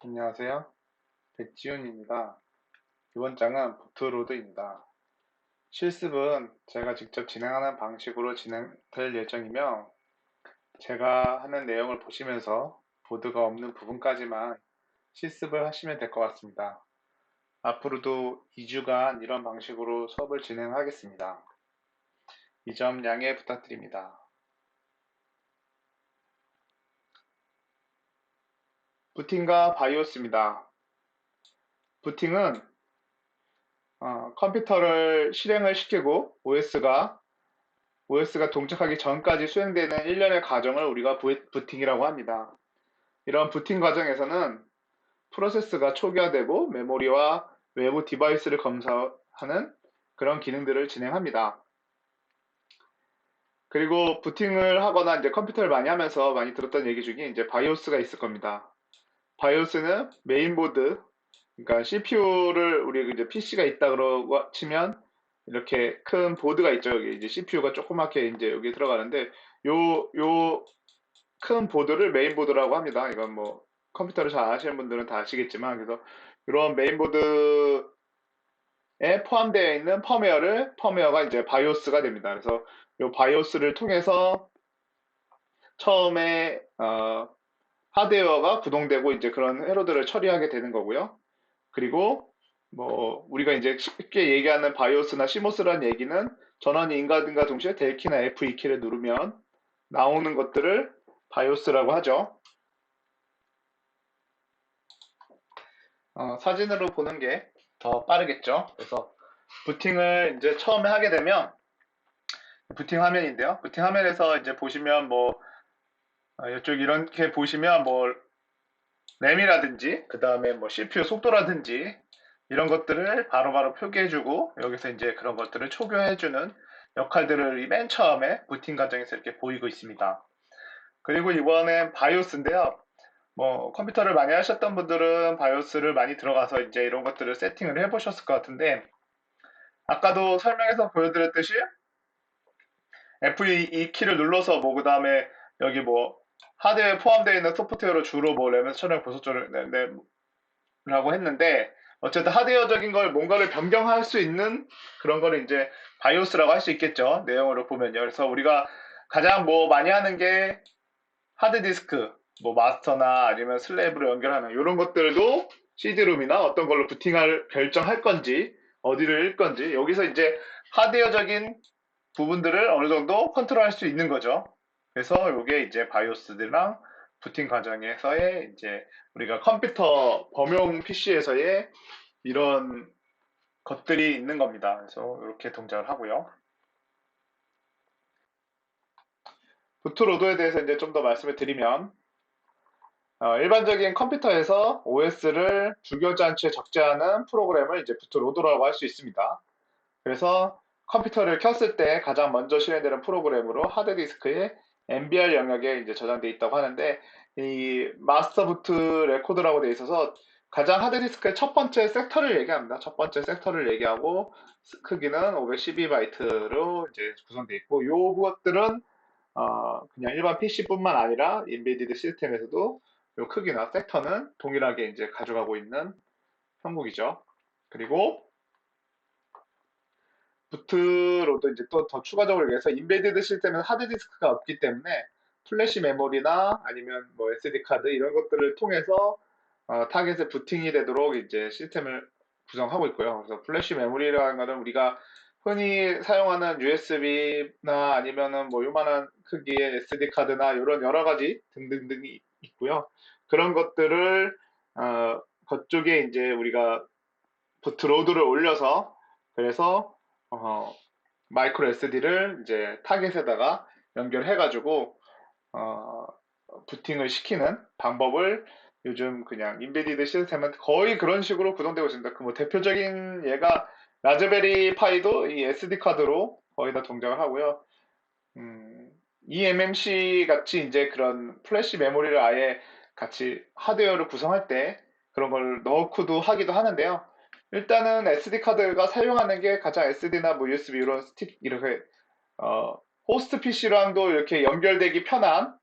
안녕하세요. 백지훈입니다. 이번 장은 부트로드입니다. 실습은 제가 직접 진행하는 방식으로 진행될 예정이며, 제가 하는 내용을 보시면서 보드가 없는 부분까지만 실습을 하시면 될 것 같습니다. 앞으로도 2주간 이런 방식으로 수업을 진행하겠습니다. 이 점 양해 부탁드립니다. 부팅과 바이오스입니다. 부팅은 컴퓨터를 실행을 시키고 OS가 동작하기 전까지 수행되는 일련의 과정을 우리가 부팅이라고 합니다. 이런 부팅 과정에서는 프로세스가 초기화되고 메모리와 외부 디바이스를 검사하는 그런 기능들을 진행합니다. 그리고 부팅을 하거나 이제 컴퓨터를 많이 하면서 많이 들었던 얘기 중에 이제 바이오스가 있을 겁니다. 바이오스는 메인보드, 그러니까 CPU를 우리 이제 PC가 있다 그러고 치면 이렇게 큰 보드가 있죠. 여기 이제 CPU가 조그맣게 이제 여기 들어가는데 요 큰 보드를 메인보드라고 합니다. 이건 뭐 컴퓨터를 잘 아시는 분들은 다 아시겠지만, 그래서 이런 메인보드에 포함되어 있는 펌웨어가 이제 바이오스가 됩니다. 그래서 이 바이오스를 통해서 처음에 하드웨어가 구동되고 이제 그런 회로들을 처리하게 되는 거고요. 그리고 뭐 우리가 이제 쉽게 얘기하는 바이오스나 시모스라는 얘기는 전원이 인가등과 동시에 델키나 F2키를 누르면 나오는 것들을 바이오스라고 하죠. 사진으로 보는 게 더 빠르겠죠. 그래서 부팅을 이제 처음에 하게 되면 부팅 화면인데요. 부팅 화면에서 이제 보시면 뭐 이쪽 이렇게 보시면 뭐 램이라든지 그 다음에 뭐 CPU 속도라든지 이런 것들을 바로바로 표기해주고 여기서 이제 그런 것들을 초기화해주는 역할들을 이 맨 처음에 부팅 과정에서 이렇게 보이고 있습니다. 그리고 이번엔 바이오스인데요. 뭐 컴퓨터를 많이 하셨던 분들은 바이오스를 많이 들어가서 이제 이런 것들을 세팅을 해보셨을 것 같은데, 아까도 설명해서 보여드렸듯이 F2 키를 눌러서 뭐 그다음에 여기 뭐 하드웨어에 포함되어 있는 소프트웨어로 주로 뭐 램에서 촬영 보소조를 라고 했는데, 어쨌든 하드웨어적인 걸 뭔가를 변경할 수 있는 그런 거를 이제 바이오스라고 할 수 있겠죠. 내용으로 보면요. 그래서 우리가 가장 뭐 많이 하는 게 하드디스크, 뭐 마스터나 아니면 슬래브로 연결하는 이런 것들도 CD롬이나 어떤 걸로 부팅할 결정할 건지 어디를 읽 건지 여기서 이제 하드웨어적인 부분들을 어느 정도 컨트롤할 수 있는 거죠. 그래서 이게 이제 바이오스랑 부팅 과정에서의 이제 우리가 컴퓨터 범용 PC에서의 이런 것들이 있는 겁니다. 그래서 이렇게 동작을 하고요. 부트로드에 대해서 이제 좀 더 말씀을 드리면, 일반적인 컴퓨터에서 OS를 주기장치에 적재하는 프로그램을 이제 부트로드라고 할 수 있습니다. 그래서 컴퓨터를 켰을 때 가장 먼저 실행되는 프로그램으로 하드디스크의 MBR 영역에 이제 저장되어 있다고 하는데, 이 마스터 부트 레코드라고 되어 있어서 가장 하드디스크의 첫 번째 섹터를 얘기합니다. 첫 번째 섹터를 얘기하고 크기는 512바이트로 이제 구성되어 있고, 요것들은 그냥 일반 PC뿐만 아니라 인베디드 시스템에서도 요 크기나 섹터는 동일하게 이제 가져가고 있는 형국이죠. 그리고 부트로도 이제 또 더 추가적으로 얘기해서 인베디드 시스템은 하드디스크가 없기 때문에 플래시 메모리나 아니면 뭐 SD 카드 이런 것들을 통해서 타겟에 부팅이 되도록 이제 시스템을 구성하고 있고요. 그래서 플래시 메모리라는 거는 우리가 흔히 사용하는 USB나 아니면은 뭐 요만한 크기의 SD 카드나 이런 여러 가지 등등등이 있고요. 그런 것들을 그쪽에 이제 우리가 부트로드를 올려서 그래서 마이크로 SD를 이제 타겟에다가 연결해가지고 어, 부팅을 시키는 방법을 요즘 그냥 인베디드 시스템은 거의 그런 식으로 구성되고 있습니다. 그 뭐 대표적인 예가 라즈베리 파이도 이 SD 카드로 거의 다 동작을 하고요. 음, eMMC 같이 이제 그런 플래시 메모리를 아예 같이 하드웨어를 구성할 때 그런 걸 넣고도 하기도 하는데요. 일단은 SD 카드가 사용하는 게 가장 SD나 뭐 USB 이런 스틱 이렇게 어, 호스트 PC랑도 이렇게 연결되기 편한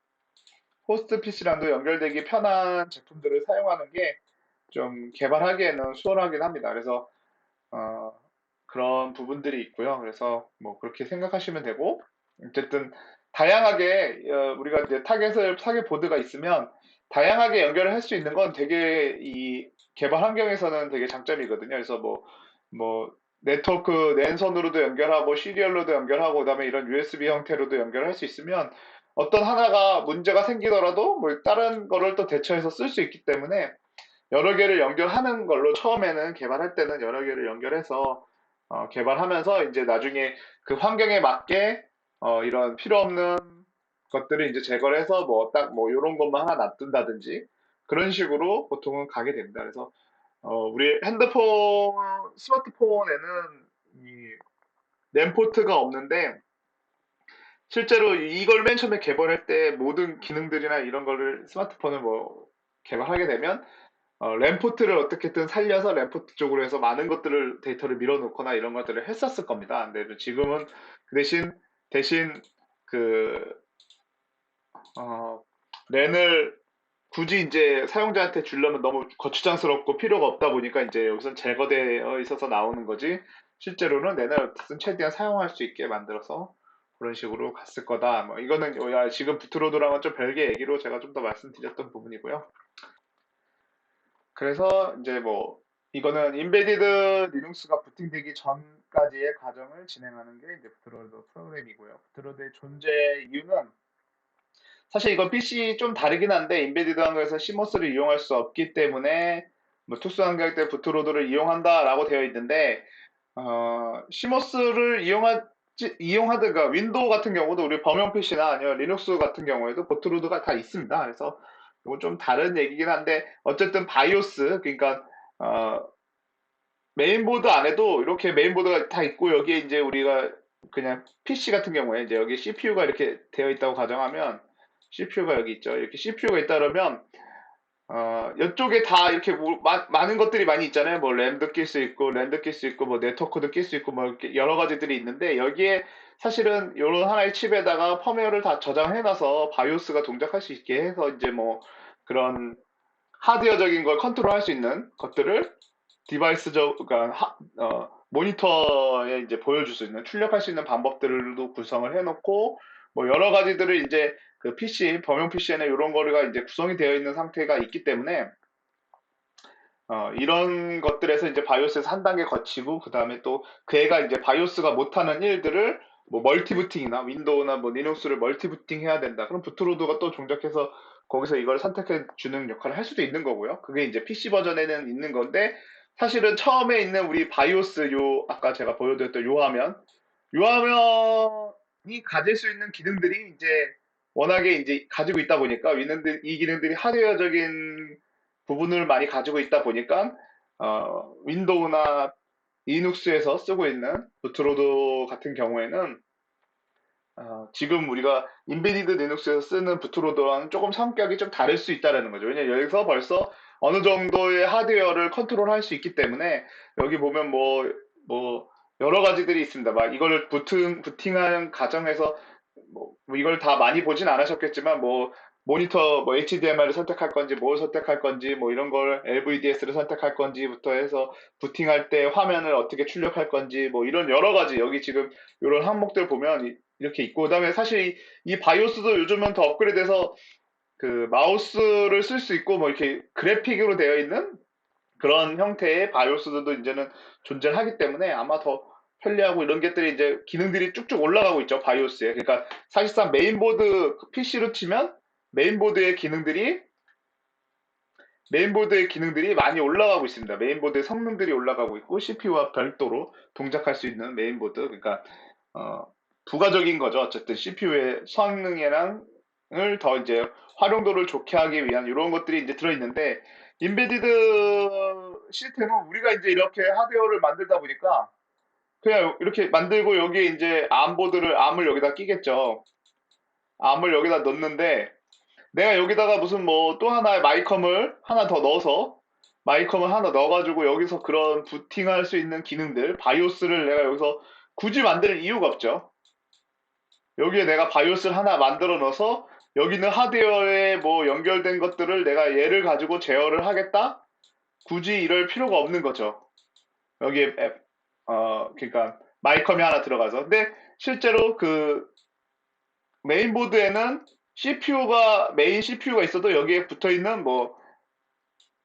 호스트 PC랑도 연결되기 편한 제품들을 사용하는 게 좀 개발하기에는 수월하긴 합니다. 그래서 어, 그런 부분들이 있고요. 그래서 뭐 그렇게 생각하시면 되고, 어쨌든 다양하게 우리가 이제 타겟 보드가 있으면 다양하게 연결을 할 수 있는 건 되게 이 개발 환경에서는 되게 장점이거든요. 그래서 뭐 네트워크 랜선으로도 연결하고 시리얼로도 연결하고 그다음에 이런 USB 형태로도 연결할 수 있으면 어떤 하나가 문제가 생기더라도 뭐 다른 거를 또 대처해서 쓸 수 있기 때문에 여러 개를 연결하는 걸로 처음에는 개발할 때는 여러 개를 연결해서 개발하면서 이제 나중에 그 환경에 맞게 이런 필요 없는 것들을 이제 제거를 해서 뭐 딱 뭐 이런 것만 하나 놔둔다든지 그런 식으로 보통은 가게 됩니다. 그래서 우리 스마트폰에는 이 램 포트가 없는데 실제로 이걸 맨 처음에 개발할 때 모든 기능들이나 이런 거를 스마트폰을 뭐 개발하게 되면 램포트를 어떻게든 살려서 램포트 쪽으로 해서 많은 것들을 데이터를 밀어놓거나 이런 것들을 했었을 겁니다. 근데 지금은 그 대신 그 어, 랜을 굳이 이제 사용자한테 주려면 너무 거추장스럽고 필요가 없다 보니까 이제 여기선 제거되어 있어서 나오는 거지 실제로는 랜을 어떻든 최대한 사용할 수 있게 만들어서 그런 식으로 갔을 거다. 뭐 이거는 지금 부트로드랑은 좀 별개 얘기로 제가 좀 더 말씀드렸던 부분이고요. 그래서 이제 뭐 이거는 인베디드 리눅스가 부팅되기 전까지의 과정을 진행하는 게 이제 부트로드 프로그램이고요. 부트로드의 존재 이유는 사실 이건 PC 좀 다르긴 한데 인베디드 환경에서 CMOS를 이용할 수 없기 때문에 뭐 특수 환경 때 부트로드를 이용한다라고 되어 있는데 CMOS를 이용하든가 윈도우 같은 경우도 우리 범용 PC나 아니면 리눅스 같은 경우에도 부트로드가 다 있습니다. 그래서 이건 좀 다른 얘기긴 한데 어쨌든 바이오스 그러니까 어, 메인보드 안에도 이렇게 메인보드가 다 있고 여기에 이제 우리가 그냥 PC 같은 경우에 이제 여기 CPU가 이렇게 되어 있다고 가정하면 CPU가 여기 있죠. 이렇게 CPU가 있다 그러면 이쪽에 다 이렇게 많은 것들이 많이 있잖아요. 뭐 램도 낄 수 있고, 랜도 낄 수 있고, 뭐 네트워크도 낄 수 있고, 뭐 이렇게 여러 가지들이 있는데 여기에 사실은 이런 하나의 칩에다가 펌웨어를 다 저장해놔서 바이오스가 동작할 수 있게 해서 이제 뭐 그런 하드웨어적인 걸 컨트롤할 수 있는 것들을 그러니까 모니터에 이제 보여줄 수 있는 출력할 수 있는 방법들도 구성을 해놓고 뭐 여러 가지들을 이제 그 PC 범용 PC에는 이런 거가 이제 구성이 되어 있는 상태가 있기 때문에 이런 것들에서 이제 바이오스에서 한 단계 거치고 그 다음에 또 그 애가 이제 바이오스가 못하는 일들을 뭐 멀티부팅이나 윈도우나 뭐 리눅스를 멀티부팅 해야 된다. 그럼 부트로드가 또 종작해서 거기서 이걸 선택해 주는 역할을 할 수도 있는 거고요. 그게 이제 PC 버전에는 있는 건데 사실은 처음에 있는 우리 바이오스 아까 제가 보여드렸던 요 화면이 가질 수 있는 기능들이 이제 워낙에 이제 가지고 있다 보니까 이 기능들이 하드웨어적인 부분을 많이 가지고 있다 보니까 윈도우나 리눅스에서 쓰고 있는 부트로드 같은 경우에는 지금 우리가 인베디드 리눅스에서 쓰는 부트로드와는 조금 성격이 좀 다를 수 있다는 거죠. 왜냐면 여기서 벌써 어느 정도의 하드웨어를 컨트롤할 수 있기 때문에 여기 보면 뭐 여러 가지들이 있습니다. 막 이걸 부팅하는 과정에서 뭐 이걸 다 많이 보진 않으셨겠지만 뭐 모니터 뭐 HDMI를 선택할 건지 뭘 선택할 건지 뭐 이런 걸 LVDS를 선택할 건지부터 해서 부팅할 때 화면을 어떻게 출력할 건지 뭐 이런 여러 가지 여기 지금 이런 항목들 보면 이렇게 있고 그다음에 사실 이 바이오스도 요즘은 더 업그레이드돼서 그 마우스를 쓸 수 있고 뭐 이렇게 그래픽으로 되어 있는 그런 형태의 바이오스들도 이제는 존재를 하기 때문에 아마 더 편리하고 이런 것들이 이제 기능들이 쭉쭉 올라가고 있죠 바이오스에. 그러니까 사실상 PC로 치면 메인보드의 기능들이 메인보드의 기능들이 많이 올라가고 있습니다. 메인보드의 성능들이 올라가고 있고 CPU와 별도로 동작할 수 있는 메인보드. 그러니까 어, 부가적인 거죠. 어쨌든 CPU의 성능이랑을 더 이제 활용도를 좋게 하기 위한 이런 것들이 이제 들어있는데 인베디드 시스템은 우리가 이제 이렇게 하드웨어를 만들다 보니까 그냥 이렇게 만들고 여기에 이제 암을 여기다 끼겠죠. 암을 여기다 넣는데 내가 여기다가 무슨 뭐 또 하나의 마이컴을 하나 더 넣어서 마이컴을 하나 넣어가지고 여기서 그런 부팅할 수 있는 기능들 바이오스를 내가 여기서 굳이 만들 이유가 없죠. 여기에 내가 바이오스를 하나 만들어 넣어서 여기 있는 하드웨어에 뭐 연결된 것들을 내가 얘를 가지고 제어를 하겠다? 굳이 이럴 필요가 없는 거죠. 여기에 그러니까 마이컴이 하나 들어가서. 근데 실제로 그 메인보드에는 메인 CPU가 있어도 여기에 붙어 있는 뭐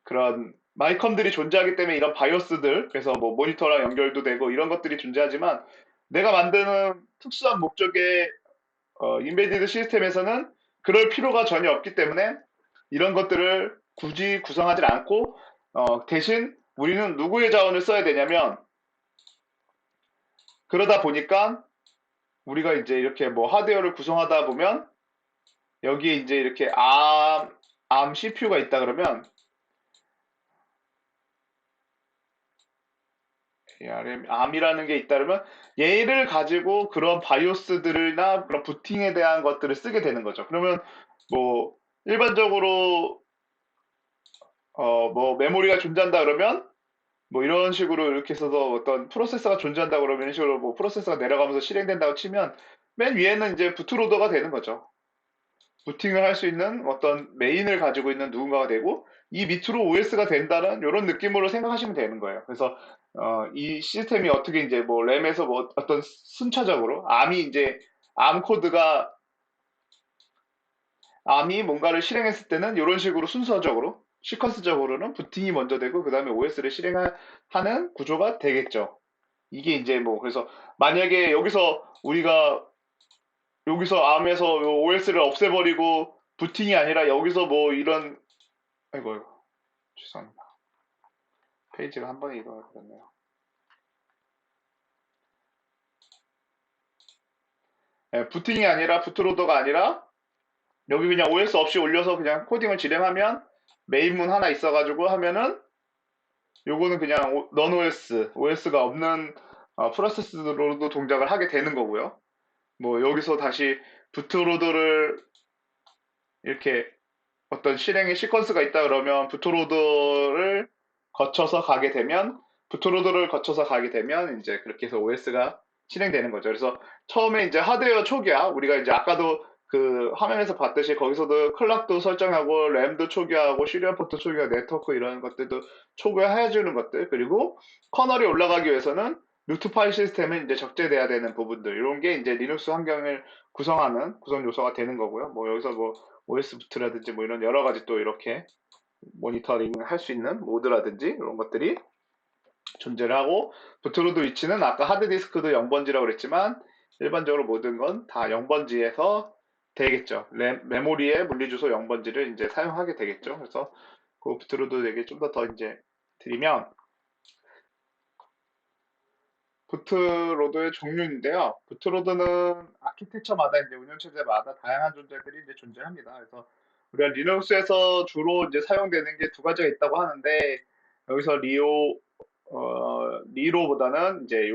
그런 마이컴들이 존재하기 때문에 이런 바이오스들, 그래서 뭐 모니터랑 연결도 되고 이런 것들이 존재하지만 내가 만드는 특수한 목적의 인베디드 시스템에서는 그럴 필요가 전혀 없기 때문에 이런 것들을 굳이 구성하지 않고 대신 우리는 누구의 자원을 써야 되냐면, 그러다 보니까 우리가 이제 이렇게 뭐 하드웨어를 구성하다 보면 여기에 이제 이렇게 ARM CPU가 있다 그러면 ARM이라는 게 있다 그러면 얘를 가지고 그런 바이오스들이나 그런 부팅에 대한 것들을 쓰게 되는 거죠. 그러면 뭐 일반적으로 뭐 메모리가 존재한다 그러면 뭐 이런 식으로 이렇게 해서 어떤 프로세서가 존재한다 그러면 이런 식으로 뭐 프로세서가 내려가면서 실행된다고 치면 맨 위에는 이제 부트로더가 되는 거죠. 부팅을 할 수 있는 어떤 메인을 가지고 있는 누군가가 되고 이 밑으로 OS가 된다는 이런 느낌으로 생각하시면 되는 거예요. 그래서 이 시스템이 어떻게 이제 뭐 램에서 뭐 어떤 순차적으로 암 코드가 암이 뭔가를 실행했을 때는 이런 식으로 순서적으로 시퀀스적으로는 부팅이 먼저 되고 그 다음에 OS를 실행하는 구조가 되겠죠. 이게 이제 뭐 그래서 만약에 우리가 여기서 암에서 OS를 없애버리고 부팅이 아니라 여기서 뭐 이런 아이고 죄송합니다. 페이지가 한 번에 이동해 버렸네요. 예, 부팅이 아니라 부트로더가 아니라 여기 그냥 OS 없이 올려서 그냥 코딩을 진행하면 메인문 하나 있어가지고 하면은 요거는 그냥 넌 OS가 없는 프로세스로도 동작을 하게 되는 거고요. 뭐 여기서 다시 부트로더를 이렇게 어떤 실행의 시퀀스가 있다 그러면 거쳐서 가게 되면 부트로더를 거쳐서 가게 되면 이제 그렇게 해서 OS가 실행되는 거죠. 그래서 처음에 이제 하드웨어 초기화 우리가 이제 아까도 그 화면에서 봤듯이 거기서도 클락도 설정하고 램도 초기화하고 시리얼 포트 초기화 네트워크 이런 것들도 초기화해 주는 것들, 그리고 커널이 올라가기 위해서는 루트 파일 시스템은 이제 적재돼야 되는 부분들, 이런 게 이제 리눅스 환경을 구성하는 구성 요소가 되는 거고요. 뭐 여기서 뭐 OS 부트라든지 뭐 이런 여러 가지 또 이렇게 모니터링 할 수 있는 모드라든지 이런 것들이 존재를 하고, 부트로드 위치는 아까 하드디스크도 0번지라고 그랬지만 일반적으로 모든 건 다 0번지에서 되겠죠. 메모리의 물리주소 0번지를 이제 사용하게 되겠죠. 그래서 그 부트로드 얘기 좀 더 이제 드리면, 부트로드의 종류인데요. 부트로드는 아키텍처마다 이제 운영체제마다 다양한 존재들이 이제 존재합니다. 그래서 우리가 리눅스에서 주로 이제 사용되는 게 두 가지가 있다고 하는데, 여기서 리로보다는 이제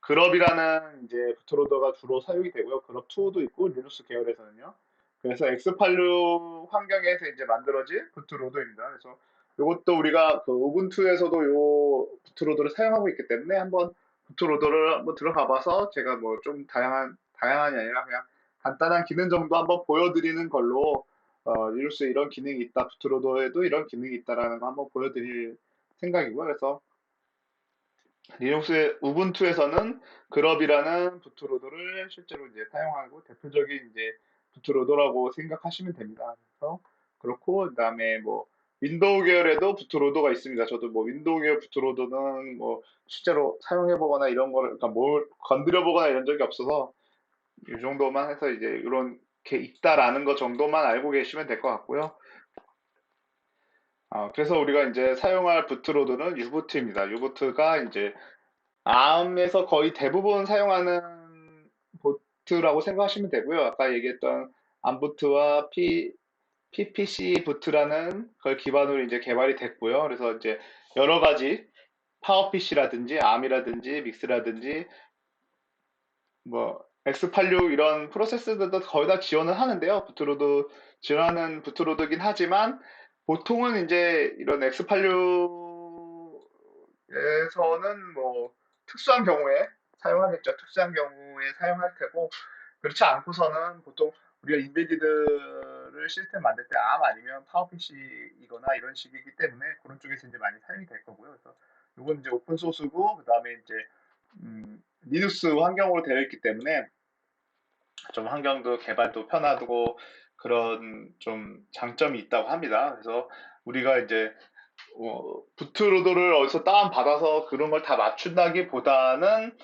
그럽이라는 이제 부트로더가 주로 사용이 되고요. 그럽 2도 있고 리눅스 계열에서는요. 그래서 엑스팔류 환경에서 이제 만들어진 부트로더입니다. 그래서 이것도 우리가 그 우분투에서도 요 부트로더를 사용하고 있기 때문에 한번 부트로더를 한번 들어가 봐서 제가 뭐 좀 다양한이 아니라 그냥 간단한 기능 정도 한번 보여드리는 걸로, 리눅스에 이런 기능이 있다, 부트로더에도 이런 기능이 있다라는 거 한번 보여드릴 생각이고요. 그래서 리눅스 우분투에서는 그럽이라는 부트로더를 실제로 이제 사용하고 대표적인 이제 부트로더라고 생각하시면 됩니다. 그래서 그렇고, 그다음에 뭐 윈도우 계열에도 부트로더가 있습니다. 저도 뭐 윈도우 계열 부트로더는 뭐 실제로 사용해 보거나 이런 거를, 그러니까 뭘 건드려 보거나 이런 적이 없어서 이 정도만 해서 이제 이런 게 있다라는 것 정도만 알고 계시면 될 것 같고요. 그래서 우리가 이제 사용할 부트로더는 유부트입니다. 유부트가 이제 암에서 거의 대부분 사용하는 보트라고 생각하시면 되고요. 아까 얘기했던 암부트와 PPC 부트라는 걸 기반으로 이제 개발이 됐고요. 그래서 이제 여러 가지 파워PC라든지 암이라든지 믹스라든지 뭐 X86 이런 프로세스들도 거의 다 지원을 하는데요. 지원하는 부트로드긴 하지만 보통은 이제 이런 X86에서는 뭐 특수한 경우에 사용하겠죠. 특수한 경우에 사용할 테고, 그렇지 않고서는 보통 우리가 인베디드를 부트로더를 시스템 만들 때 암 아니면 파워PC이거나 이런 식이기 때문에 그런 쪽에서 이제 많이 사용이 될 거고요. 그래서 이건 이제 오픈 소스고 그다음에 이제 리눅스 환경으로 되어 있기 때문에 좀 환경도 개발도 편하고 그런 좀 장점이 있다고 합니다. 그래서 우리가 이제 부트로더를 어디서 다운받아서 그런 걸 다 맞춘다기보다는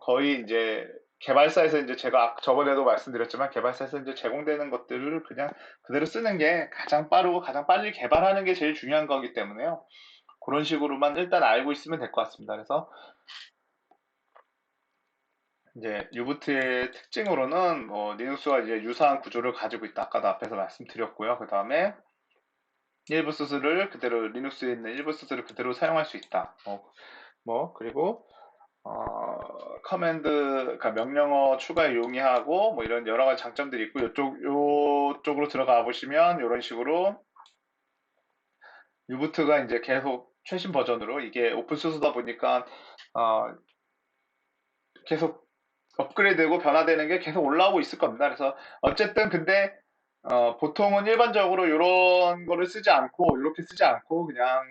거의 이제 개발사에서 이제 제가 저번에도 말씀드렸지만 개발사에서 이제 제공되는 것들을 그냥 그대로 쓰는 게 가장 빠르고 가장 빨리 개발하는 게 제일 중요한 거기 때문에요. 그런 식으로만 일단 알고 있으면 될 것 같습니다. 그래서 이제 유부트의 특징으로는 리눅스와 이제 유사한 구조를 가지고 있다. 아까도 앞에서 말씀드렸고요. 그 다음에 일부 소스를 그대로 리눅스에 있는 일부 소스를 그대로 사용할 수 있다. 그리고 커맨드, 그러니까 명령어 추가에 용이하고 뭐 이런 여러 가지 장점들이 있고 요쪽으로 들어가 보시면 이런 식으로 유부트가 이제 계속 최신 버전으로 이게 오픈 소스다 보니까 어, 계속 업그레이드되고 변화되는 게 계속 올라오고 있을 겁니다. 그래서 어쨌든 근데 보통은 일반적으로 이런 거를 쓰지 않고 이렇게 쓰지 않고 그냥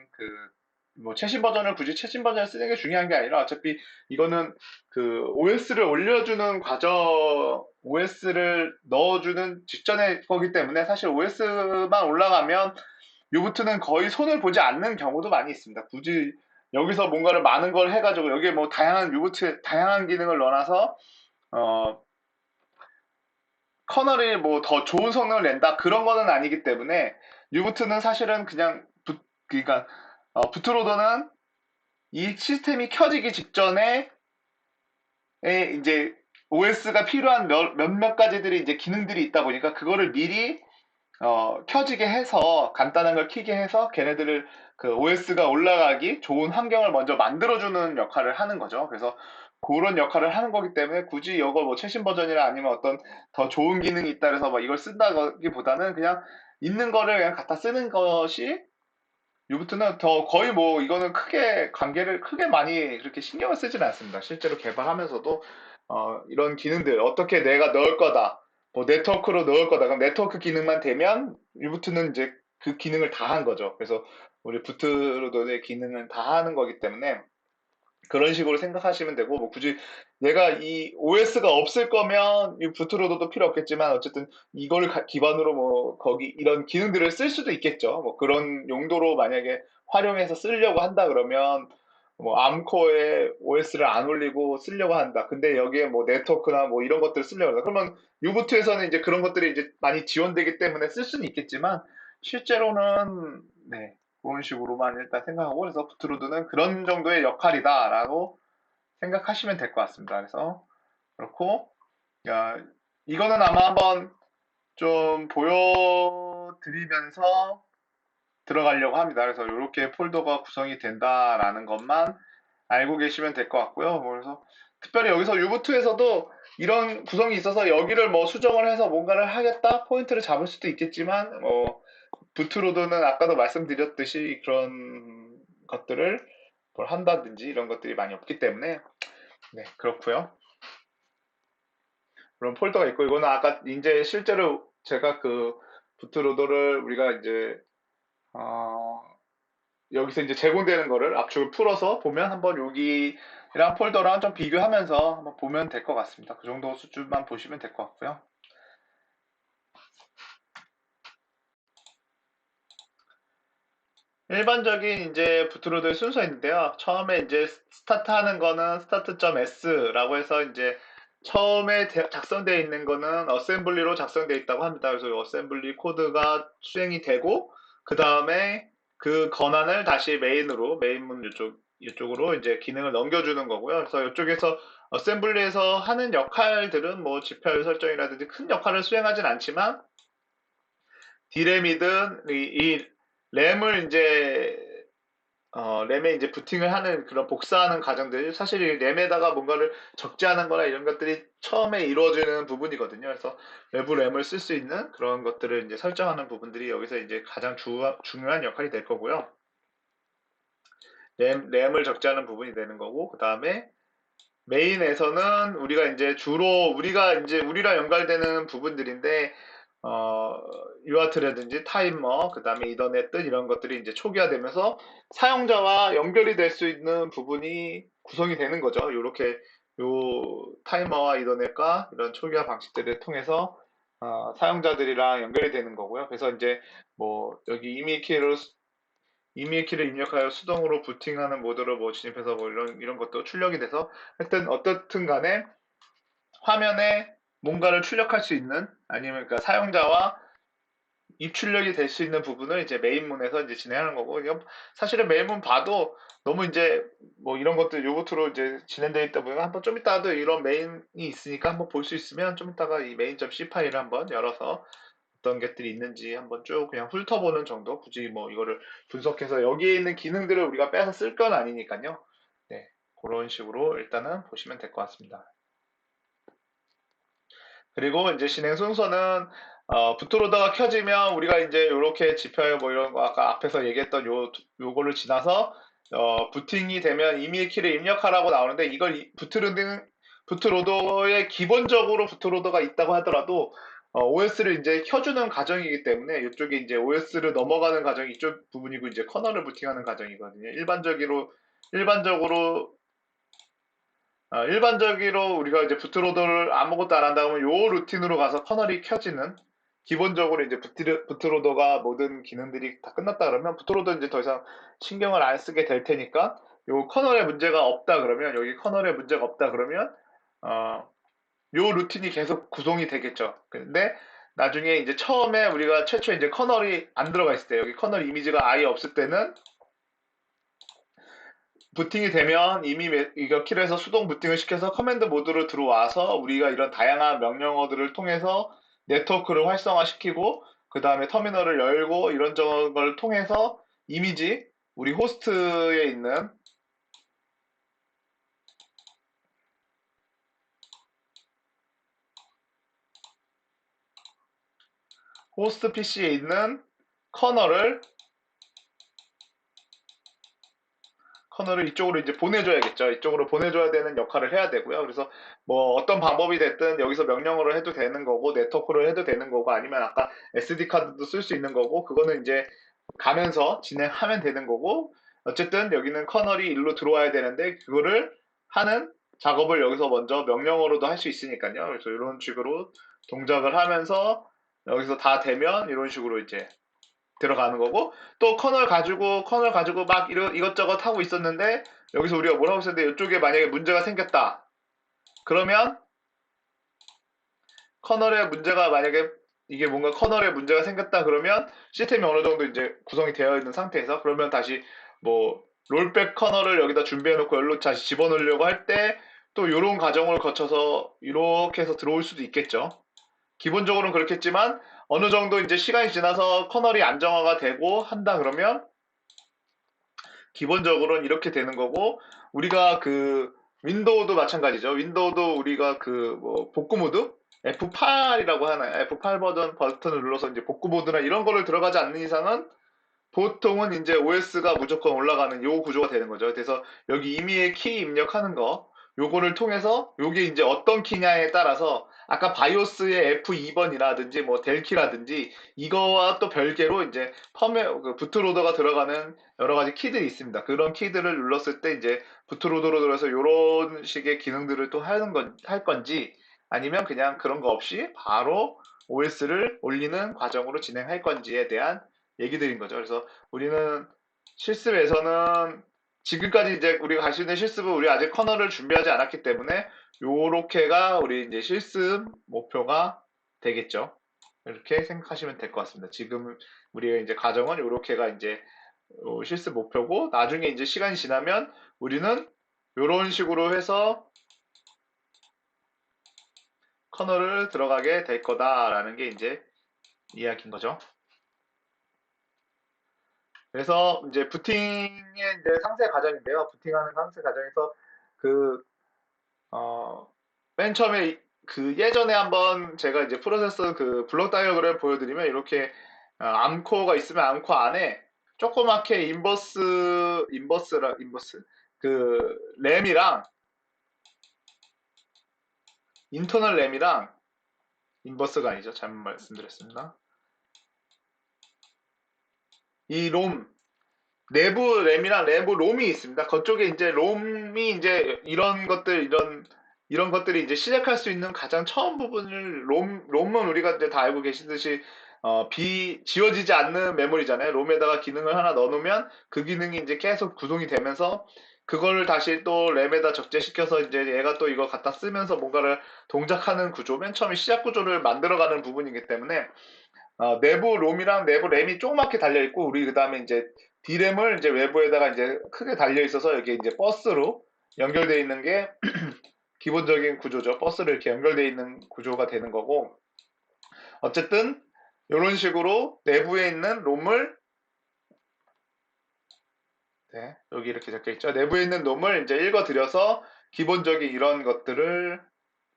뭐 최신 버전을 굳이 최신 버전을 쓰는 게 중요한 게 아니라 어차피 이거는 그 OS를 올려주는 과정, OS를 넣어주는 직전의 거기 때문에 사실 OS만 올라가면 유부트는 거의 손을 보지 않는 경우도 많이 있습니다. 굳이 여기서 뭔가를 많은 걸 해가지고 여기에 뭐 다양한 유부트 다양한 기능을 넣어놔서 어, 커널이 뭐 더 좋은 성능을 낸다 그런 거는 아니기 때문에 유부트는 사실은 그냥 그러니까 부트로더는 이 시스템이 켜지기 직전에 이제 OS가 필요한 몇몇 가지들이 이제 기능들이 있다 보니까 그거를 미리 켜지게 해서 간단한 걸 켜게 해서 걔네들을 그 OS가 올라가기 좋은 환경을 먼저 만들어주는 역할을 하는 거죠. 그래서 그런 역할을 하는 거기 때문에 굳이 이거 뭐 최신 버전이라 아니면 어떤 더 좋은 기능이 있다 그래서 막 이걸 쓴다기보다는 그냥 있는 거를 그냥 갖다 쓰는 것이 유부트는 더 거의 뭐 이거는 크게 관계를 크게 많이 그렇게 신경을 쓰지는 않습니다. 실제로 개발하면서도 이런 기능들 어떻게 내가 넣을 거다. 뭐 네트워크로 넣을 거다. 그럼 네트워크 기능만 되면 유부트는 이제 그 기능을 다 한 거죠. 그래서 우리 부트로더의 기능은 다 하는 거기 때문에 그런 식으로 생각하시면 되고 뭐 굳이 얘가 이 OS가 없을 거면 이 부트로더도 필요 없겠지만 어쨌든 이걸 기반으로 뭐 거기 이런 기능들을 쓸 수도 있겠죠. 뭐 그런 용도로 만약에 활용해서 쓰려고 한다 그러면 뭐 암코어에 OS를 안 올리고 쓰려고 한다. 근데 여기에 뭐 네트워크나 뭐 이런 것들을 쓰려고 한다. 그러면 유부트에서는 이제 그런 것들이 이제 많이 지원되기 때문에 쓸 수는 있겠지만 실제로는 네. 그런 식으로만 일단 생각하고 그래서 부트로드는 그런 정도의 역할이다라고 생각하시면 될 것 같습니다. 그래서 그렇고 이거는 아마 한번 좀 보여드리면서 들어가려고 합니다. 그래서 이렇게 폴더가 구성이 된다라는 것만 알고 계시면 될 것 같고요. 그래서 특별히 여기서 유부트에서도 이런 구성이 있어서 여기를 뭐 수정을 해서 뭔가를 하겠다 포인트를 잡을 수도 있겠지만 부트로드는 아까도 말씀드렸듯이 그런 것들을 뭘 한다든지 이런 것들이 많이 없기 때문에 네 그렇고요. 그런 폴더가 있고 이거는 아까 이제 실제로 제가 그 부트로더를 우리가 이제 어, 여기서 이제 제공되는 거를 압축을 풀어서 보면 한번 여기랑 폴더랑 좀 비교하면서 한번 보면 될 것 같습니다. 그 정도 수준만 보시면 될 것 같고요. 일반적인 이제 부트로드의 순서인데요. 처음에 이제 스타트 하는 거는 start.s라고 해서 이제 처음에 작성되어 있는 거는 어셈블리로 작성되어 있다고 합니다. 그래서 이 어셈블리 코드가 수행이 되고 그 다음에 그 권한을 다시 메인문 이쪽으로 이제 기능을 넘겨주는 거고요. 그래서 이쪽에서 어셈블리에서 하는 역할들은 뭐 지표 설정이라든지 큰 역할을 수행하진 않지만 D램이든 이 램을 이제 램에 이제 부팅을 하는 그런 복사하는 과정들이 사실 이 램에다가 뭔가를 적재하는 거나 이런 것들이 처음에 이루어지는 부분이거든요. 그래서 외부 램을 쓸 수 있는 그런 것들을 이제 설정하는 부분들이 여기서 이제 가장 중요한 역할이 될 거고요. 램을 적재하는 부분이 되는 거고, 그 다음에 메인에서는 우리가 이제 주로 우리가 이제 우리랑 연결되는 부분들인데 어, UART라든지 타이머, 그 다음에 이더넷 등 이런 것들이 이제 초기화되면서 사용자와 연결이 될 수 있는 부분이 구성이 되는 거죠. 이렇게 요 타이머와 이더넷과 이런 초기화 방식들을 통해서 사용자들이랑 연결이 되는 거고요. 그래서 이제 뭐 여기 이메일 키를 입력하여 수동으로 부팅하는 모드로 뭐 진입해서 뭐 이런 것도 출력이 돼서 하여튼 어떻든 간에 화면에 뭔가를 출력할 수 있는 아니면 그러니까 사용자와 입출력이 될 수 있는 부분을 이제 메인문에서 이제 진행하는 거고, 이건 사실은 메인문 봐도 너무 이제 뭐 이런 것들 요거트로 이제 진행되어 있다 보니까 한번 좀 이따도 이런 메인이 있으니까 한번 볼 수 있으면 좀 이따가 이 메인.c 파일을 한번 열어서 어떤 것들이 있는지 한번 쭉 그냥 훑어보는 정도. 굳이 뭐 이거를 분석해서 여기에 있는 기능들을 우리가 빼서 쓸 건 아니니까요. 네, 그런 식으로 일단은 보시면 될 것 같습니다. 그리고 이제 진행 순서는 부트로더가 켜지면 우리가 이제 이렇게 지표 뭐 이런 거 아까 앞에서 얘기했던 요거를 지나서 부팅이 되면 이메일 키를 입력하라고 나오는데 이걸 부트로더의 기본적으로 부트로더가 있다고 하더라도 OS를 이제 켜주는 과정이기 때문에 이쪽에 이제 OS를 넘어가는 과정이 이쪽 부분이고 이제 커널을 부팅하는 과정이거든요. 일반적으로 우리가 이제 부트로더를 아무것도 안 한다 그러면 요 루틴으로 가서 커널이 켜지는 기본적으로 이제 부트로더가 모든 기능들이 다 끝났다 그러면 부트로더 이제 더 이상 신경을 안 쓰게 될 테니까 요 커널에 문제가 없다 그러면 여기 커널에 문제가 없다 그러면 어, 요 루틴이 계속 구성이 되겠죠. 근데 나중에 이제 처음에 우리가 최초에 이제 커널이 안 들어가 있을 때 여기 커널 이미지가 아예 없을 때는 부팅이 되면 이미 이거 킬해서 수동 부팅을 시켜서 커맨드 모드로 들어와서 우리가 이런 다양한 명령어들을 통해서 네트워크를 활성화시키고 그 다음에 터미널을 열고 이런 걸 통해서 이미지 우리 호스트에 있는 호스트 PC에 있는 커널을 커널을 이쪽으로 이제 보내줘야겠죠. 이쪽으로 보내줘야 되는 역할을 해야 되고요. 그래서 뭐 어떤 방법이 됐든 여기서 명령어로 해도 되는 거고 네트워크로 해도 되는 거고 아니면 아까 SD 카드도 쓸 수 있는 거고 그거는 이제 가면서 진행하면 되는 거고 어쨌든 여기는 커널이 일로 들어와야 되는데 그거를 하는 작업을 여기서 먼저 명령어로도 할 수 있으니까요. 그래서 이런 식으로 동작을 하면서 여기서 다 되면 이런 식으로 이제 들어가는 거고 또 커널 가지고 막 이것저것 하고 있었는데 여기서 우리가 뭘 하고 있었는데 이쪽에 만약에 문제가 생겼다. 그러면 커널에 문제가 만약에 이게 뭔가 커널에 문제가 생겼다 그러면 시스템이 어느 정도 이제 구성이 되어 있는 상태에서 그러면 다시 뭐 롤백 커널을 여기다 준비해 놓고 여기로 다시 집어넣으려고 할 때 또 이런 과정을 거쳐서 이렇게 해서 들어올 수도 있겠죠. 기본적으로는 그렇겠지만 어느 정도 이제 시간이 지나서 커널이 안정화가 되고 한다 그러면 기본적으로는 이렇게 되는 거고 우리가 그 윈도우도 마찬가지죠. 윈도우도 우리가 그 뭐 복구 모드 F8이라고 하나요? F8 버튼을 눌러서 이제 복구 모드나 이런 거를 들어가지 않는 이상은 보통은 이제 OS가 무조건 올라가는 요 구조가 되는 거죠. 그래서 여기 임의의 키 입력하는 거, 요거를 통해서 요게 이제 어떤 키냐에 따라서 아까 바이오스의 F2번이라든지 뭐 델키라든지 이거와 또 별개로 이제 그 부트로더가 들어가는 여러 가지 키들이 있습니다. 그런 키들을 눌렀을 때 이제 부트로더로 들어서 요런 식의 기능들을 또 할 건지 아니면 그냥 그런 거 없이 바로 OS를 올리는 과정으로 진행할 건지에 대한 얘기들인 거죠. 그래서 우리는 실습에서는 지금까지 이제 우리가 갈 수 있는 실습은 우리 아직 커널을 준비하지 않았기 때문에 요렇게가 우리 이제 실습 목표가 되겠죠. 이렇게 생각하시면 될 것 같습니다. 지금 우리가 이제 가정은 요렇게가 이제 실습 목표고 나중에 이제 시간이 지나면 우리는 요런 식으로 해서 커널을 들어가게 될 거다라는 게 이제 이야기인 거죠. 그래서 이제 부팅의 이제 상세 과정인데요. 부팅하는 상세 과정에서 그, 어, 맨 처음에 그 예전에 한번 제가 이제 프로세서 그 블록 다이어그램 보여드리면 이렇게 암코어가 있으면 암코어 안에 조그맣게 인버스 그 램이랑 인터널 램이랑 인버스가 아니죠. 잘못 말씀드렸습니다. 이 롬, 내부 램이랑 내부 롬이 있습니다. 그쪽에 이제 롬이 이제 이런 것들이 이제 시작할 수 있는 가장 처음 부분을 롬은 우리가 이제 다 알고 계시듯이 지워지지 않는 메모리잖아요. 롬에다가 기능을 하나 넣어놓으면 그 기능이 이제 계속 구동이 되면서 그걸 다시 또 램에다 적재시켜서 이제 얘가 또 이거 갖다 쓰면서 뭔가를 동작하는 구조, 맨 처음에 시작 구조를 만들어가는 부분이기 때문에 내부 롬이랑 내부 램이 조그맣게 달려 있고 우리 그다음에 이제 D램을 이제 외부에다가 이제 크게 달려 있어서 여기 이제 버스로 연결되어 있는 게 기본적인 구조죠. 버스로 이렇게 연결되어 있는 구조가 되는 거고 어쨌든 이런 식으로 내부에 있는 롬을 네, 여기 이렇게 적혀 있죠. 내부에 있는 롬을 이제 읽어들여서 기본적인 이런 것들을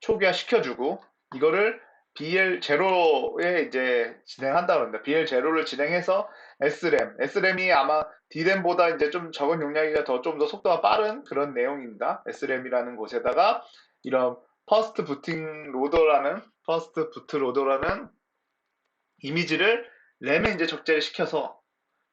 초기화시켜주고 이거를 BL0에 이제 진행한다고 합니다. BL0를 진행해서 SRAM이 아마 D램보다 이제 좀 적은 용량이가 좀 더 속도가 빠른 그런 내용입니다. SRAM이라는 곳에다가 이런 퍼스트 부트 로더라는 이미지를 램에 이제 적재를 시켜서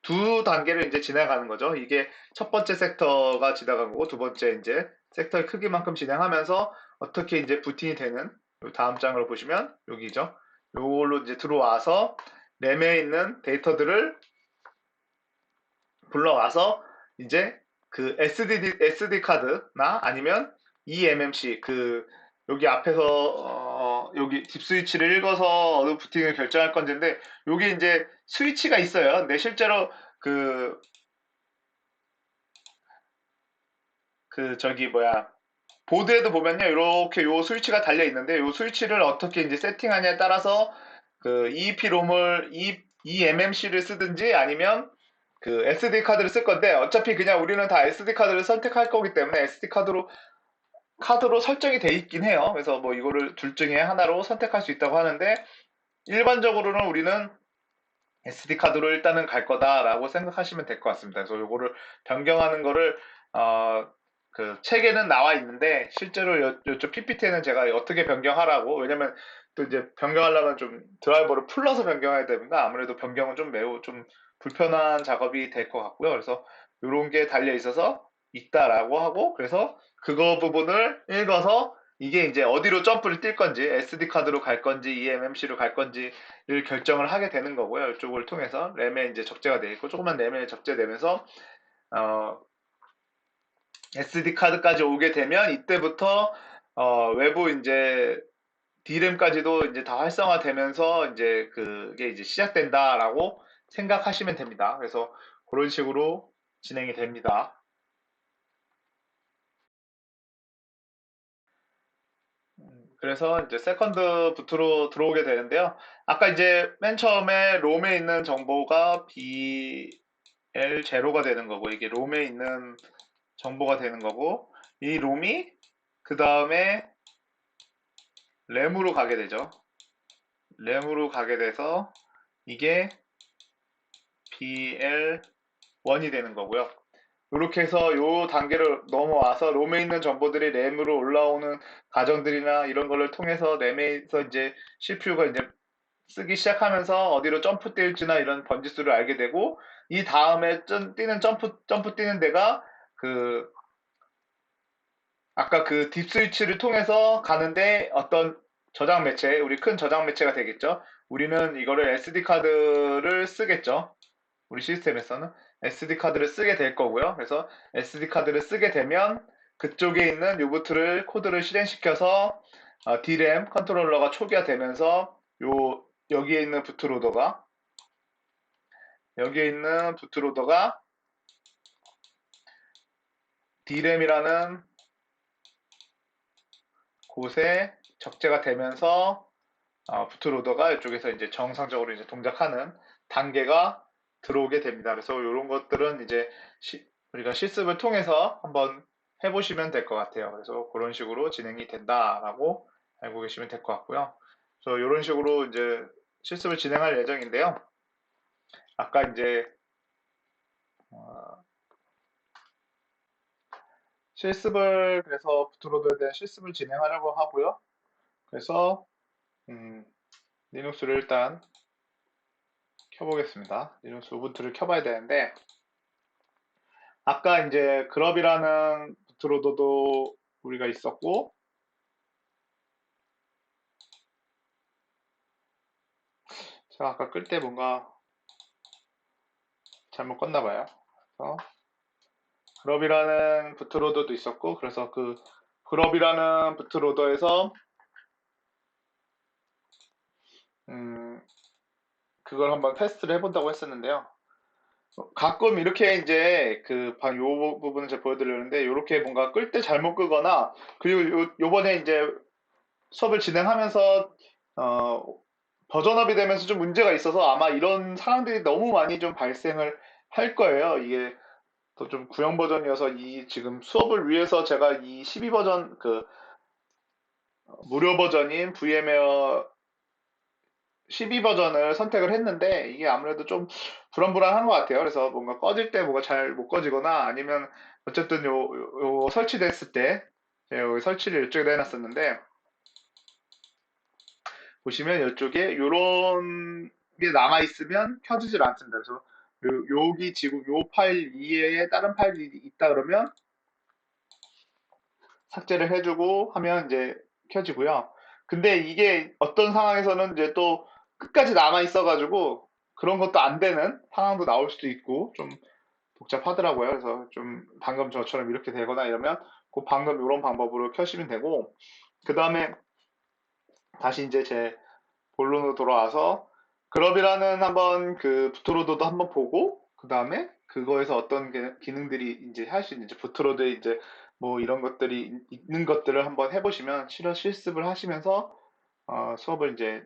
두 단계를 이제 지나가는 거죠. 이게 첫 번째 섹터가 지나간 거고 두 번째 이제 섹터의 크기만큼 진행하면서 어떻게 이제 부팅이 되는 요 다음 장으로 보시면 여기죠. 요걸로 이제 들어와서 램에 있는 데이터들을 불러와서 이제 그 SD 카드나 아니면 eMMC 여기 앞에서 여기 딥 스위치를 읽어서 어느 부팅을 결정할 건지인데 여기 이제 스위치가 있어요. 근데 실제로 그 저기 뭐야 보드에도 보면요 이렇게 요 스위치가 달려 있는데 요 스위치를 어떻게 이제 세팅하냐에 따라서 그 EEP 롬을 eMMC를 쓰든지 아니면 그 SD 카드를 쓸 건데 어차피 그냥 우리는 다 SD 카드를 선택할 거기 때문에 SD 카드로 설정이 돼 있긴 해요. 그래서 뭐 이거를 둘 중에 하나로 선택할 수 있다고 하는데 일반적으로는 우리는 SD 카드로 일단은 갈 거다라고 생각하시면 될 것 같습니다. 그래서 이거를 변경하는 거를 어, 그 책에는 나와 있는데 실제로 이쪽 PPT에는 제가 어떻게 변경하라고 왜냐면 또 이제 변경하려면 좀 드라이버를 풀러서 변경해야 되니까 아무래도 변경은 좀 매우 좀 불편한 작업이 될 것 같고요. 그래서 이런 게 달려 있어서 있다라고 하고 그래서 그거 부분을 읽어서 이게 이제 어디로 점프를 뛸 건지 SD 카드로 갈 건지 eMMC로 갈 건지 를 결정을 하게 되는 거고요. 이쪽을 통해서 램에 이제 적재가 되어 있고 조그만 램에 적재되면서 어, SD 카드까지 오게 되면 이때부터 외부 이제 D램까지도 이제 다 활성화되면서 이제 그게 이제 시작된다라고 생각하시면 됩니다. 그래서 그런 식으로 진행이 됩니다. 그래서 이제 세컨드 부트로 들어오게 되는데요. 아까 이제 맨 처음에 롬에 있는 정보가 BL0가 되는 거고 이게 롬에 있는 정보가 되는 거고 이 롬이 그 다음에 램으로 가게 되죠. 램으로 가게 돼서 이게 BL1이 되는 거고요. 이렇게 해서 이 단계를 넘어와서 롬에 있는 정보들이 램으로 올라오는 과정들이나 이런 거를 통해서 램에서 이제 CPU가 이제 쓰기 시작하면서 어디로 점프 뛸지나 이런 번지수를 알게 되고 이 다음에 뛰는 점프 뛰는 데가 그 아까 그 딥 스위치를 통해서 가는데 어떤 저장 매체, 우리 큰 저장 매체가 되겠죠. 우리는 이거를 SD 카드를 쓰겠죠. 우리 시스템에서는 SD 카드를 쓰게 될 거고요. 그래서 SD 카드를 쓰게 되면 그쪽에 있는 요부트를 코드를 실행시켜서 D램 컨트롤러가 초기화되면서 여기에 있는 부트로더가 여기에 있는 부트로더가 D램이라는 곳에 적재가 되면서 부트로더가 이쪽에서 이제 정상적으로 이제 동작하는 단계가 들어오게 됩니다. 그래서 이런 것들은 이제 우리가 실습을 통해서 한번 해보시면 될 것 같아요. 그래서 그런 식으로 진행이 된다라고 알고 계시면 될 것 같고요. 그래서 이런 식으로 이제 실습을 진행할 예정인데요. 아까 이제 어, 실습을 그래서 부트로더에 대한 실습을 진행하려고 하고요. 그래서 음, 리눅스를 일단 켜보겠습니다. 리눅스 우분투를 켜봐야 되는데, 아까 이제 그럽이라는 부트로더도 우리가 있었고, 제가 아까 끌 때 뭔가 잘못 껐나 봐요. 그래서 그럽이라는 부트로더도 있었고, 그래서 그 그럽이라는 부트로더에서 음, 그걸 한번 테스트를 해본다고 했었는데요. 가끔 이렇게 이제 요 부분을 제가 보여드리려는데, 이렇게 뭔가 끌 때 잘못 끄거나, 그리고 요번에 이제 수업을 진행하면서 어, 버전업이 되면서 좀 문제가 있어서 아마 이런 상황들이 너무 많이 좀 발생을 할 거예요. 이게 더 좀 구형 버전이어서 이 지금 수업을 위해서 제가 이 12버전 무료 버전인 VM웨어 12버전을 선택을 했는데 이게 아무래도 좀 불안불안한 것 같아요. 그래서 뭔가 꺼질 때 뭐가 잘 못 꺼지거나 아니면 어쨌든 요 설치됐을 때 제가 여기 설치를 이쪽에다 해놨었는데 보시면 이쪽에 요런 게 남아 있으면 켜지질 않습니다. 그래서 여기 지금 요 파일 이외에 다른 파일이 있다 그러면 삭제를 해주고 하면 이제 켜지고요. 근데 이게 어떤 상황에서는 이제 또 끝까지 남아 있어가지고 그런 것도 안 되는 상황도 나올 수도 있고 좀 복잡하더라고요. 그래서 좀 방금 저처럼 이렇게 되거나 이러면 그 방금 이런 방법으로 켜시면 되고 그 다음에 다시 이제 제 본론으로 돌아와서 그럽이라는 한번 그 부트로드도 한번 보고 그 다음에 그거에서 어떤 기능들이 이제 할 수 있는지 부트로드에 이제 뭐 이런 것들이 있는 것들을 한번 해보시면 실습을 하시면서 수업을 이제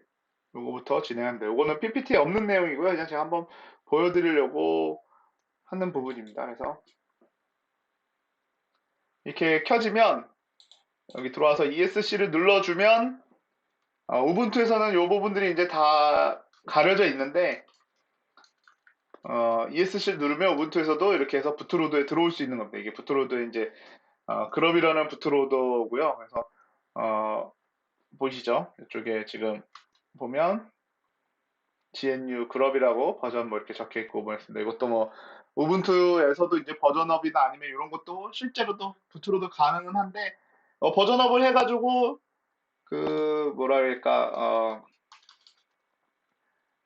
요거부터 진행하는데 요거는 PPT에 없는 내용이고요. 그냥 제가 한번 보여드리려고 하는 부분입니다. 그래서 이렇게 켜지면 여기 들어와서 ESC를 눌러주면 우분투에서는 이 부분들이 이제 다 가려져 있는데 ESC를 누르면 우분투에서도 이렇게 해서 부트로드에 들어올 수 있는 겁니다. 이게 부트로드에 이제 그럽이라는 부트로더고요. 그래서 보이시죠? 이쪽에 지금 보면 GNU 그럽이라고 버전 뭐 이렇게 적혀 있고 뭐 했습니다. 이것도 뭐 우분투에서도 이제 버전업이나 아니면 이런 것도 실제로도 부트로드 가능은 한데 버전업을 해가지고 그 뭐랄까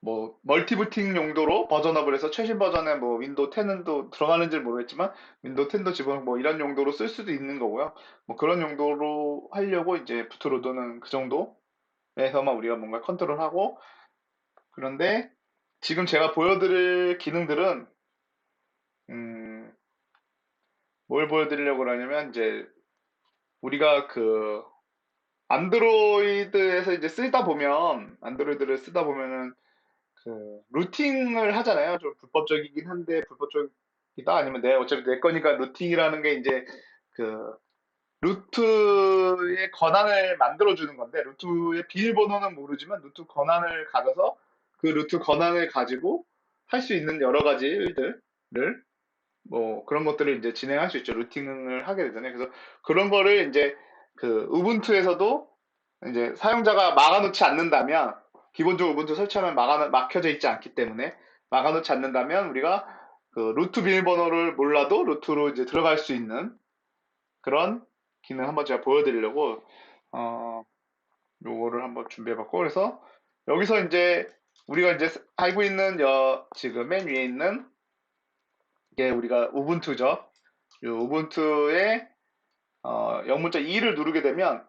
뭐 멀티부팅 용도로 버전업을 해서 최신 버전의 뭐 윈도우 10은 또 들어가는지 모르겠지만 윈도우 10도 집어넣고 뭐 이런 용도로 쓸 수도 있는 거고요. 뭐 그런 용도로 하려고 이제 부트로드는 그 정도에서만 우리가 뭔가 컨트롤하고 그런데 지금 제가 보여드릴 기능들은 음, 뭘 보여드리려고 하냐면 이제 우리가 그 안드로이드에서 이제 쓰다 보면 안드로이드를 쓰다 보면은 루팅을 하잖아요. 좀 불법적이긴 한데 불법적이다 아니면 내 어차피 내 거니까 루팅이라는 게 이제 그 루트의 권한을 만들어 주는 건데 루트의 비밀번호는 모르지만 루트 권한을 가져서 그 루트 권한을 가지고 할 수 있는 여러 가지 일들을 뭐 그런 것들을 이제 진행할 수 있죠. 루팅을 하게 되잖아요. 그래서 그런 거를 이제 그 우분투에서도 이제 사용자가 막아놓지 않는다면 기본적으로 우분투 설치하면 막혀져 있지 않기 때문에 막아놓지 않는다면 우리가 그 루트 비밀번호를 몰라도 루트로 이제 들어갈 수 있는 그런 기능 한번 제가 보여드리려고 어 요거를 한번 준비해봤고 그래서 여기서 이제 우리가 이제 알고 있는 지금 맨 위에 있는 게 우리가 우분투죠. 이 우분투의 영문자 E를 누르게 되면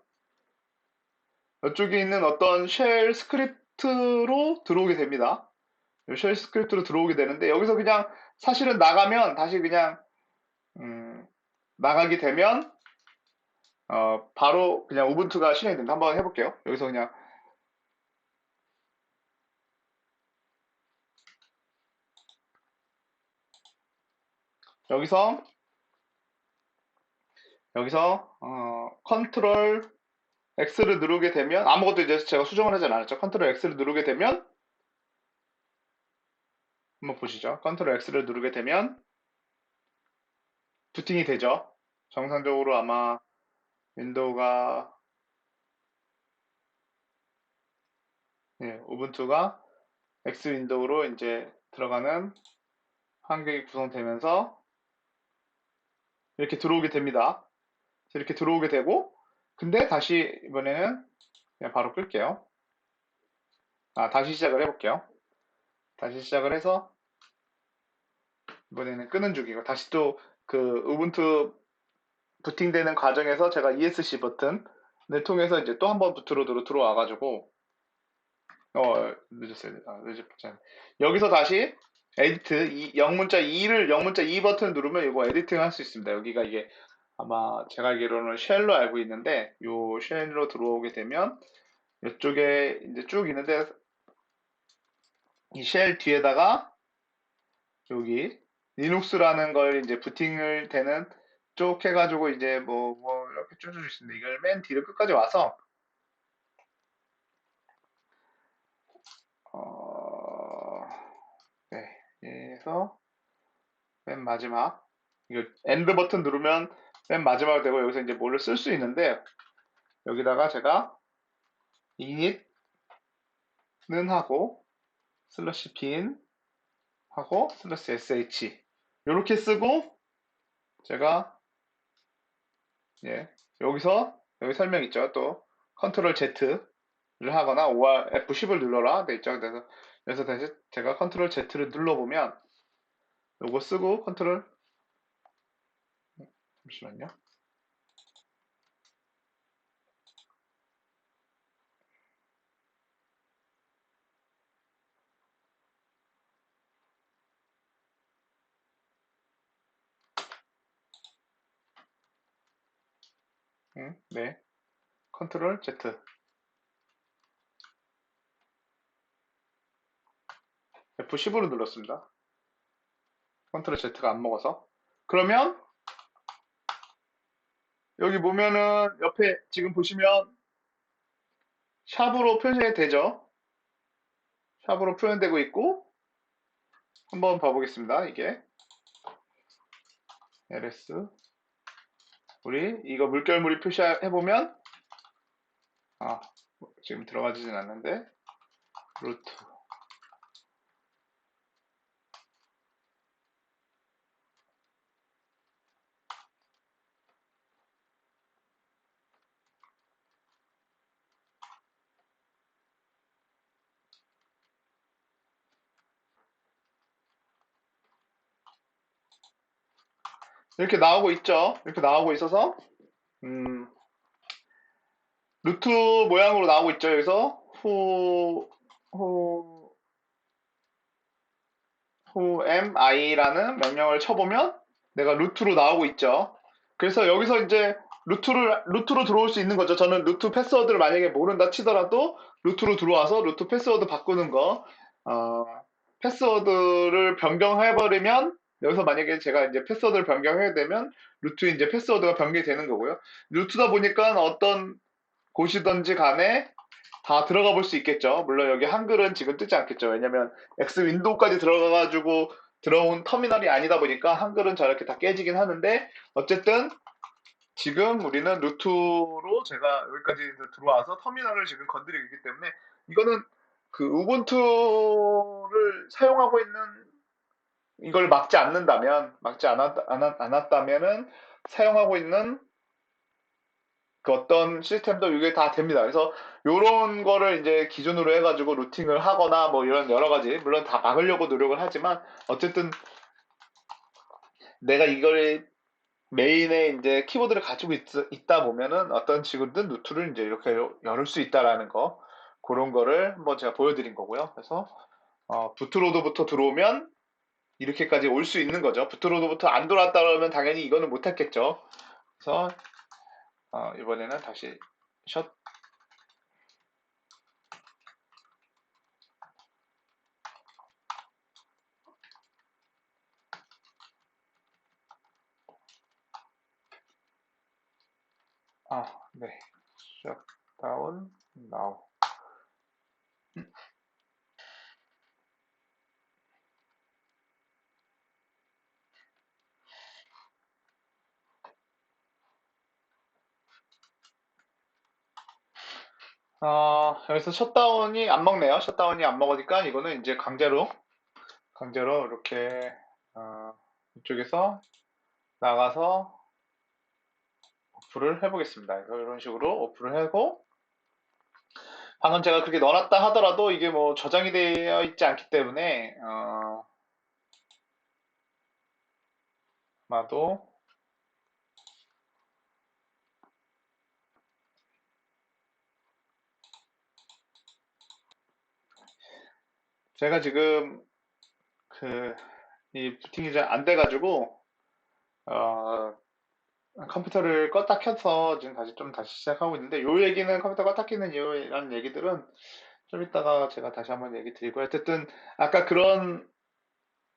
이쪽에 있는 어떤 쉘 스크립트로 들어오게 됩니다. 쉘 스크립트로 들어오게 되는데 여기서 그냥 사실은 나가면 다시 그냥 음, 나가게 되면 바로 그냥 우분투가 실행이 됩니다. 한번 해볼게요. 여기서 그냥 여기서 컨트롤 X를 누르게 되면 아무것도 이제 제가 수정을 하지 않았죠. 컨트롤 X를 누르게 되면 한번 보시죠. 컨트롤 X를 누르게 되면 부팅이 되죠. 정상적으로 아마 윈도우가 예, 우분투가 X 윈도우로 이제 들어가는 환경이 구성되면서 이렇게 들어오게 됩니다. 이렇게 들어오게 되고, 근데 다시 이번에는 그냥 바로 끌게요. 다시 시작을 해볼게요. 다시 시작을 해서 이번에는 끄는 중이고, 다시 또 그 우분투 부팅되는 과정에서 제가 ESC 버튼을 통해서 이제 또 한 번 부트로 들어와가지고, 늦었어요. 늦었잖아요. 여기서 다시 에디트, 영문자 2를, 영문자 2 버튼 누르면 이거 에디팅 할 수 있습니다. 여기가 이게 아마 제가 알기로는 쉘로 알고 있는데, 요 쉘로 들어오게 되면 이쪽에 이제 쭉 있는데, 이 쉘 뒤에다가 여기 리눅스라는 걸 이제 부팅을 되는 쭉 해가지고 이제 뭐 이렇게 쭉 줄 수 있는데, 이걸 맨 뒤로 끝까지 와서, 어, 네, 그래서 맨 마지막, 이거 엔드 버튼 누르면 맨 마지막으로 되고, 여기서 이제 뭐를 쓸 수 있는데, 여기다가 제가 init는 하고 슬러시 빈 하고 슬러시 sh 이렇게 쓰고, 제가 여기서 여기 설명 있죠. 또 컨트롤 Z를 하거나 OR F10을 눌러라 돼 있죠. 그래서 다시 제가 컨트롤 Z를 눌러보면 요거 쓰고 컨트롤, 잠시만요. 네, 컨트롤 Z F10으로 눌렀습니다. 컨트롤 Z가 안 먹어서. 그러면 여기 보면은 옆에 지금 보시면 샵으로 표현이 되죠. 샵으로 표현되고 있고, 한번 봐보겠습니다. 이게 ls, 우리 이거 물결무리 표시해보면, 아, 지금 들어가지진 않는데, 루트. 이렇게 나오고 있죠. 이렇게 나오고 있어서, 음, 루트 모양으로 나오고 있죠. 여기서 후, mi라는 명령을 쳐보면 내가 루트로 나오고 있죠. 그래서 여기서 이제 루트로 들어올 수 있는 거죠. 저는 루트 패스워드를 만약에 모른다 치더라도 루트로 들어와서 루트 패스워드 바꾸는 거, 어, 패스워드를 변경해버리면, 여기서 만약에 제가 이제 패스워드를 변경해야 되면 루트 이제 패스워드가 변경이 되는 거고요. 루트다 보니까 어떤 곳이든지 간에 다 들어가 볼 수 있겠죠. 물론 여기 한글은 지금 뜨지 않겠죠. 왜냐면 X 윈도우까지 들어가가지고 들어온 터미널이 아니다 보니까 한글은 저렇게 다 깨지긴 하는데, 어쨌든 지금 우리는 루트로 제가 여기까지 들어와서 터미널을 지금 건드리고 있기 때문에, 이거는 그 우분투를 사용하고 있는 이걸 막지 않았다면은 사용하고 있는 그 어떤 시스템도 이게 다 됩니다. 그래서 요런 거를 이제 기준으로 해가지고 루팅을 하거나 뭐 이런 여러 가지, 물론 다 막으려고 노력을 하지만, 어쨌든 내가 이걸 메인에 이제 키보드를 가지고 있다 보면은 어떤 친구든 루트를 이제 이렇게 열을 수 있다라는 거, 그런 거를 한번 제가 보여드린 거고요. 그래서 부트로드부터 들어오면 이렇게까지 올 수 있는 거죠. 부트로드부터 안 돌았다 그러면 당연히 이거는 못했겠죠. 그래서 이번에는 다시 셧 네. 셧다운 나우. 여기서 셧다운이 안 먹네요. 셧다운이 안 먹으니까 이거는 이제 강제로 이렇게, 이쪽에서 나가서 오프를 해보겠습니다. 이런 식으로 오프를 하고, 방금 제가 그렇게 넣어놨다 하더라도 이게 뭐 저장이 되어 있지 않기 때문에, 아마도, 제가 지금 그, 이 부팅이 잘 안 돼가지고, 어, 컴퓨터를 껐다 켜서 지금 다시 시작하고 있는데, 요 얘기는 컴퓨터 껐다 켜는 이유라는 얘기들은 좀 이따가 제가 다시 한번 얘기 드리고요. 어쨌든, 아까 그런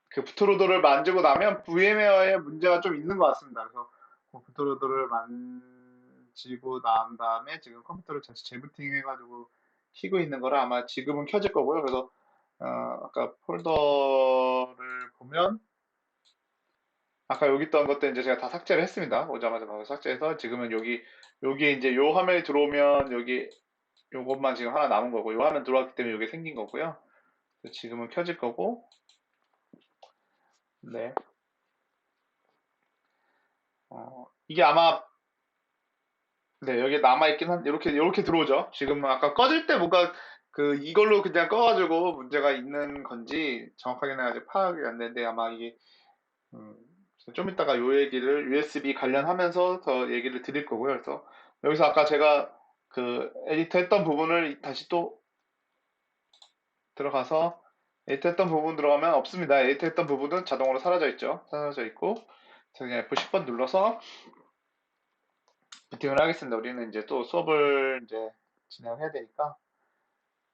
그 부트로더를 만지고 나면 VM웨어에 문제가 좀 있는 것 같습니다. 그래서 그 부트로더를 만지고 난 다음에 지금 컴퓨터를 다시 재부팅 해가지고 키고 있는 거라 아마 지금은 켜질 거고요. 그래서 아까 폴더를 보면 아까 여기 있던 것들 이제 제가 다 삭제를 했습니다. 오자마자 바로 삭제해서 지금은 여기 이제 요 화면이 들어오면 여기 요것만 지금 하나 남은 거고 요 화면 들어왔기 때문에 이게 생긴 거고요. 그래서 지금은 켜질 거고 네. 이게 아마 네, 여기 남아있긴 한, 이렇게 들어오죠. 지금은 아까 꺼질 때 뭔가 이걸로 그냥 꺼가지고 문제가 있는 건지 정확하게는 아직 파악이 안 되는데 아마 이게, 음, 좀 이따가 요 얘기를 USB 관련하면서 더 얘기를 드릴 거고요. 그래서 여기서 아까 제가 에디트 했던 부분을 다시 또 들어가서 에디트 했던 부분 들어가면 없습니다. 에디트 했던 부분은 자동으로 사라져 있죠. 사라져 있고, 그래서 그냥 F10번 눌러서 미팅을 하겠습니다. 우리는 이제 또 수업을 이제 진행해야 되니까.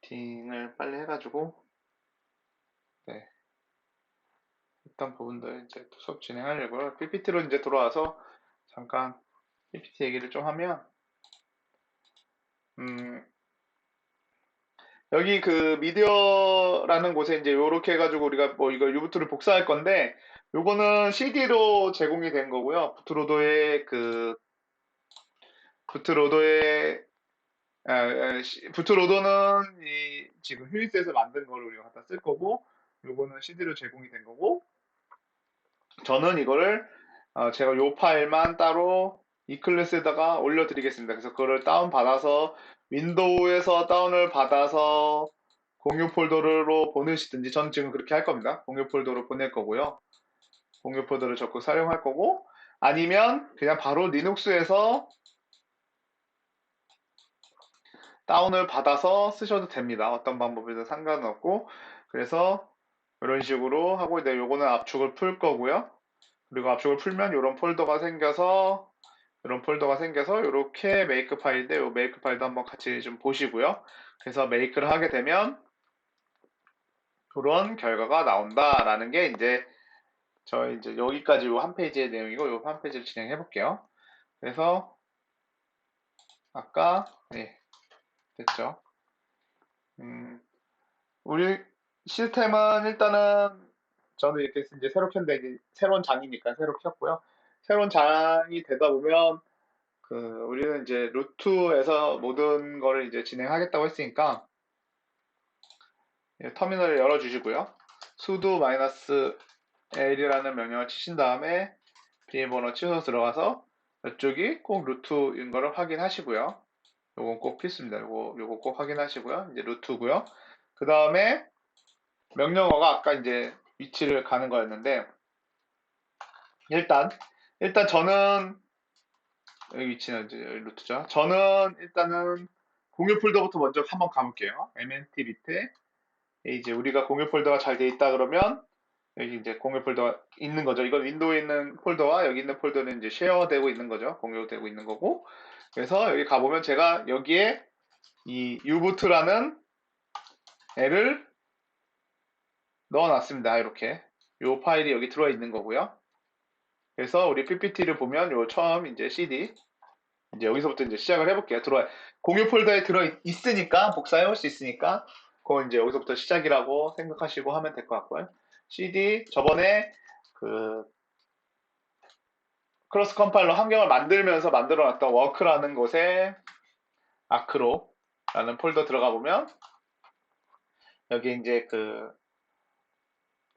미팅을 빨리 해가지고 네, 일단 부분들 이제 또 수업 진행하려고요. PPT로 이제 돌아와서 잠깐 PPT 얘기를 좀 하면 음, 여기 미디어라는 곳에 이제 요렇게 해가지고 우리가 뭐 이거 유부트를 복사할 건데 요거는 CD로 제공이 된 거고요. 부트로더의 부트로더는 지금 휴이스에서 만든 걸 우리가 갖다 쓸 거고 요거는 CD로 제공이 된 거고 저는 이거를 제가 요 파일만 따로 이 클래스에다가 올려드리겠습니다. 그래서 그거를 다운받아서 윈도우에서 다운을 받아서 공유 폴더로 보내시든지 저는 지금 그렇게 할 겁니다. 공유 폴더로 보낼 거고요. 공유 폴더를 적극 사용할 거고 아니면 그냥 바로 리눅스에서 다운을 받아서 쓰셔도 됩니다. 어떤 방법이든 상관은 없고 그래서 이런 식으로 하고 이제 요거는 압축을 풀 거고요. 그리고 압축을 풀면 이런 폴더가 생겨서 이렇게 메이크 파일인데 이 메이크 파일도 한번 같이 좀 보시고요. 그래서 메이크를 하게 되면 그런 결과가 나온다라는 게 이제 저희 이제 여기까지 이 한 페이지의 내용이고 이 한 페이지를 진행해 볼게요. 그래서 아까 네, 됐죠. 음, 우리 시스템은 일단은 저는 이렇게 이제 새로 켠데 이제 새로운 장이니까 새로 켰고요. 새로운 장이 되다 보면 우리는 이제 루트에서 모든 거를 이제 진행하겠다고 했으니까 터미널을 열어주시고요. sudo -l이라는 명령을 치신 다음에 비밀번호 치셔서 들어가서 이쪽이 꼭 루트인 거를 확인하시고요. 요건 꼭 필수입니다. 요거 꼭 확인하시고요. 이제 루트고요. 그 다음에 명령어가 아까 이제 위치를 가는 거였는데 일단 저는 여기 위치는 이제 루트죠. 저는 일단은 공유 폴더부터 먼저 한번 가볼게요. mnt 밑에 이제 우리가 공유 폴더가 잘 돼 있다 그러면 여기 이제 공유 폴더가 있는 거죠. 이건 윈도우에 있는 폴더와 여기 있는 폴더는 이제 쉐어되고 있는 거죠. 공유되고 있는 거고. 그래서 여기 가보면 제가 여기에 이 uboot라는 애를 넣어놨습니다. 이렇게. 요 파일이 여기 들어와 있는 거고요. 그래서 우리 PPT를 보면 요 처음 이제 CD 이제 여기서부터 이제 시작을 해볼게요. 공유 폴더에 들어 있으니까 복사해 올 수 있으니까 그거 이제 여기서부터 시작이라고 생각하시고 하면 될 것 같고요. CD 저번에 그 크로스 컴파일러 환경을 만들면서 만들어 놨던 워크라는 곳에 아크로 라는 폴더 들어가 보면 여기 이제 그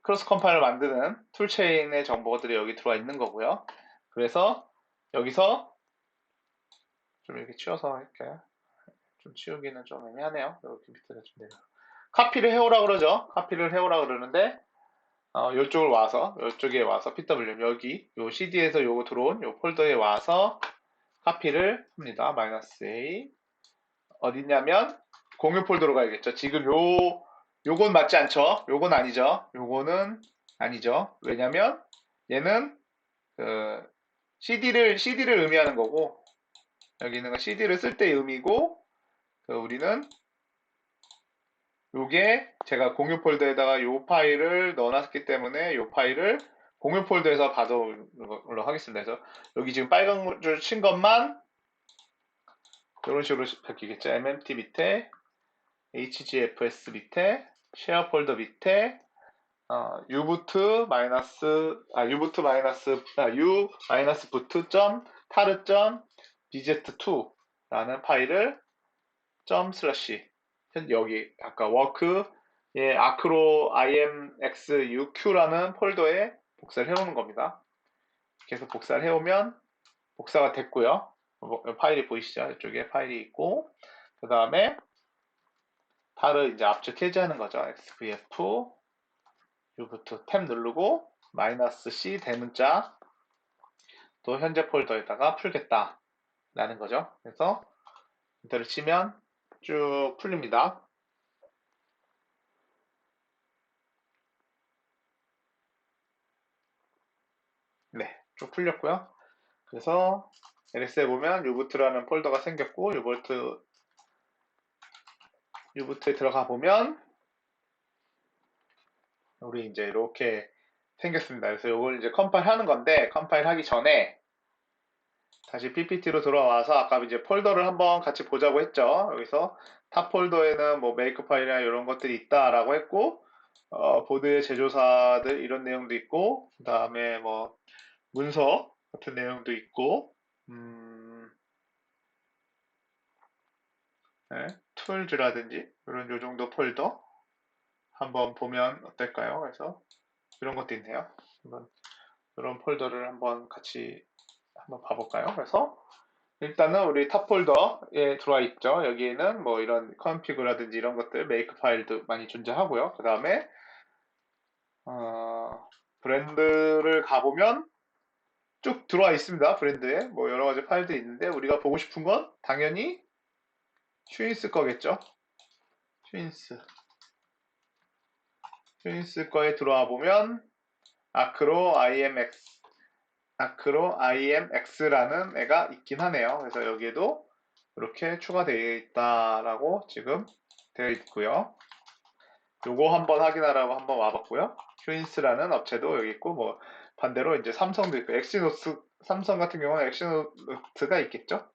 크로스 컴파일러 만드는 툴체인의 정보들이 여기 들어와 있는 거고요. 그래서 여기서 좀 이렇게 치워서 할게요. 좀 치우기는 좀 애매하네요. 이렇게 밑에다 좀 내려. 카피를 해오라 그러죠. 카피를 해오라 그러는데 이쪽을 와서 이쪽에 와서 PWM 여기 요 CD에서 요거 들어온 요 폴더에 와서 카피를 합니다. -A 어디냐면 공유 폴더로 가야겠죠. 지금 요건 맞지 않죠? 요건 아니죠. 요거는 아니죠. 왜냐면 얘는 그 CD를 의미하는 거고 여기 있는 건 CD를 쓸 때 의미고 우리는 요게 제가 공유 폴더에다가 요 파일을 넣어놨기 때문에 요 파일을 공유 폴더에서 받아오는 걸로 하겠습니다. 그래서 여기 지금 빨간 줄 친 것만 이런 식으로 바뀌겠죠. MMT 밑에 HGFS 밑에 쉐어 폴더 밑에 uboot 마이너스 uboot 마이너스 u 마이너스 boot 점 타르 점 bz2라는 파일을 점 슬래시 여기 아까 워크의 아크로 imxuq라는 폴더에 복사를 해오는 겁니다. 계속 복사를 해오면 복사가 됐고요. 파일이 보이시죠? 이쪽에 파일이 있고 그 다음에 타르 이제 압축 해제하는 거죠. xvf u부터 탭 누르고 마이너스 c 대문자 또 현재 폴더에다가 풀겠다 라는 거죠. 그래서 엔터를 치면 쭉 풀립니다. 네, 쭉 풀렸고요. 그래서 LS에 보면 uboot라는 폴더가 생겼고 uboot에 들어가 보면 우리 이제 이렇게 생겼습니다. 그래서 이걸 이제 컴파일 하는 건데 컴파일 하기 전에 다시 PPT로 돌아와서 아까 이제 폴더를 한번 같이 보자고 했죠. 여기서 탑 폴더에는 뭐 메이크 파일이나 이런 것들이 있다라고 했고 보드의 제조사들 이런 내용도 있고 그 다음에 뭐 문서 같은 내용도 있고 네, 툴즈라든지 이런 요 정도 폴더 한번 보면 어떨까요? 그래서 이런 것도 있네요. 한번 이런 폴더를 한번 같이 한번 봐볼까요? 그래서 일단은 우리 탑 폴더에 들어와 있죠. 여기에는 뭐 이런 컨피그라든지 이런 것들 메이크 파일도 많이 존재하고요. 그 다음에 브랜드를 가보면 쭉 들어와 있습니다. 브랜드에 뭐 여러 가지 파일들이 있는데 우리가 보고 싶은 건 당연히 슈인스 거겠죠. 슈인스 거에 들어와 보면 아크로 IMX라는 애가 있긴 하네요. 그래서 여기에도 이렇게 추가되어 있다라고 지금 되어 있고요. 요거 한번 확인하라고 한번 와봤고요. 큐인스라는 업체도 여기 있고 뭐 반대로 이제 삼성도 있고 엑시노스 삼성 같은 경우는 엑시노트가 있겠죠.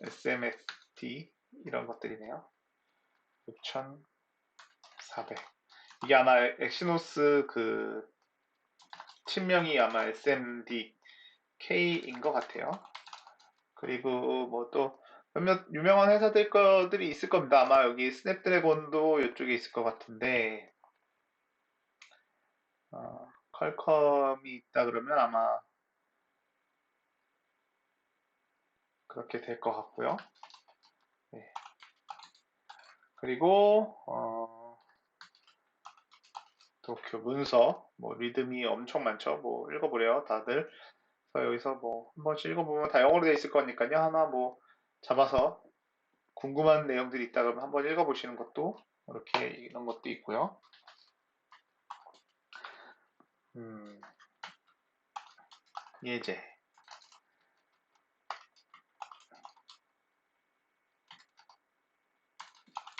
SMSD 이런 것들이네요. 6400 이게 아마 엑시노스 그 팀명이 아마 SMDK인 것 같아요. 그리고 뭐 또 몇몇 유명한 회사들 것들이 있을 겁니다. 아마 여기 스냅드래곤도 이쪽에 있을 것 같은데 퀄컴이 있다 그러면 아마 그렇게 될 것 같고요. 네. 그리고 도쿄 문서 뭐 리듬이 엄청 많죠. 뭐 읽어보래요 다들. 그래서 여기서 뭐 한 번씩 읽어보면 다 영어로 돼 있을 거니까요. 하나 뭐 잡아서 궁금한 내용들이 있다 그러면 한번 읽어보시는 것도 이렇게 이런 것도 있고요. 예제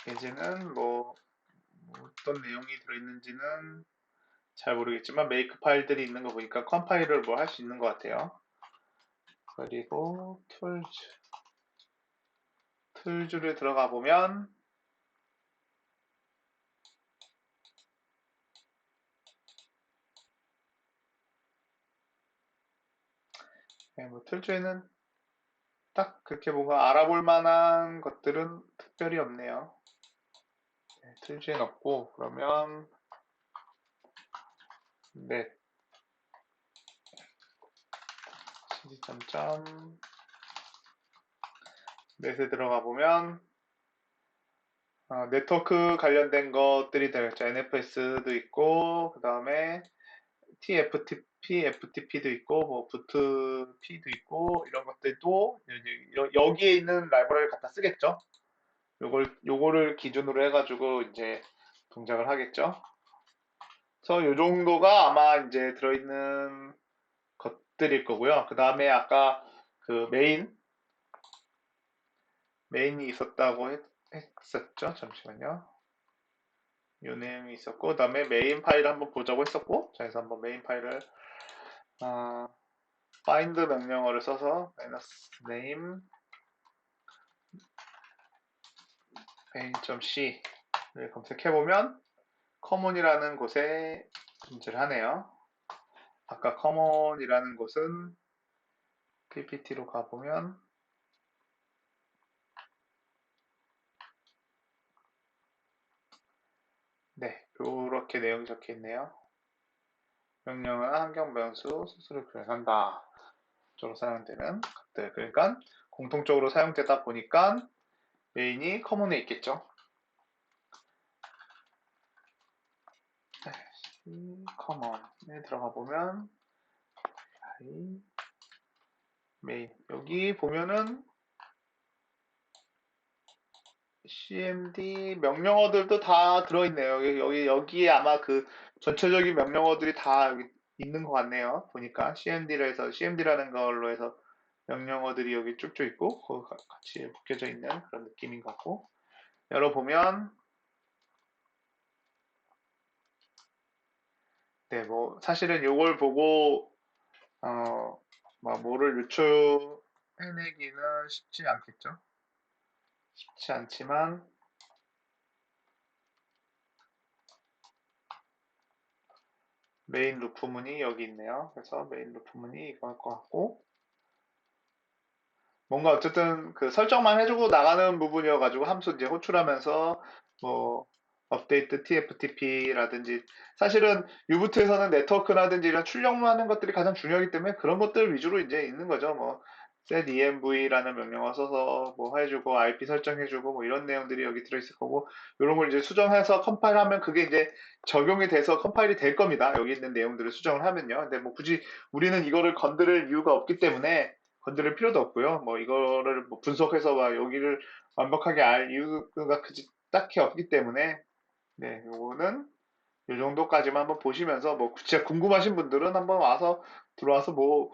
예제는 뭐 어떤 내용이 들어있는지는 잘 모르겠지만 메이크 파일들이 있는 거 보니까 컴파일을 뭐 할 수 있는 것 같아요. 그리고 툴즈를 들어가 보면 네, 뭐 툴즈에는 딱 그렇게 뭔가 알아볼 만한 것들은 특별히 없네요. 네, 틀지엔 없고, 그러면, 넷, cd 점점, 넷에 들어가 보면, 네트워크 관련된 것들이 되겠죠. NFS도 있고, 그 다음에 TFTP, FTP도 있고, 뭐, 부트P도 있고, 이런 것들도 여기에 있는 라이브러리를 갖다 쓰겠죠. 요거를 기준으로 해가지고 이제 동작을 하겠죠. 그래서 요 정도가 아마 이제 들어있는 것들일 거고요. 그 다음에 아까 그 메인이 있었다고 했었죠. 잠시만요. 요 내용이 있었고, 그 다음에 메인 파일을 한번 보자고 했었고, 자, 그래서 한번 메인 파일을, 어, find 명령어를 써서 -name main.c를 검색해보면 common이라는 곳에 존재를 하네요. 아까 common이라는 곳은 PPT로 가보면 네, 이렇게 내용이 적혀 있네요. 명령은 환경 변수 수수료 표현한다. 적으로 사용되는 것들. 그러니까 공통적으로 사용되다 보니까 메인이 커먼에 있겠죠. 커먼에 들어가 보면 메인 여기 보면은 CMD 명령어들도 다 들어있네요. 여기에 아마 그 전체적인 명령어들이 다 여기 있는 것 같네요. 보니까 CMD라는 걸로 해서 명령어들이 여기 쭉쭉 있고 같이 묶여져 있는 그런 느낌인 것 같고 열어보면 네, 뭐 사실은 요걸 보고 뭐를 유추해내기는 쉽지 않겠죠. 쉽지 않지만 메인 루프문이 여기 있네요. 그래서 메인 루프문이 이거 할 것 같고 뭔가 어쨌든 그 설정만 해주고 나가는 부분이어가지고 함수 이제 호출하면서 뭐 업데이트 TFTP라든지 사실은 유부트에서는 네트워크라든지 이런 출력하는 것들이 가장 중요하기 때문에 그런 것들 위주로 이제 있는 거죠. 뭐 set env라는 명령어 써서 뭐 해주고 IP 설정해주고 뭐 이런 내용들이 여기 들어있을 거고 이런 걸 이제 수정해서 컴파일하면 그게 이제 적용이 돼서 컴파일이 될 겁니다. 여기 있는 내용들을 수정을 하면요. 근데 뭐 굳이 우리는 이거를 건드릴 이유가 없기 때문에 건드릴 필요도 없고요. 뭐 이거를 뭐 분석해서 막 여기를 완벽하게 알 이유가 딱히 없기 때문에 네, 요거는 요 정도까지만 한번 보시면서 뭐 진짜 궁금하신 분들은 한번 와서 들어와서 뭐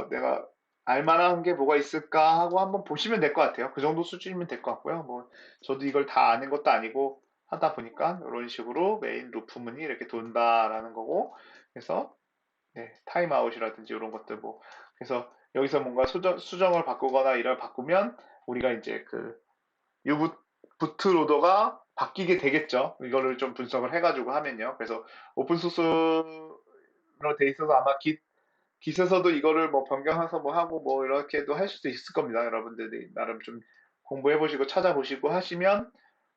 내가 알만한 게 뭐가 있을까 하고 한번 보시면 될 것 같아요. 그 정도 수준이면 될 것 같고요. 뭐 저도 이걸 다 아는 것도 아니고 하다 보니까 이런 식으로 메인 루프문이 이렇게 돈다라는 거고 그래서 네, 타임아웃이라든지 이런 것들 뭐 그래서 여기서 뭔가 수정을 바꾸거나 이걸 바꾸면 우리가 이제 그 유부 부트로더가 바뀌게 되겠죠. 이거를 좀 분석을 해가지고 하면요. 그래서 오픈소스로 돼 있어서 아마 깃에서도 이거를 뭐 변경해서 뭐 하고 뭐 이렇게도 할 수도 있을 겁니다. 여러분들이 나름 좀 공부해 보시고 찾아보시고 하시면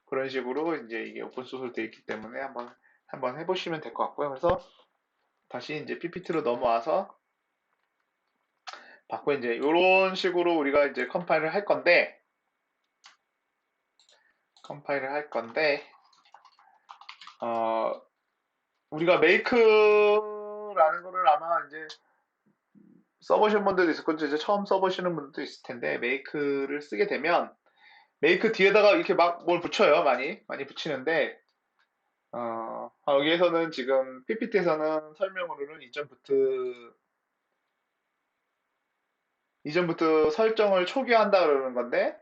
그런 식으로 이제 이게 오픈소스로 돼 있기 때문에 한번 해보시면 될 것 같고요. 그래서 다시 이제 PPT로 넘어와서 받고 이제 이런 식으로 우리가 이제 컴파일을 할 건데 어, 우리가 메이크라는 거를 아마 이제 써보신 분들도 있을 건지 이제 처음 써보시는 분들도 있을 텐데 메이크를 쓰게 되면 메이크 뒤에다가 이렇게 막 뭘 붙여요. 많이 붙이는데 여기에서는 지금 PPT에서는 설명으로는 이전부터 설정을 초기화한다 그러는 건데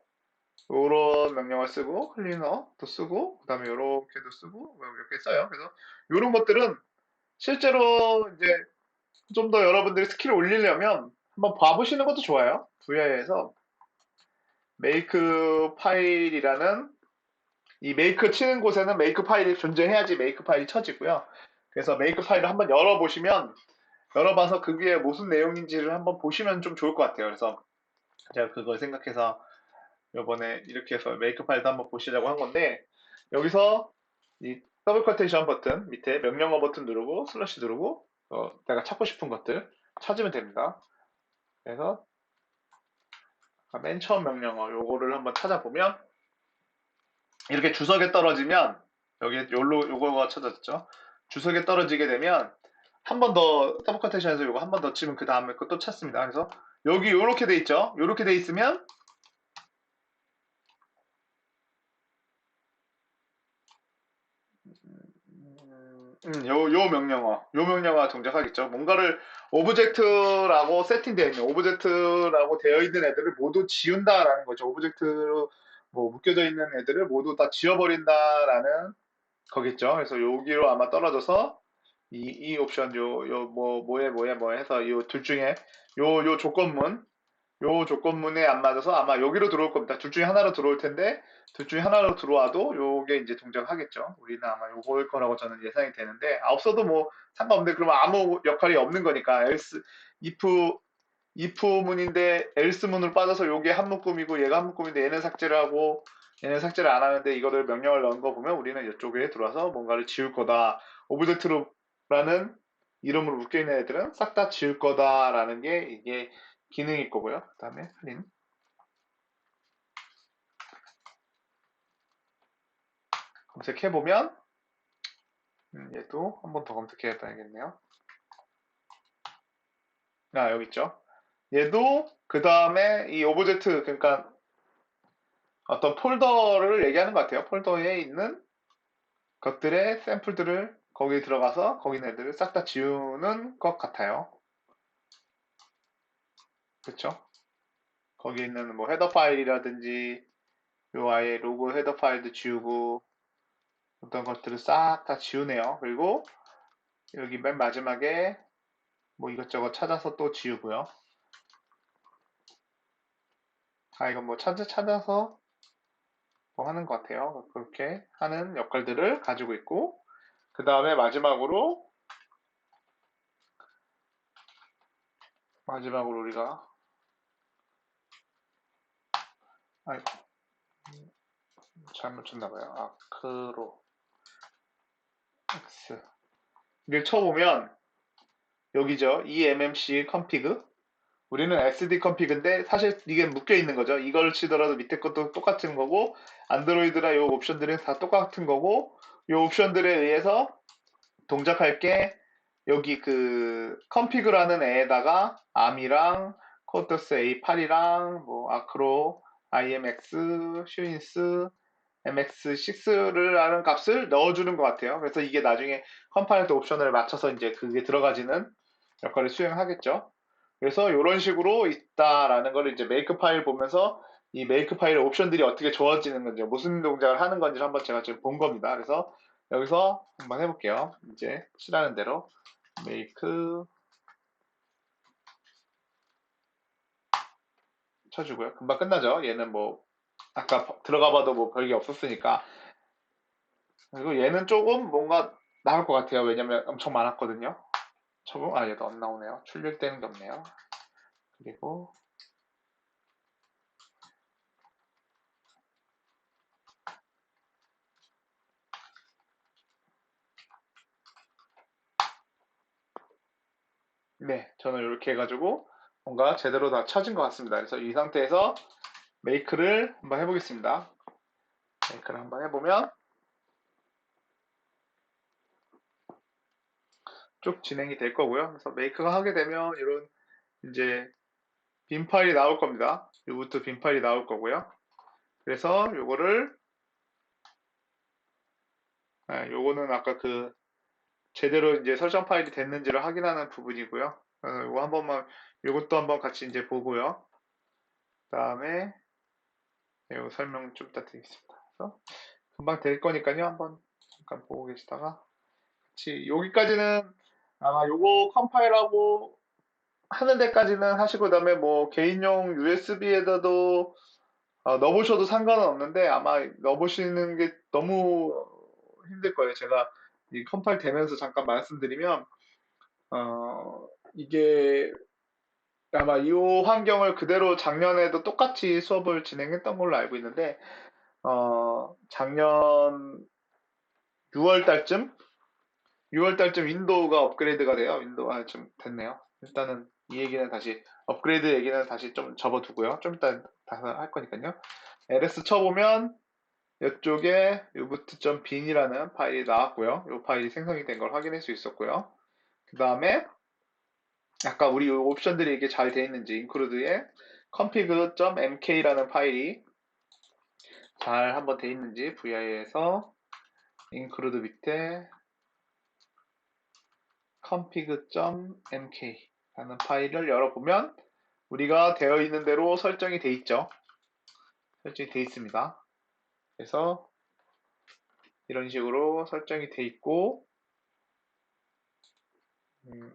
요런 명령을 쓰고 클리너도 쓰고 그다음에 요렇게도 쓰고 뭐 이렇게 써요. 그래서 요런 것들은 실제로 이제 좀 더 여러분들이 스킬을 올리려면 한번 봐보시는 것도 좋아요. VI에서 메이크 파일이라는 이 메이크 치는 곳에는 메이크 파일이 존재해야지 메이크 파일이 쳐지고요. 그래서 메이크 파일을 한번 열어보시면 열어봐서 그게 무슨 내용인지를 한번 보시면 좀 좋을 것 같아요. 그래서 제가 그걸 생각해서 요번에 이렇게 해서 메이크 파일도 한번 보시려고 한 건데, 여기서 이 더블 쿼테이션 버튼 밑에 명령어 버튼 누르고 슬래시 누르고 내가 찾고 싶은 것들 찾으면 됩니다. 그래서 맨 처음 명령어 요거를 한번 찾아보면 이렇게 주석에 떨어지면 여기 요거가 찾았죠. 주석에 떨어지게 되면 한 번 더 더블 쿼테이션에서 요거 한 번 더 치면 그 다음에 것도 찾습니다. 그래서 여기 요렇게 돼 있죠. 요렇게 돼 있으면 요 명령어가 동작하겠죠. 뭔가를 오브젝트라고 세팅되어 있는, 오브젝트라고 되어 있는 애들을 모두 지운다라는 거죠. 오브젝트로 뭐 묶여져 있는 애들을 모두 다 지워버린다라는 거겠죠. 그래서 여기로 아마 떨어져서 이 옵션, 뭐에 해서 요 둘 중에 요 조건문, 요 조건문에 안 맞아서 아마 여기로 들어올 겁니다. 둘 중에 하나로 들어올 텐데 둘 중에 하나로 들어와도 요게 이제 동작하겠죠. 우리는 아마 요거일 거라고 저는 예상이 되는데 없어도 뭐 상관없는데 그러면 아무 역할이 없는 거니까 else if 문인데 else 문으로 빠져서 요게 한 묶음이고 얘가 한 묶음인데 얘는 삭제를 하고 얘는 삭제를 안 하는데 이거를 명령을 넣은 거 보면 우리는 이쪽에 들어와서 뭔가를 지울 거다. 오브젝트라는 이름으로 묶여 있는 애들은 싹 다 지울 거다라는 게 이게 기능일 거고요. 그다음에 할인 검색해 보면 얘도 한 번 더 검색해 봐야겠네요. 아, 여기 있죠. 얘도 그 다음에 이 오브젝트 그러니까 어떤 폴더를 얘기하는 것 같아요. 폴더에 있는 것들의 샘플들을 거기에 들어가서 거기 있는 애들을 싹 다 지우는 것 같아요. 그렇죠? 거기 있는 뭐 헤더 파일이라든지 요 아예 로고 헤더 파일도 지우고 어떤 것들을 싹 다 지우네요. 그리고 여기 맨 마지막에 뭐 이것저것 찾아서 또 지우고요. 이건 뭐 찾아서 뭐 하는 것 같아요. 그렇게 하는 역할들을 가지고 있고 그 다음에 마지막으로 우리가 아이고 잘못 쳤나봐요. 아크로 X 를 쳐보면 여기죠. eMMC config 우리는 SD config인데 사실 이게 묶여 있는 거죠. 이걸 치더라도 밑에 것도 똑같은 거고 안드로이드나 요 옵션들은 다 똑같은 거고 요 옵션들에 의해서 동작할 게 여기 그 config라는 애에다가 암이랑 코드스 A8이랑 뭐 아크로 IMX, 슈인스, MX6를 하는 값을 넣어주는 것 같아요. 그래서 이게 나중에 컴파일러 옵션을 맞춰서 이제 그게 들어가지는 역할을 수행하겠죠. 그래서 이런 식으로 있다라는 걸 이제 메이크 파일 보면서 이 메이크 파일의 옵션들이 어떻게 주어지는 건지, 무슨 동작을 하는 건지 한번 제가 지금 본 겁니다. 그래서 여기서 한번 해볼게요. 이제 칠하는 대로 메이크 쳐주고요. 금방 끝나죠. 얘는 뭐 아까 들어가 봐도 뭐 별게 없었으니까. 그리고 얘는 조금 뭔가 나을 것 같아요. 왜냐면 엄청 많았거든요. 얘도 안 나오네요. 출력되는 게 없네요. 그리고 네, 저는 이렇게 해가지고 뭔가 제대로 다 쳐진 것 같습니다. 그래서 이 상태에서 메이크를 한번 해보겠습니다. 메이크를 한번 해보면 쭉 진행이 될 거고요. 그래서 메이크가 하게 되면 이런 이제 빈 파일이 나올 겁니다. 이부터 빈 파일이 나올 거고요. 그래서 요거는 아까 그 제대로 이제 설정 파일이 됐는지를 확인하는 부분이고요. 요거 한 번만, 요것도 한번 같이 이제 보고요. 그 다음에 요 설명 좀 이따 드리겠습니다. 그래서 금방 될 거니까요. 한번 잠깐 보고 계시다가 같이 여기까지는 아마 요거 컴파일하고 하는 데까지는 하시고 그다음에 뭐 개인용 USB에다도 넣어보셔도 상관은 없는데 아마 넣어보시는 게 너무 힘들 거예요. 제가 이 컴파일 되면서 잠깐 말씀드리면 이게 아마 이 환경을 그대로 작년에도 똑같이 수업을 진행했던 걸로 알고 있는데, 작년 6월 달쯤? 6월 달쯤 윈도우가 업그레이드가 돼요. 윈도우가 좀 됐네요. 일단은 이 얘기는 다시, 업그레이드 얘기는 다시 좀 접어두고요. 좀 이따 다시 할 거니까요. ls 쳐보면 이쪽에 uboot.bin이라는 파일이 나왔고요. 이 파일이 생성이 된 걸 확인할 수 있었고요. 그 다음에 아까 우리 옵션들이 이게 잘 되어 있는지 include에 config.mk라는 파일이 잘 한번 되어 있는지 vi에서 include 밑에 config.mk 라는 파일을 열어보면 우리가 되어 있는 대로 설정이 되어 있죠. 설정이 되어 있습니다. 그래서 이런 식으로 설정이 되어 있고 음,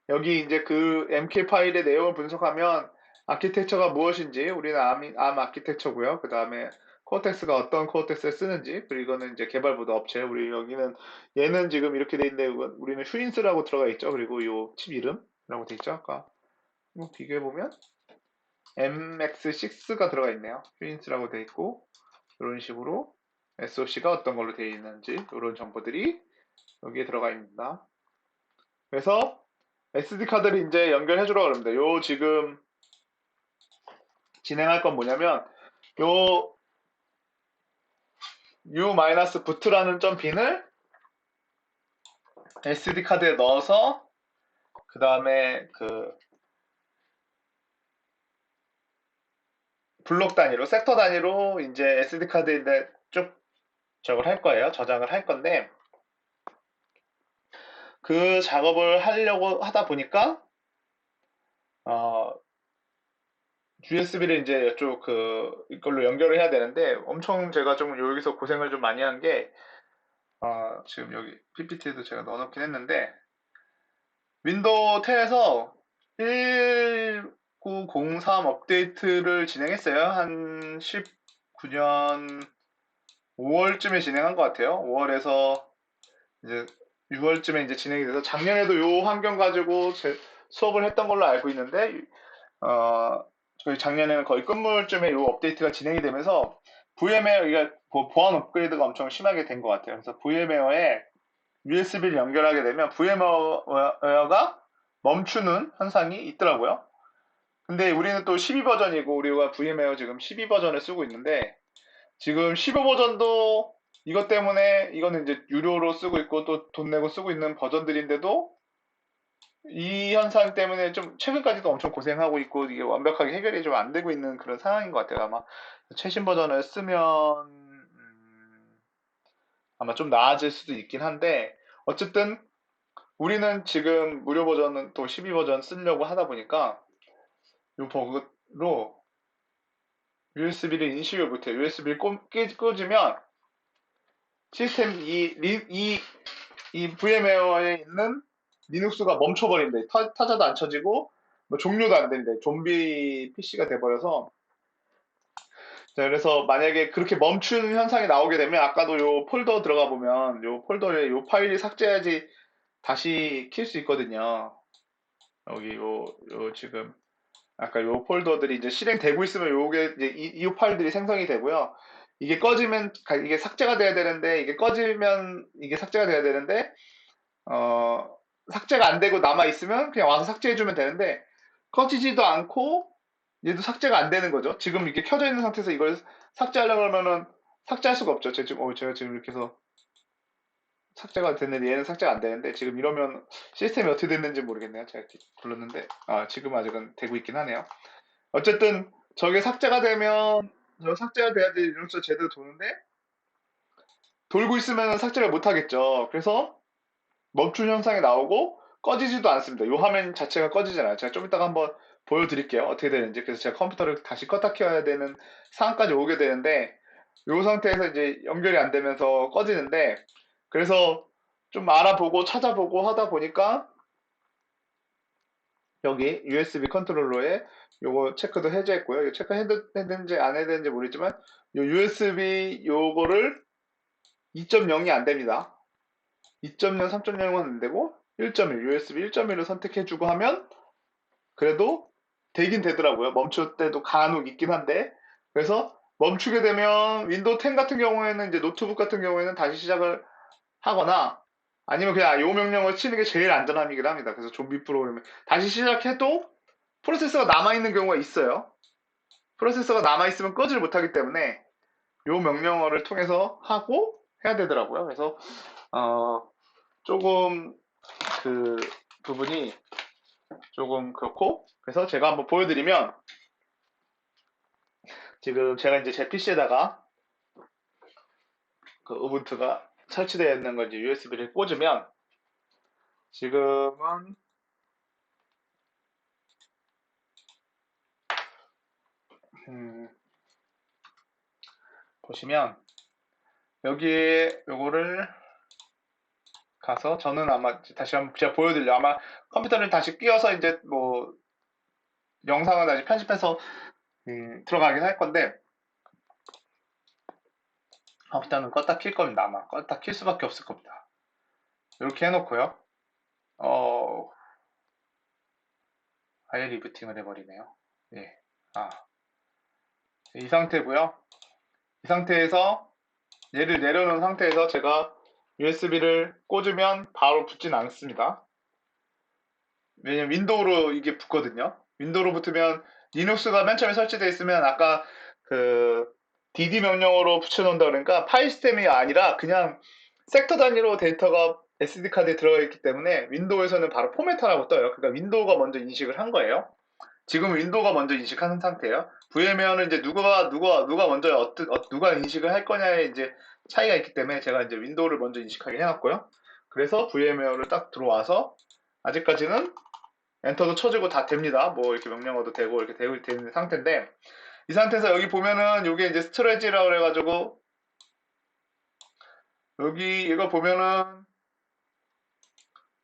여기 이제 그 MK 파일의 내용을 분석하면 아키텍처가 무엇인지 우리는 암 아키텍처고요. 그 다음에 코어텍스가 어떤 코어텍스를 쓰는지 그리고 이거는 이제 개발보드 업체 우리 여기는 얘는 지금 이렇게 돼 있는데 우리는 휴인스라고 들어가 있죠. 그리고 이 칩 이름이라고 돼 있죠. 아까 한번 비교해 보면 MX6가 들어가 있네요. 휴인스라고 돼 있고 이런 식으로 SOC가 어떤 걸로 되어 있는지 이런 정보들이 여기에 들어가 있습니다. 그래서 SD 카드를 이제 연결해 주라고 그럽니다. 요 지금 진행할 건 뭐냐면 요 U-boot라는 점 빈을 SD 카드에 넣어서 그 다음에 그 블록 단위로 섹터 단위로 이제 SD 카드인데 쭉 저걸 할 거예요. 저장을 할 건데 그 작업을 하려고 하다 보니까 USB를 이제 이쪽 이걸로 연결을 해야 되는데 엄청 제가 좀 여기서 고생을 좀 많이 한 게 지금 여기 PPT에도 제가 넣어놓긴 했는데 윈도우 10에서 1903 업데이트를 진행했어요. 한 19년 5월쯤에 진행한 것 같아요. 5월에서 이제 6월쯤에 이제 진행이 돼서 작년에도 이 환경 가지고 수업을 했던 걸로 알고 있는데 저희 작년에는 거의 끝물쯤에 이 업데이트가 진행이 되면서 VMware 이게 보안 업그레이드가 엄청 심하게 된 것 같아요. 그래서 VMware에 USB를 연결하게 되면 VMware가 멈추는 현상이 있더라고요. 근데 우리는 또 12 버전이고 우리가 VMware 지금 12 버전을 쓰고 있는데 지금 15 버전도 이것 때문에 이거는 이제 유료로 쓰고 있고 또 돈 내고 쓰고 있는 버전들인데도 이 현상 때문에 좀 최근까지도 엄청 고생하고 있고 이게 완벽하게 해결이 좀 안 되고 있는 그런 상황인 것 같아요. 아마 최신 버전을 쓰면 아마 좀 나아질 수도 있긴 한데 어쨌든 우리는 지금 무료 버전은 또 12 버전 쓰려고 하다 보니까 이 버그로 USB를 인식을 못해요. USB를 꽂으면 시스템 이 VMware에 있는 리눅스가 멈춰버린대. 타자도 안 쳐지고 뭐 종료도 안 된대. 좀비 PC가 돼버려서 자, 그래서 만약에 그렇게 멈추는 현상이 나오게 되면 아까도 요 폴더 들어가 보면 요 폴더에 요 파일이 삭제해야지 다시 킬 수 있거든요. 여기 요 지금 아까 요 폴더들이 이제 실행되고 있으면 요게 이제 이 파일들이 생성이 되고요. 이게 꺼지면 이게 삭제가 돼야 되는데 이게 꺼지면 이게 삭제가 돼야 되는데 어 삭제가 안 되고 남아 있으면 그냥 와서 삭제해 주면 되는데 꺼지지도 않고 얘도 삭제가 안 되는 거죠. 지금 이게 켜져 있는 상태에서 이걸 삭제하려고 하면은 삭제할 수가 없죠. 제가 지금 이렇게 해서 삭제가 됐는데 얘는 삭제가 안 되는데 지금 이러면 시스템이 어떻게 됐는지 모르겠네요. 제가 불렀는데 지금 아직은 되고 있긴 하네요. 어쨌든 저게 삭제가 되면 저 삭제가 돼야지 리눅스 제대로 도는데 돌고 있으면 삭제를 못 하겠죠. 그래서 멈춘 현상이 나오고 꺼지지도 않습니다. 이 화면 자체가 꺼지잖아요. 제가 좀 이따가 한번 보여드릴게요. 어떻게 되는지. 그래서 제가 컴퓨터를 다시 껐다 켜야 되는 상황까지 오게 되는데 이 상태에서 이제 연결이 안 되면서 꺼지는데 그래서 좀 알아보고 찾아보고 하다 보니까 여기 USB 컨트롤러에 요거 체크도 해제했고요. 이거 체크 해야 되는지 안 해야 되는지 모르겠지만 요 USB 요거를 2.0이 안 됩니다. 2.0, 3.0은 안 되고 1.1, USB 1.1을 선택해주고 하면 그래도 되긴 되더라고요. 멈출 때도 간혹 있긴 한데. 그래서 멈추게 되면 윈도우 10 같은 경우에는 이제 노트북 같은 경우에는 다시 시작을 하거나 아니면 그냥 요 명령을 치는 게 제일 안전함이긴 합니다. 그래서 좀비 프로그램을 다시 시작해도 프로세서가 남아있는 경우가 있어요. 프로세서가 남아있으면 끄질 못하기 때문에 요 명령어를 통해서 하고 해야 되더라고요. 그래서 조금 그 부분이 조금 그렇고 그래서 제가 한번 보여드리면 지금 제가 이제 제 PC에다가 그 우분투가 설치되어 있는 걸 이제 USB를 꽂으면 지금은 음, 보시면 여기에 요거를 가서 저는 아마 다시 한번 제가 보여드릴게요. 아마 컴퓨터를 다시 끼워서 이제 뭐 영상을 다시 편집해서 들어가긴 할 건데 컴퓨터는 껐다 킬 겁니다. 아마 껐다 킬 수밖에 없을 겁니다. 이렇게 해놓고요. 어, 아예 리부팅을 해버리네요. 예. 아, 이 상태고요. 이 상태에서 얘를 내려놓은 상태에서 제가 USB를 꽂으면 바로 붙진 않습니다. 왜냐면 윈도우로 이게 붙거든요. 윈도우로 붙으면 리눅스가 맨 처음에 설치되어 있으면 아까 그 DD 명령어로 붙여놓는다 그러니까 파일 시스템이 아니라 그냥 섹터 단위로 데이터가 SD 카드에 들어가 있기 때문에 윈도우에서는 바로 포맷하라고 떠요. 그러니까 윈도우가 먼저 인식을 한 거예요. 지금 윈도우가 먼저 인식하는 상태예요. VMware는 이제 누가 먼저 누가 인식을 할 거냐에 이제 차이가 있기 때문에 제가 이제 윈도우를 먼저 인식하게 해놨고요. 그래서 VMware를 딱 들어와서 아직까지는 엔터도 쳐주고 다 됩니다. 뭐 이렇게 명령어도 되고 이렇게 되고 있는 상태인데 이 상태에서 여기 보면은 이게 이제 스토리지라고 그래가지고 여기 이거 보면은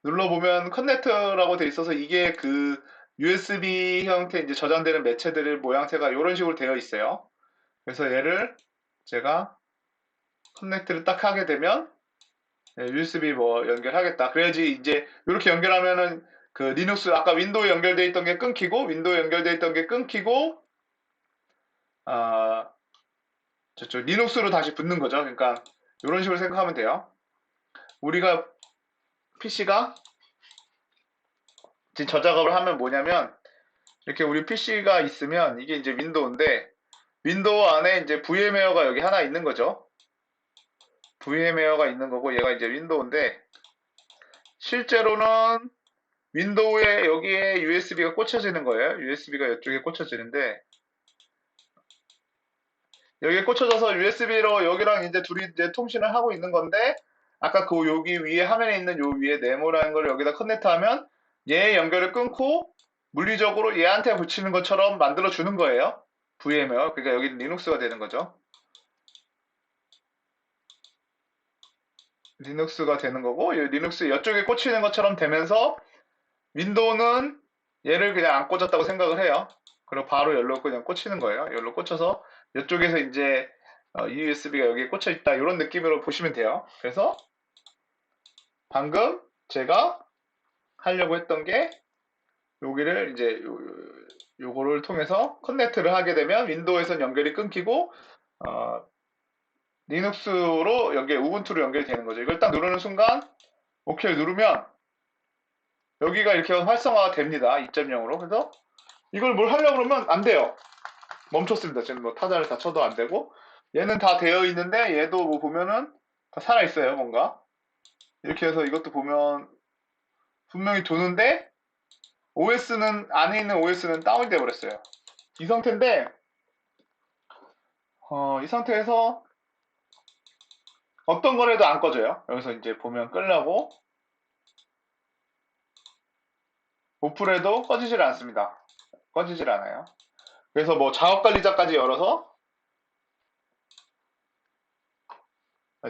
눌러보면 커넥터라고 돼 있어서 이게 그 USB 형태 이제 저장되는 매체들의 모양새가 이런 식으로 되어 있어요. 그래서 얘를 제가 커넥트를 딱 하게 되면 USB 뭐 연결하겠다. 그래야지 이제 이렇게 연결하면은 그 리눅스 아까 윈도우 연결돼 있던 게 끊기고 윈도우 연결돼 있던 게 끊기고 아 저쪽 리눅스로 다시 붙는 거죠. 그러니까 이런 식으로 생각하면 돼요. 우리가 PC가 지금 저 작업을 하면 뭐냐면 이렇게 우리 PC가 있으면 이게 이제 윈도우인데 윈도우 안에 이제 VMware가 여기 하나 있는 거죠. VMware가 있는 거고 얘가 이제 윈도우인데 실제로는 윈도우에 여기에 USB가 꽂혀지는 거예요. USB가 이쪽에 꽂혀지는데 여기에 꽂혀져서 USB로 여기랑 이제 둘이 이제 통신을 하고 있는 건데 아까 그 여기 위에 화면에 있는 요 위에 네모라는 걸 여기다 커넥트하면 얘 연결을 끊고 물리적으로 얘한테 붙이는 것처럼 만들어 주는 거예요. VMware. 그러니까 여기는 리눅스가 되는 거죠. 리눅스가 되는 거고 리눅스 이쪽에 꽂히는 것처럼 되면서 윈도우는 얘를 그냥 안 꽂았다고 생각을 해요. 그리고 바로 열로 그냥 꽂히는 거예요. 열로 꽂혀서 이쪽에서 이제 USB가 여기에 꽂혀 있다 이런 느낌으로 보시면 돼요. 그래서 방금 제가 하려고 했던 게 여기를 이제 요거를 통해서 커넥트를 하게 되면 윈도우에선 연결이 끊기고 어, 리눅스로 우분투로 연결이 되는 거죠. 이걸 딱 누르는 순간 오케이 누르면 여기가 이렇게 활성화가 됩니다. 2.0으로. 그래서 이걸 뭘 하려고 그러면 안 돼요. 멈췄습니다. 지금 뭐 타자를 다 쳐도 안 되고 얘는 다 되어 있는데 얘도 뭐 보면은 다 살아 있어요. 뭔가 이렇게 해서 이것도 보면 분명히 도는데 OS는 안에 있는 OS는 다운이 돼 버렸어요. 이 상태인데 이 상태에서 어떤 거래도 안 꺼져요. 여기서 이제 보면 끌려고 오프해도 꺼지질 않습니다. 꺼지질 않아요. 그래서 뭐 작업 관리자까지 열어서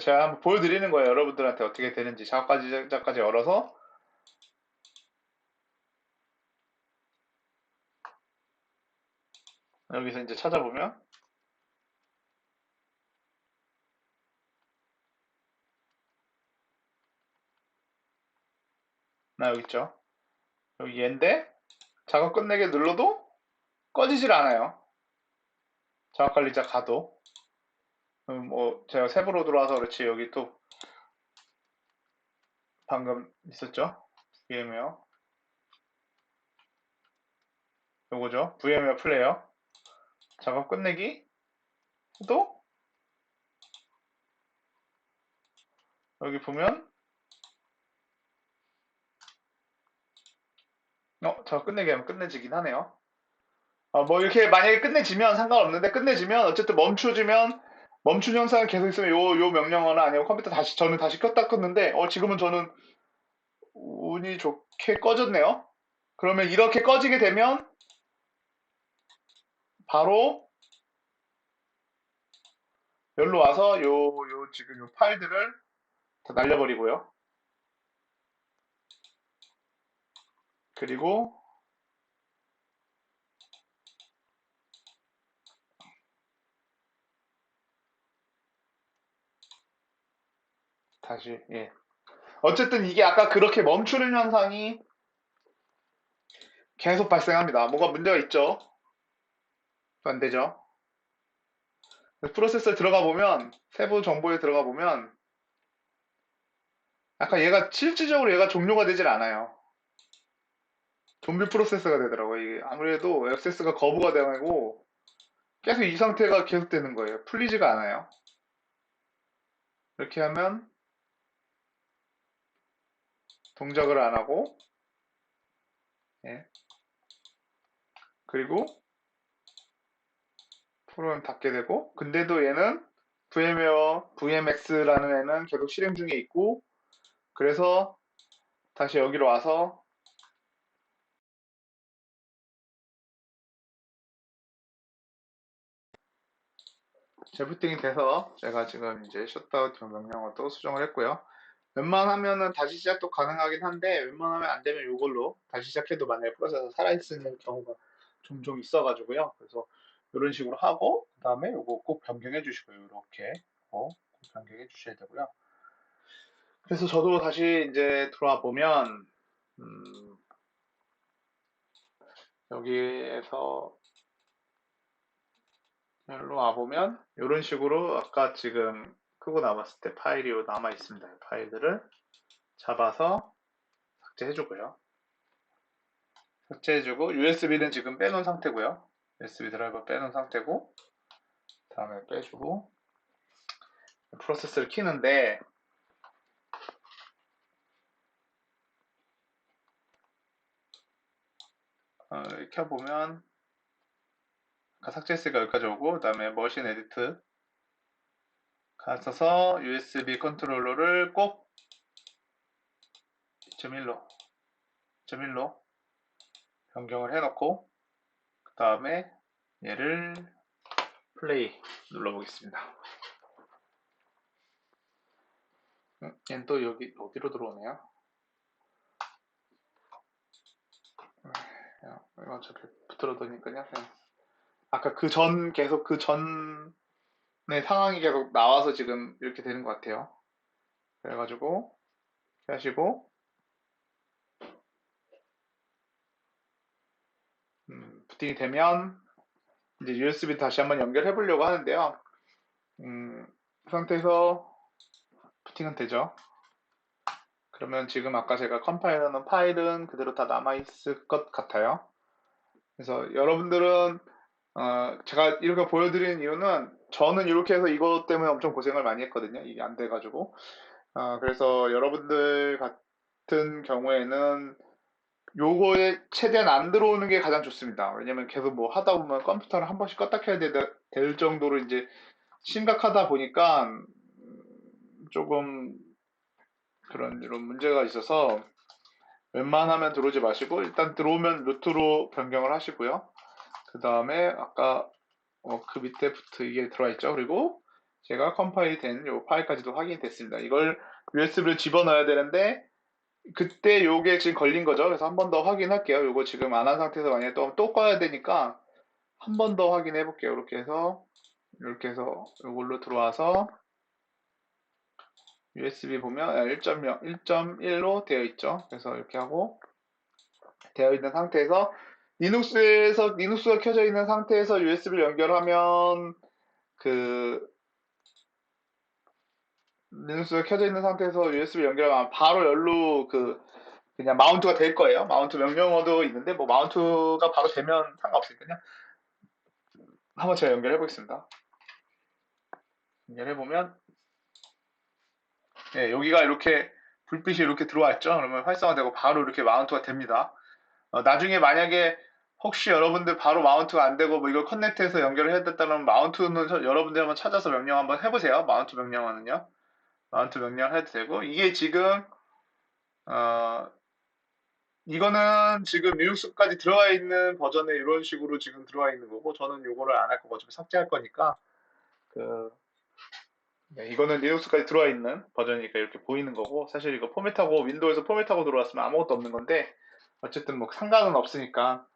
제가 한번 보여드리는 거예요. 여러분들한테 어떻게 되는지 작업 관리자까지 열어서 여기서 이제 찾아보면 나 여기 있죠. 여기 얘인데 작업 끝내게 눌러도 꺼지질 않아요. 작업 관리자 가도. 뭐 제가 세부로 들어와서 그렇지 여기 또 방금 있었죠? VM웨어. 요거죠. VM웨어 플레이어. 작업 끝내기 또 여기 보면 작업 끝내기 하면 끝내지긴 하네요. 뭐 이렇게 만약에 끝내지면 상관없는데 끝내지면 어쨌든 멈춘 현상이 계속 있으면 요 명령어는 아니고 컴퓨터 저는 다시 켰다 껐는데 지금은 저는 운이 좋게 꺼졌네요. 그러면 이렇게 꺼지게 되면 바로 여기로 와서 지금 요 파일들을 다 날려버리고요. 그리고 다시, 예. 어쨌든 이게 아까 그렇게 멈추는 현상이 계속 발생합니다. 뭐가 문제가 있죠? 안 되죠? 프로세서에 들어가 보면, 세부 정보에 들어가 보면, 약간 실질적으로 얘가 종료가 되질 않아요. 좀비 프로세서가 되더라고요. 이게 아무래도 액세스가 거부가 되고, 계속 이 상태가 계속되는 거예요. 풀리지가 않아요. 이렇게 하면, 동작을 안 하고, 예. 그리고, 프로그램 닫게 되고, 근데도 얘는 VM웨어, VMX라는 애는 계속 실행 중에 있고, 그래서 다시 여기로 와서 재부팅이 돼서 제가 지금 이제 셧다운 명령어도 수정을 했고요. 웬만하면은 다시 시작도 가능하긴 한데 웬만하면 안 되면 이걸로 다시 시작해도 만약에 프로세서 살아있는 경우가 종종 있어가지고요. 그래서 이런 식으로 하고 그다음에 이거 꼭 변경해 주시고요. 이렇게 꼭 변경해 주셔야 되고요. 그래서 저도 다시 이제 들어와 보면 음, 여기에서 여기로 와보면 이런 식으로 아까 지금 끄고 남았을 때 파일이 남아 있습니다. 파일들을 잡아서 삭제해주고요. 삭제해주고 USB는 지금 빼놓은 상태고요. USB 드라이버 빼놓은 상태고 다음에 빼주고 프로세스를 키는데 켜보면 아까 삭제했으니까 여기까지 오고 그 다음에 머신 에디트 가서 USB 컨트롤러를 꼭 2.1로 변경을 해놓고 그 다음에 얘를 플레이 눌러보겠습니다. 얘는 또 여기 어디로 들어오네요. 이거 어차피 붙들어 두니까요. 아까 계속 그 전의 상황이 계속 나와서 지금 이렇게 되는 것 같아요. 그래가지고 하시고 부팅이 되면 이제 USB 다시 한번 연결해 보려고 하는데요. 그 상태에서 부팅은 되죠. 그러면 지금 아까 제가 컴파일해 놓은 파일은 그대로 다 남아 있을 것 같아요. 그래서 여러분들은 제가 이렇게 보여드리는 이유는 저는 이렇게 해서 이것 때문에 엄청 고생을 많이 했거든요. 이게 안 돼가지고. 그래서 여러분들 같은 경우에는 요거에 최대한 안 들어오는 게 가장 좋습니다. 왜냐면 계속 뭐 하다 보면 컴퓨터를 한 번씩 껐다 켜야 될 정도로 이제 심각하다 보니까 조금 이런 문제가 있어서 웬만하면 들어오지 마시고 일단 들어오면 루트로 변경을 하시고요. 그 다음에 아까 그 밑에부터 이게 들어와 있죠. 그리고 제가 컴파일이 된 요 파일까지도 확인이 됐습니다. 이걸 USB를 집어넣어야 되는데 그때 요게 지금 걸린 거죠. 그래서 한 번 더 확인할게요. 요거 지금 안 한 상태에서 만약에 또 꺼야 되니까 한 번 더 확인해 볼게요. 이렇게 해서 요걸로 들어와서 USB 보면 1.0, 1.1로 되어 있죠. 그래서 이렇게 하고 되어 있는 상태에서 리눅스가 켜져 있는 상태에서 USB를 연결하면 그 리눅스가 켜져 있는 상태에서 USB 연결하면 바로 열로 그냥 마운트가 될 거예요. 마운트 명령어도 있는데 뭐 마운트가 바로 되면 상관없으니까요. 한번 제가 연결해 보겠습니다. 연결해 보면 여기가 이렇게 불빛이 이렇게 들어와 있죠. 그러면 활성화되고 바로 이렇게 마운트가 됩니다. 나중에 만약에 혹시 여러분들 바로 마운트가 안 되고 뭐 이걸 커넥트해서 연결을 해야 됐다면 마운트는 여러분들 한번 찾아서 명령 한번 해보세요. 마운트 명령어는요. 마운트 명령 해도 되고 이게 지금 어, 이거는 지금 리눅스까지 들어가 있는 버전에 이런 식으로 지금 들어와 있는 거고 저는 이거를 안 할 거고 어차피 삭제할 거니까 그 이거는 리눅스까지 들어와 있는 버전이니까 이렇게 보이는 거고 사실 이거 포맷하고 윈도우에서 포맷하고 들어왔으면 아무것도 없는 건데 어쨌든 뭐 상관은 없으니까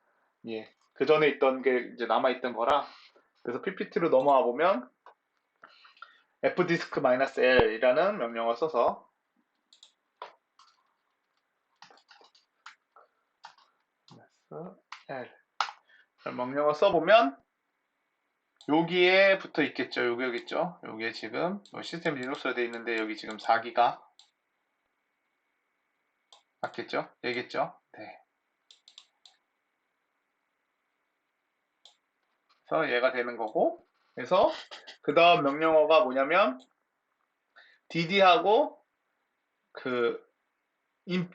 그 전에 있던 게 이제 남아 있던 거라 그래서 PPT로 넘어와 보면 fdisk-l이라는 명령을 써서 L 명령을 써보면 여기에 붙어 있겠죠. 여기 있죠. 여기에 지금 시스템 리눅스로 되어 있는데 여기 지금 4기가 맞겠죠? 되겠죠? 네. 그래서 얘가 되는 거고 그래서 그 다음 명령어가 뭐냐면 dd하고 그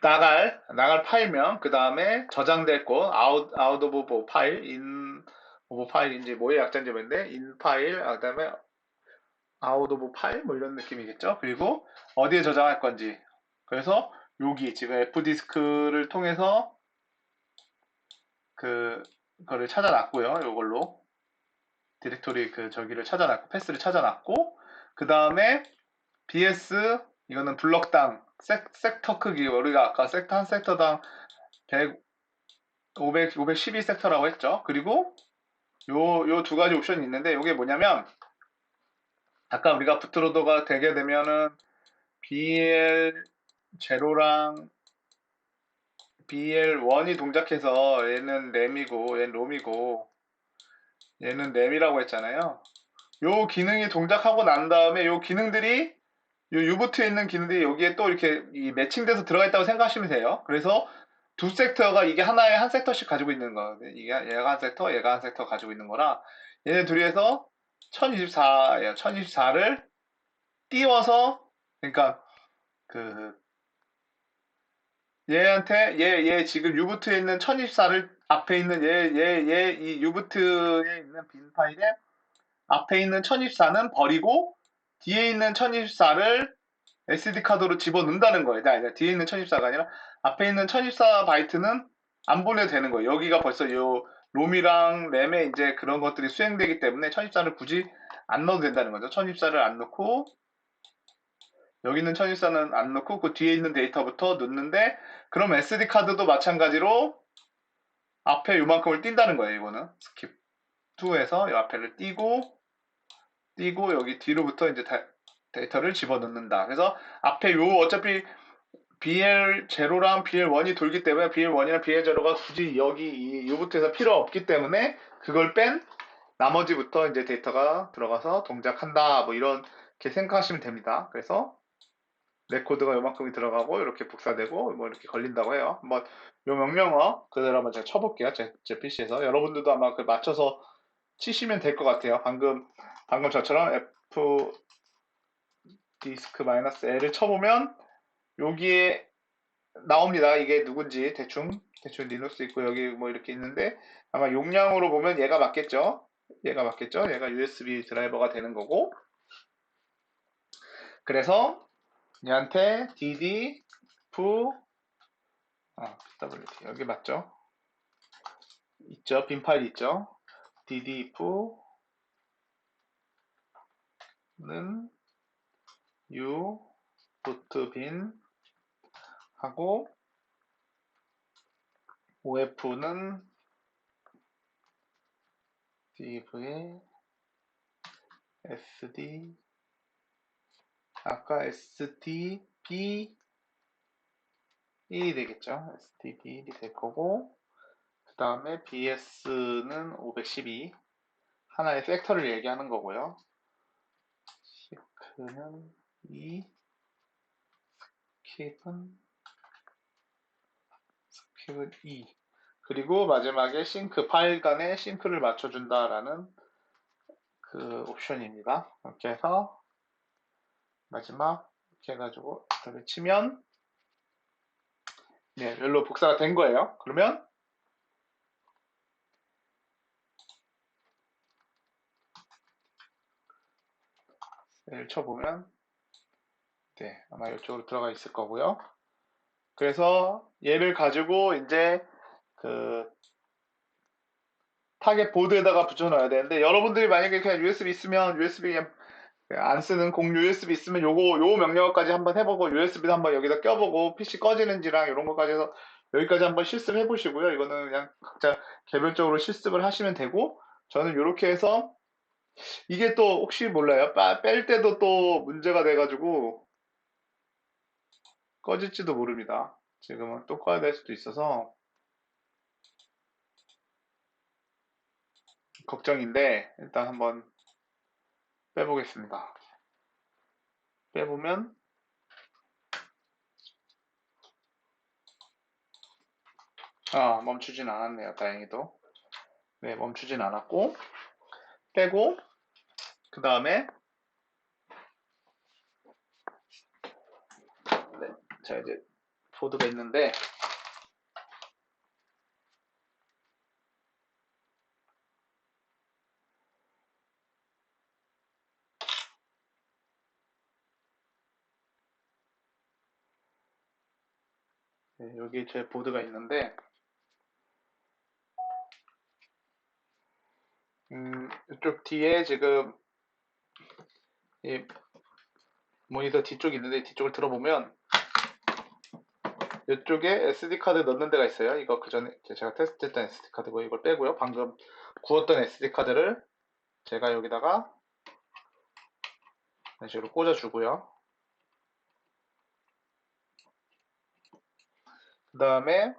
나갈 파일명 그 다음에 저장될 곳 out of 파일 in of 파일인지 뭐의 약자인지 모르겠는데 in 파일 그 다음에 out of 파일 뭐 이런 느낌이겠죠. 그리고 어디에 저장할 건지 그래서 여기 지금 f디스크를 통해서 그거를 찾아놨고요. 이걸로 디렉토리 저기를 찾아놨고 패스를 찾아놨고 그 다음에 bs 이거는 블럭당 섹터 크기 우리가 아까 섹터 한 섹터당 100 512 섹터라고 했죠. 그리고 요 두 가지 옵션이 있는데 이게 뭐냐면 아까 우리가 부트로더가 되게 되면은 BL 제로랑 BL1이 동작해서 얘는 램이고 얘는 롬이고 얘는 램이라고 했잖아요. 요 기능이 동작하고 난 다음에 요 기능들이 요 유보트에 있는 기능들이 여기에 또 이렇게 매칭돼서 들어가 있다고 생각하시면 돼요. 그래서 두 섹터가 이게 하나에 한 섹터씩 가지고 있는 거거든요. 이게 얘가 한 섹터, 얘가 한 섹터 가지고 있는 거라 얘네 둘이 해서 1024예요. 1024를 띄워서 그러니까 그 얘한테 얘 지금 유보트에 있는 1024를 앞에 있는 이 유보트에 있는 빈 파일에 앞에 있는 1024는 버리고 뒤에 있는 1024를 SD 카드로 집어넣는다는 거예요. 아니, 뒤에 있는 1024가 아니라 앞에 있는 1024 바이트는 안 보내도 되는 거예요. 여기가 벌써 요 롬이랑 램에 이제 그런 것들이 수행되기 때문에 1024를 굳이 안 넣어도 된다는 거죠. 1024를 안 넣고 여기 있는 1024는 안 넣고 그 뒤에 있는 데이터부터 넣는데 그럼 SD 카드도 마찬가지로 앞에 요만큼을 띈다는 거예요. 이거는 스킵 2에서 이 앞에를 띄고 여기 뒤로부터 이제 데이터를 집어넣는다. 그래서 앞에 요 어차피 BL0랑 BL1이 돌기 때문에 BL1이랑 BL0가 굳이 여기 이 요부트에서 필요 없기 때문에 그걸 뺀 나머지부터 이제 데이터가 들어가서 동작한다. 뭐 이렇게 생각하시면 됩니다. 그래서 레코드가 요만큼이 들어가고 이렇게 복사되고 뭐 이렇게 걸린다고 해요. 한번 요 명령어 그대로 한번 제가 쳐볼게요. 제 PC에서 여러분들도 아마 그 맞춰서 치시면 될 것 같아요. 방금 저처럼 F 디스크 마이너스 L을 쳐보면 여기에 나옵니다. 이게 누군지 대충 리눅스 있고 여기 뭐 이렇게 있는데 아마 용량으로 보면 얘가 맞겠죠? 얘가 USB 드라이버가 되는 거고 그래서 얘한테 dd fu pwd 여기 맞죠? 있죠? 빈 파일 있죠? dd fu는 u root bin 하고 of는 dv에 sd 아까 sdb 1이 되겠죠. sdb 1이 될 거고 다음에 BS는 512. 하나의 팩터를 얘기하는 거고요. 시크는 2, 스킵은 2. 그리고 마지막에 싱크, 파일 간에 싱크를 맞춰준다라는 그 옵션입니다. 이렇게 해서 마지막 이렇게 해가지고 엔터를 치면 네, 열로 복사가 된 거예요. 그러면 얘를 쳐보면 네, 아마 이쪽으로 들어가 있을 거고요. 그래서 얘를 가지고 이제 그 타겟 보드에다가 붙여놔야 되는데 여러분들이 만약에 그냥 USB 있으면 USB 그냥 안 쓰는 공 USB 있으면 요 명령어까지 한번 해보고 USB도 한번 여기다 껴보고 PC 꺼지는지랑 이런 것까지 해서 여기까지 한번 실습을 해보시고요. 이거는 그냥 각자 개별적으로 실습을 하시면 되고 저는 이렇게 해서 이게 또 혹시 몰라요. 뺄 때도 또 문제가 돼가지고 꺼질지도 모릅니다. 지금은 또 꺼야 될 수도 있어서 걱정인데 일단 한번 빼보겠습니다. 빼보면 멈추진 않았네요. 다행히도. 네, 멈추진 않았고 빼고 그 다음에 네, 자 이제 보드가 있는데 네, 여기 제 보드가 있는데 이쪽 뒤에 지금 이 모니터 뒤쪽이 있는데 뒤쪽을 들어보면 이쪽에 SD 카드 넣는 데가 있어요. 이거 그 전에 제가 테스트했던 SD 카드고 이걸 빼고요. 방금 구웠던 SD 카드를 제가 여기다가 이런 식으로 꽂아주고요. 그 다음에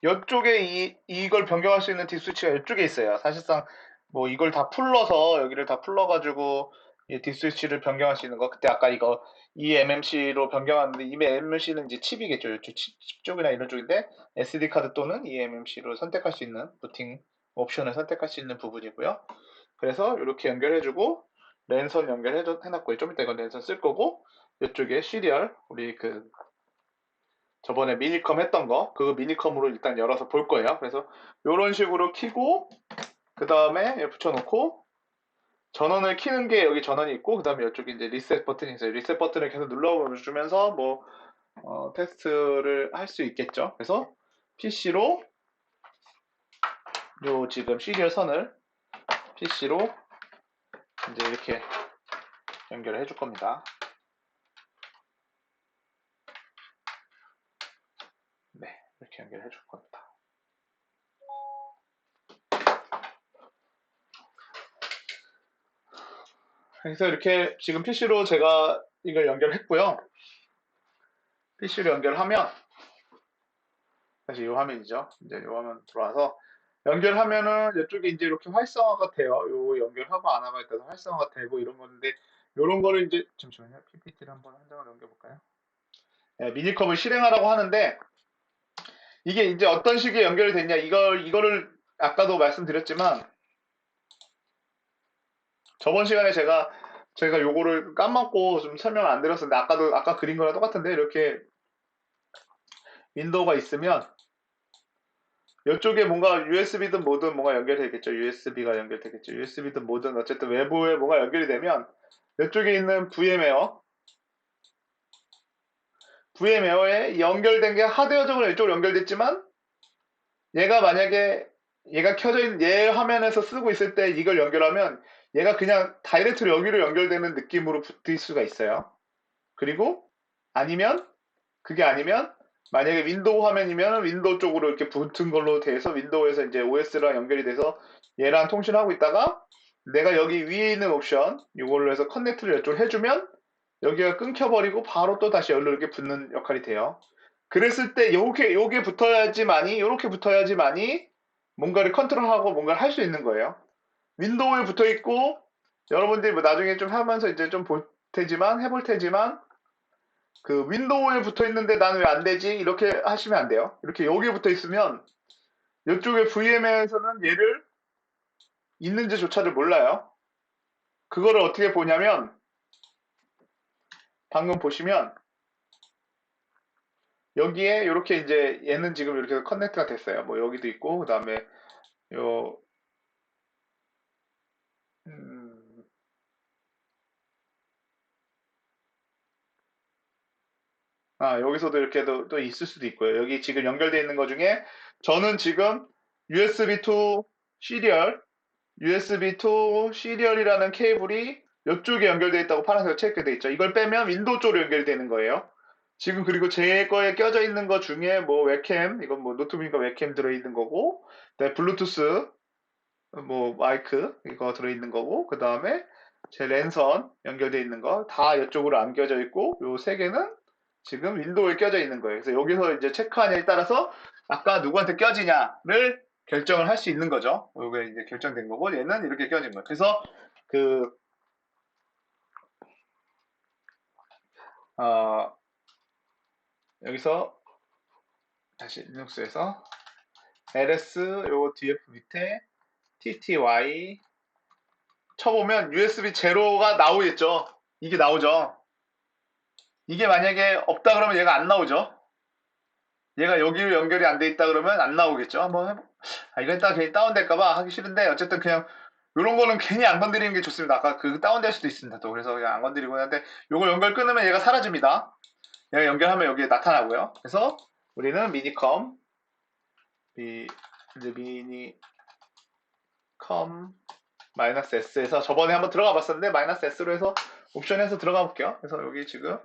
이쪽에 이걸 변경할 수 있는 뒷스위치가 이쪽에 있어요. 사실상 뭐 이걸 다 풀러서 여기를 다 풀러가지고 이 뒷스위치를 변경할 수 있는 거. 그때 아까 이거 eMMC로 변경하는데 eMMC는 이제 칩이겠죠. 이쪽 칩 쪽이나 이런 쪽인데 SD 카드 또는 eMMC로 선택할 수 있는 부팅 옵션을 선택할 수 있는 부분이고요. 그래서 이렇게 연결해주고 랜선 연결해놨고 좀 이따 이건 랜선 쓸 거고 이쪽에 시리얼 우리 그 저번에 미니컴 했던 거, 그 미니컴으로 일단 열어서 볼 거예요. 그래서 이런 식으로 키고, 그 다음에 붙여놓고, 전원을 키는 게 여기 전원이 있고, 그 다음에 이쪽에 이제 리셋 버튼이 있어요. 리셋 버튼을 계속 눌러주면서 뭐, 테스트를 할 수 있겠죠. 그래서 PC로, 요 지금 시리얼 선을 PC로 이제 이렇게 연결을 해줄 겁니다. 네, 이렇게 연결해 줄 겁니다. 그래서 이렇게 지금 PC로 제가 이걸 연결했고요. PC로 연결하면 다시 이 화면이죠. 이제 이 화면 들어와서 연결하면은 이쪽에 이제 이렇게 활성화가 돼요. 요 연결하고 안 하고에 따라서 활성화가 되고 이런 건데 요런 거를 이제 잠시만요. PPT를 한번 한 장을 넘겨 볼까요? 네, 미니컵을 실행하라고 하는데 이게 이제 어떤 식의 연결이 됐냐 이거를 아까도 말씀드렸지만 저번 시간에 제가 요거를 까먹고 좀 설명 안 드렸었는데 아까 그린 거랑 똑같은데 이렇게 윈도우가 있으면 이쪽에 뭔가 USB든 뭐든 뭔가 연결되겠죠. USB가 연결되겠죠. USB든 뭐든 어쨌든 외부에 뭔가 연결이 되면 이쪽에 있는 VM웨어에 연결된 게 하드웨어적으로 이쪽으로 연결됐지만 얘가 만약에 얘가 켜져 있는 얘 화면에서 쓰고 있을 때 이걸 연결하면 얘가 그냥 다이렉트로 여기로 연결되는 느낌으로 붙을 수가 있어요. 그리고 아니면 그게 아니면 만약에 윈도우 화면이면 윈도우 쪽으로 이렇게 붙은 걸로 돼서 윈도우에서 이제 OS랑 연결이 돼서 얘랑 통신하고 있다가 내가 여기 위에 있는 옵션 이걸로 해서 커넥트를 이쪽으로 해주면 여기가 끊겨버리고 바로 또 다시 열로 이렇게 붙는 역할이 돼요. 그랬을 때 요게 붙어야지만이 요렇게 붙어야지만이 뭔가를 컨트롤하고 뭔가를 할 수 있는 거예요. 윈도우에 붙어 있고 여러분들이 뭐 나중에 좀 하면서 이제 좀 볼 테지만 해볼 테지만 그 윈도우에 붙어 있는데 나는 왜 안 되지? 이렇게 하시면 안 돼요. 이렇게 여기에 붙어 있으면 이쪽에 VM에서는 얘를 있는지조차를 몰라요. 그거를 어떻게 보냐면 방금 보시면 여기에 이렇게 이제 얘는 지금 이렇게 커넥트가 됐어요. 뭐 여기도 있고 그다음에 요 음, 여기서도 이렇게 또 있을 수도 있고요. 여기 지금 연결되어 있는 것 중에 저는 지금 USB to 시리얼, USB to 시리얼이라는 케이블이 이쪽에 연결되어 있다고 파란색으로 체크되어 있죠. 이걸 빼면 윈도우 쪽으로 연결되는 거예요. 지금 그리고 제 거에 껴져 있는 것 중에 뭐 웹캠, 이건 뭐 노트북이니까 웹캠 들어있는 거고, 네, 블루투스, 뭐 마이크 이거 들어있는 거고, 그 다음에 제 랜선 연결되어 있는 거 다 이쪽으로 안 껴져 있고, 요 세 개는 지금 윈도우에 껴져 있는 거예요. 그래서 여기서 이제 체크하냐에 따라서 아까 누구한테 껴지냐를 결정을 할 수 있는 거죠. 이게 이제 결정된 거고 얘는 이렇게 껴진 거예요. 그래서 그 어, 여기서 다시 리눅스에서 ls 요 df 밑에 tty 쳐보면 USB 제로가 나오겠죠. 이게 나오죠. 이게 만약에 없다 그러면 얘가 안 나오죠. 얘가 여기로 연결이 안 돼 있다 그러면 안 나오겠죠. 한번 해보. 이거 이따 괜히 다운될까봐 하기 싫은데 어쨌든 그냥 이런 거는 괜히 안 건드리는 게 좋습니다. 아까 그 다운될 수도 있습니다. 또 그래서 그냥 안 건드리고 하는데 요걸 연결 끊으면 얘가 사라집니다. 얘가 연결하면 여기에 나타나고요. 그래서 우리는 미니컴 이제 미니컴 마이너스 S에서 저번에 한번 들어가 봤었는데 마이너스 S로 해서 옵션에서 들어가 볼게요. 그래서 여기 지금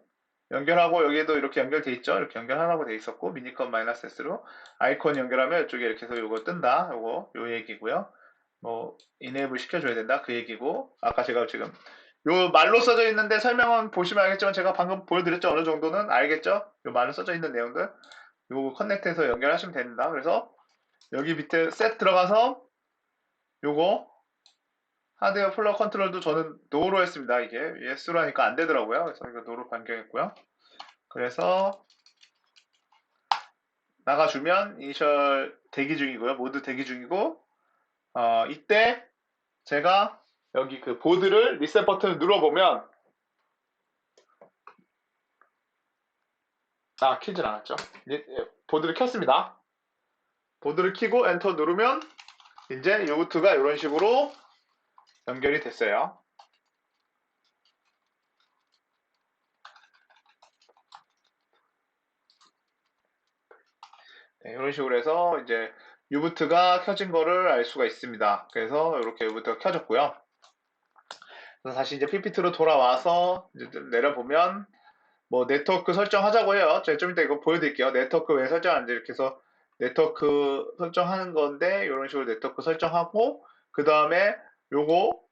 연결하고 여기에도 이렇게 연결돼 있죠. 이렇게 연결하라고 돼 있었고 미니컴 마이너스 S로 아이콘 연결하면 이쪽에 이렇게 해서 요거 뜬다. 요거 요 얘기고요. 뭐 이네이블 시켜줘야 된다 그 얘기고 아까 제가 지금 요 말로 써져 있는데 설명은 보시면 알겠지만 제가 방금 보여드렸죠. 어느 정도는 알겠죠. 요 말로 써져 있는 내용들 요거 커넥트해서 연결하시면 됩니다. 그래서 여기 밑에 셋 들어가서 요거 하드웨어 플러 컨트롤도 저는 노로 했습니다. 이게 예스로 하니까 안 되더라고요. 그래서 이거 노로 변경했고요. 그래서 나가주면 이니셜 대기 중이고요. 모두 대기 중이고 이때 제가 여기 그 보드를 리셋 버튼을 눌러보면 켜질 않았죠. 보드를 켰습니다. 보드를 켜고 엔터 누르면 이제 요구트가 이런 식으로 연결이 됐어요. 네, 이런 식으로 해서 이제 유부트가 켜진 거를 알 수가 있습니다. 그래서 이렇게 유부트가 켜졌고요. 그래서 다시 이제 PPT로 돌아와서 이제 좀 내려보면 뭐 네트워크 설정하자고 해요. 제가 좀 이따 이거 보여드릴게요. 네트워크 왜 설정하는지 이렇게 해서 네트워크 설정하는 건데 이런 식으로 네트워크 설정하고 그 다음에 요거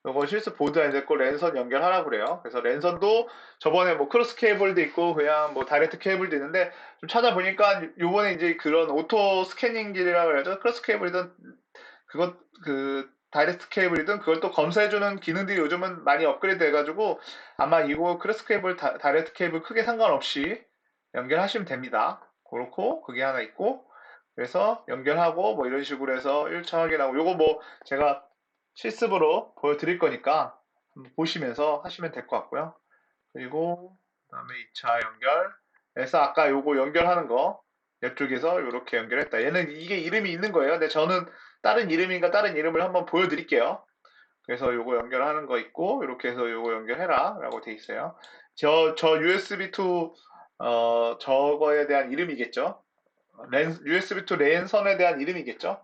요거 실습 보드 안 됐고 랜선 연결하라고 그래요. 그래서 랜선도 저번에 뭐 크로스 케이블도 있고 그냥 뭐 다이렉트 케이블도 있는데 좀 찾아보니까 요번에 이제 그런 오토 스캐닝 길이라고 해야죠. 크로스 케이블이든 그것 그 다이렉트 케이블이든 그걸 또 검사해주는 기능들이 요즘은 많이 업그레이드 돼가지고 아마 이거 크로스 케이블 다이렉트 케이블 크게 상관없이 연결하시면 됩니다. 그렇고 그게 하나 있고 그래서 연결하고 뭐 이런 식으로 해서 1차 확인하고 요거 뭐 제가 실습으로 보여드릴 거니까 한번 보시면서 하시면 될 것 같고요. 그리고 그다음에 2차 연결해서 아까 요거 연결하는 거 이쪽에서 이렇게 연결했다. 얘는 이게 이름이 있는 거예요. 근데 저는 다른 이름인가 다른 이름을 한번 보여드릴게요. 그래서 요거 연결하는 거 있고 이렇게 해서 요거 연결해라 라고 돼 있어요. 저 USB to 저거에 대한 이름이겠죠. USB to 랜선에 대한 이름이겠죠.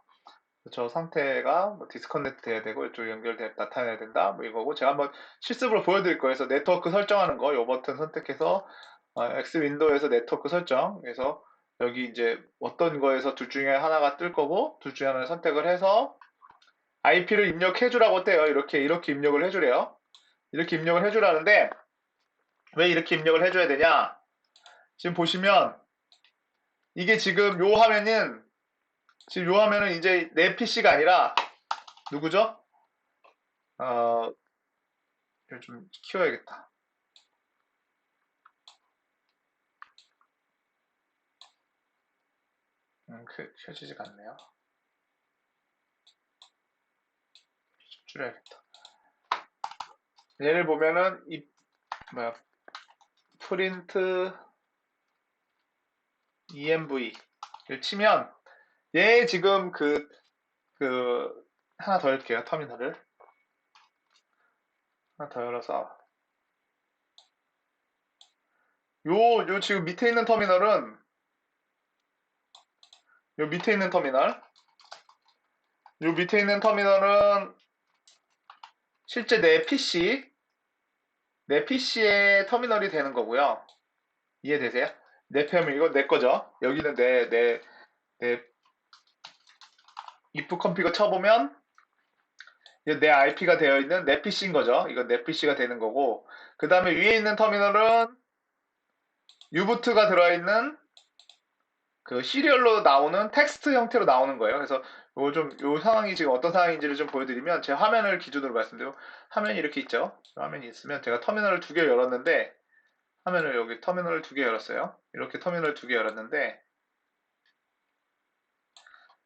저 상태가 뭐 디스커넥트 돼야 되고 이쪽 연결돼 나타내야 된다 뭐 이거고 제가 한번 실습으로 보여드릴 거예요. 그래서 네트워크 설정하는 거 요 버튼 선택해서 X 윈도우에서 네트워크 설정 그래서 여기 이제 어떤 거에서 둘 중에 하나가 뜰 거고 둘 중에 하나를 선택을 해서 IP를 입력해 주라고 떼요. 이렇게 입력을 해주래요. 이렇게 입력을 해주라는데 왜 이렇게 입력을 해줘야 되냐? 지금 보시면 이게 지금 요 화면은 지금 요 화면은 이제 내 PC가 아니라 누구죠? 어, 이걸 좀 키워야겠다. 켜지지가 않네요. 줄여야겠다. 얘를 보면은 이 뭐야 프린트 env를 치면 얘 지금 그 하나 더 열게요. 터미널을 하나 더 열어서 요 지금 밑에 있는 터미널은 요 밑에 있는 터미널 요 밑에 있는 터미널은 실제 내 PC의 터미널이 되는 거고요. 이해되세요? 내 표면 이거 내 거죠. 여기는 내 if 컴피거 쳐보면 이게 내 IP가 되어 있는 내 PC인 거죠. 이건 내 PC가 되는 거고 그 다음에 위에 있는 터미널은 U부트가 들어있는 그 시리얼로 나오는 텍스트 형태로 나오는 거예요. 그래서 요 상황이 지금 어떤 상황인지를 좀 보여드리면 제 화면을 기준으로 말씀드리면 화면이 이렇게 있죠. 화면이 있으면 제가 터미널을 두 개 열었는데 화면을 여기 터미널을 두 개 열었어요. 이렇게 터미널 두 개 열었는데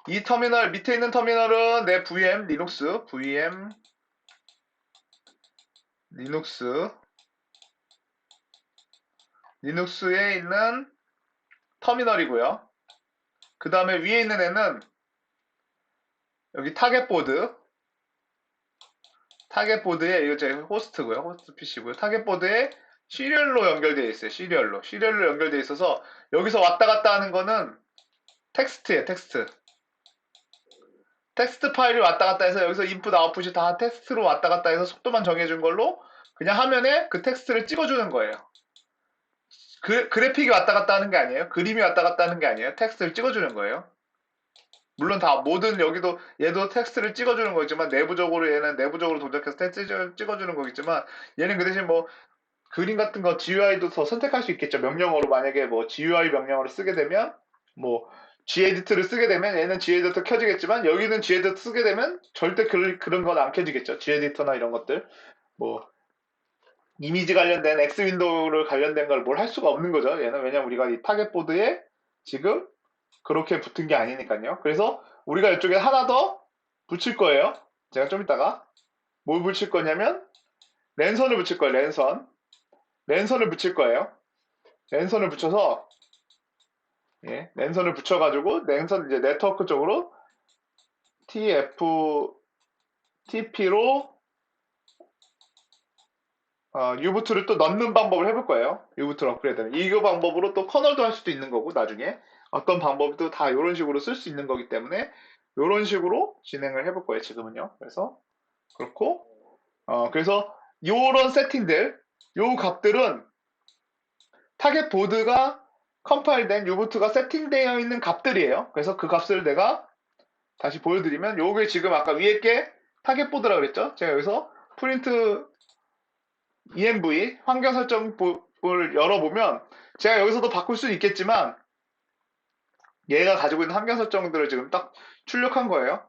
이 터미널 밑에 있는 터미널은 내 VM 리눅스 VM 리눅스 리눅스에 있는 터미널이고요. 그 다음에 위에 있는 애는 여기 타겟보드에 이거 제 호스트고요. 호스트 PC고요. 타겟보드에 시리얼로 연결되어 있어요. 시리얼로 연결되어 있어서 여기서 왔다 갔다 하는 거는 텍스트예요. 텍스트 파일이 왔다 갔다 해서 여기서 인풋 아웃풋이 다 텍스트로 왔다 갔다 해서 속도만 정해준 걸로 그냥 화면에 그 텍스트를 찍어주는 거예요. 그래픽이 왔다 갔다 하는 게 아니에요. 그림이 왔다 갔다 하는 게 아니에요. 텍스트를 찍어주는 거예요. 물론 다 모든 여기도 얘도 텍스트를 찍어주는 거지만 내부적으로 얘는 내부적으로 동작해서 텍스트 찍어주는 거겠지만 얘는 그 대신 뭐 그림 같은 거 GUI도 더 선택할 수 있겠죠. 명령어로 만약에 뭐 GUI 명령어를 쓰게 되면 뭐 G에디트를 쓰게 되면 얘는 G에디터 켜지겠지만 여기는 G에디터 쓰게 되면 절대 그런 건 안 켜지겠죠. G에디터나 이런 것들 뭐 이미지 관련된 X 윈도우를 관련된 걸 뭘 할 수가 없는 거죠. 얘는 왜냐면 우리가 이 타겟보드에 지금 그렇게 붙은 게 아니니까요. 그래서 우리가 이쪽에 하나 더 붙일 거예요. 제가 좀 이따가 뭘 붙일 거냐면 랜선을 붙일 거예요. 랜선을 붙일 거예요. 랜선을 붙여서 랜선을 붙여가지고 랜선 이제 네트워크 쪽으로 TFTP로 U부트를 또 넣는 방법을 해볼 거예요. U부트를 업그레이드는 이거 방법으로 또 커널도 할 수도 있는 거고 나중에 어떤 방법도 다 이런 식으로 쓸 수 있는 거기 때문에 이런 식으로 진행을 해볼 거예요. 지금은요. 그래서 그렇고 그래서 요런 세팅들 요 값들은 타겟 보드가 컴파일된 U부트가 세팅되어 있는 값들이에요. 그래서 그 값을 내가 다시 보여드리면 요게 지금 아까 위에 게 타겟 보드라고 그랬죠. 제가 여기서 프린트 env 환경 설정을 열어보면 제가 여기서도 바꿀 수 있겠지만 얘가 가지고 있는 환경 설정들을 지금 딱 출력한 거예요.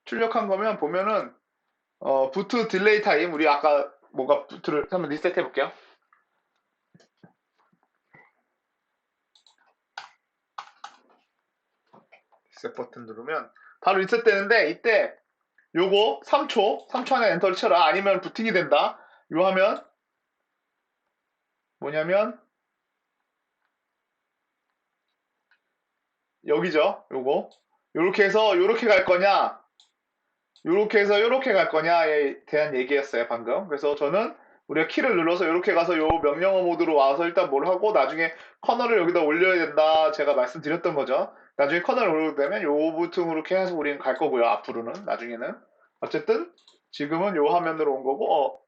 출력한 거면 보면은 부트 딜레이 타임 우리 아까 뭔가 부트를 한번 리셋 해볼게요. 리셋 버튼 누르면 바로 리셋 되는데 이때 요거 3초 안에 엔터를 쳐라 아니면 부팅이 된다. 요 하면 뭐냐면 여기죠. 요거 요렇게 해서 요렇게 갈 거냐 요렇게 해서 요렇게 갈 거냐에 대한 얘기였어요 방금. 그래서 저는 우리가 키를 눌러서 요렇게 가서 요 명령어 모드로 와서 일단 뭘 하고 나중에 커널을 여기다 올려야 된다 제가 말씀드렸던 거죠. 나중에 커널을 올리게 되면 요 버튼으로 계속 우리는 갈 거고요. 앞으로는 나중에는 어쨌든 지금은 요 화면으로 온 거고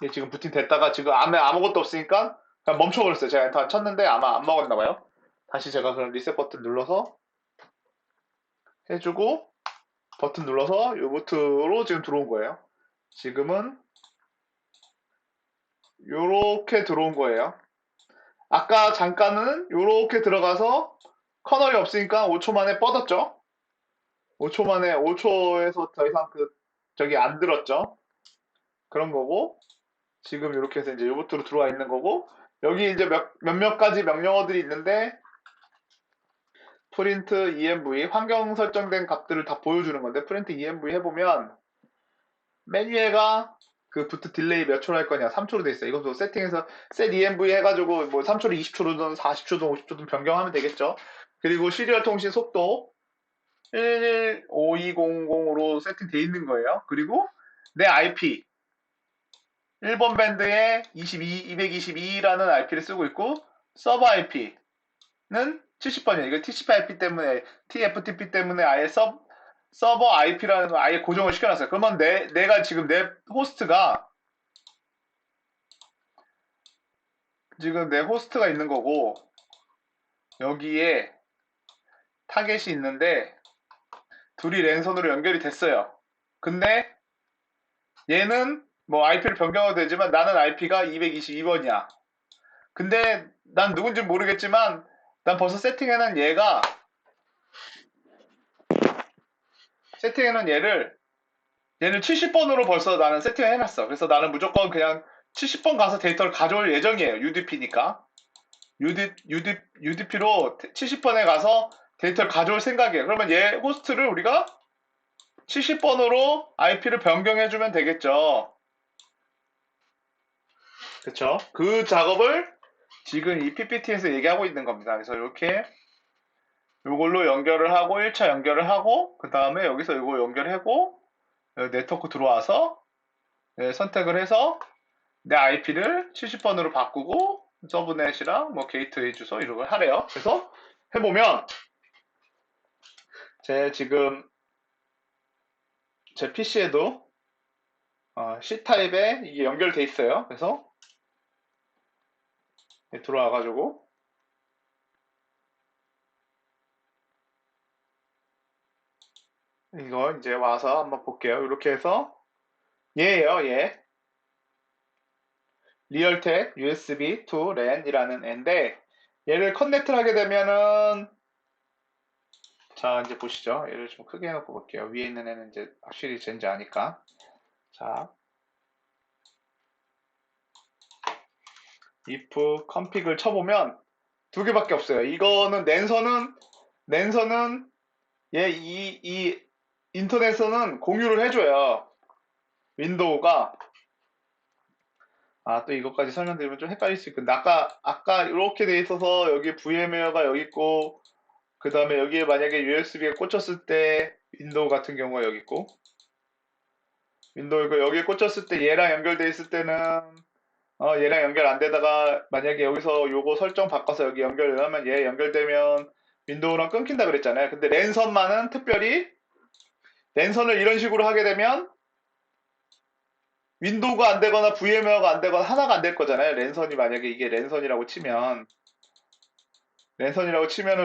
얘 지금 부팅 됐다가 지금 아무것도 없으니까 그냥 멈춰버렸어요. 제가 엔터 쳤는데 아마 안 먹었나 봐요. 다시 제가 그럼 리셋 버튼 눌러서 해주고 버튼 눌러서 요부트로 지금 들어온 거예요. 지금은 요렇게 들어온 거예요. 아까 잠깐은 요렇게 들어가서 커널이 없으니까 5초 만에 뻗었죠. 5초 만에 5초에서 더 이상 저기 안 들었죠. 그런 거고 지금 이렇게 해서 이제 요부트로 들어와 있는 거고 여기 이제 몇몇 가지 명령어들이 있는데 프린트 env 환경 설정된 값들을 다 보여주는 건데 프린트 env 해보면 맨 위에가 그 부트 딜레이 몇 초로 할 거냐 3초로 돼 있어요. 이것도 세팅해서 set env 해가지고 뭐 3초를 20초로든 40초든 50초든 변경하면 되겠죠. 그리고 시리얼 통신 속도 115200으로 세팅돼 있는 거예요. 그리고 내 IP 1번 밴드에 222라는 IP를 쓰고 있고 서버 IP는 70번이에요. 이거 TCP/IP 때문에 TFTP 때문에 아예 서버 IP라는 거 아예 고정을 시켜놨어요. 그러면 내가 지금 내 호스트가 지금 내 호스트가 있는 거고 여기에 타겟이 있는데 둘이 랜선으로 연결이 됐어요. 근데 얘는 뭐 IP를 변경해도 되지만 나는 IP가 222번이야. 근데 난 누군지 모르겠지만 난 벌써 세팅해놓은 얘를 70번으로 벌써 나는 세팅을 해놨어. 그래서 나는 무조건 그냥 70번 가서 데이터를 가져올 예정이에요. UDP니까. UDP로 70번에 가서 데이터를 가져올 생각이에요. 그러면 얘 호스트를 우리가 70번으로 IP를 변경해주면 되겠죠. 그쵸? 그 작업을 지금 이 PPT에서 얘기하고 있는 겁니다. 그래서 이렇게 이걸로 연결을 하고 1차 연결을 하고 그 다음에 여기서 이거 연결하고 네트워크 들어와서 선택을 해서 내 IP를 70번으로 바꾸고 서브넷이랑 뭐 게이트웨이 주소 이런 걸 하래요. 그래서 해보면 지금 제 PC에도 C타입에 이게 연결돼 있어요. 그래서 들어와가지고 이거 이제 와서 한번 볼게요. 이렇게 해서 얘예요, 얘. 리얼텍 USB to LAN이라는 애인데 얘를 커넥트를 하게 되면은 자 이제 보시죠. 얘를 좀 크게 해놓고 볼게요. 위에 있는 애는 이제 확실히 젠지 아니까 자 if config을 쳐보면 두 개밖에 없어요. 이거는 랜선은 얘 이 인터넷에서는 공유를 해줘요. 윈도우가 또 이것까지 설명드리면 좀 헷갈릴 수 있는데 아까 이렇게 돼 있어서 여기 VMware가 여기 있고 그 다음에 여기에 만약에 USB에 꽂혔을 때 윈도우 같은 경우가 여기 있고 윈도우 이거 여기에 꽂혔을 때 얘랑 연결돼 있을 때는 얘랑 연결 안 되다가 만약에 여기서 요거 설정 바꿔서 여기 연결하면 얘 연결되면 윈도우랑 끊긴다 그랬잖아요. 근데 랜선만은 특별히 랜선을 이런 식으로 하게 되면 윈도우가 안 되거나 VMware가 안 되거나 하나가 안 될 거잖아요. 랜선이 만약에 이게 랜선이라고 치면은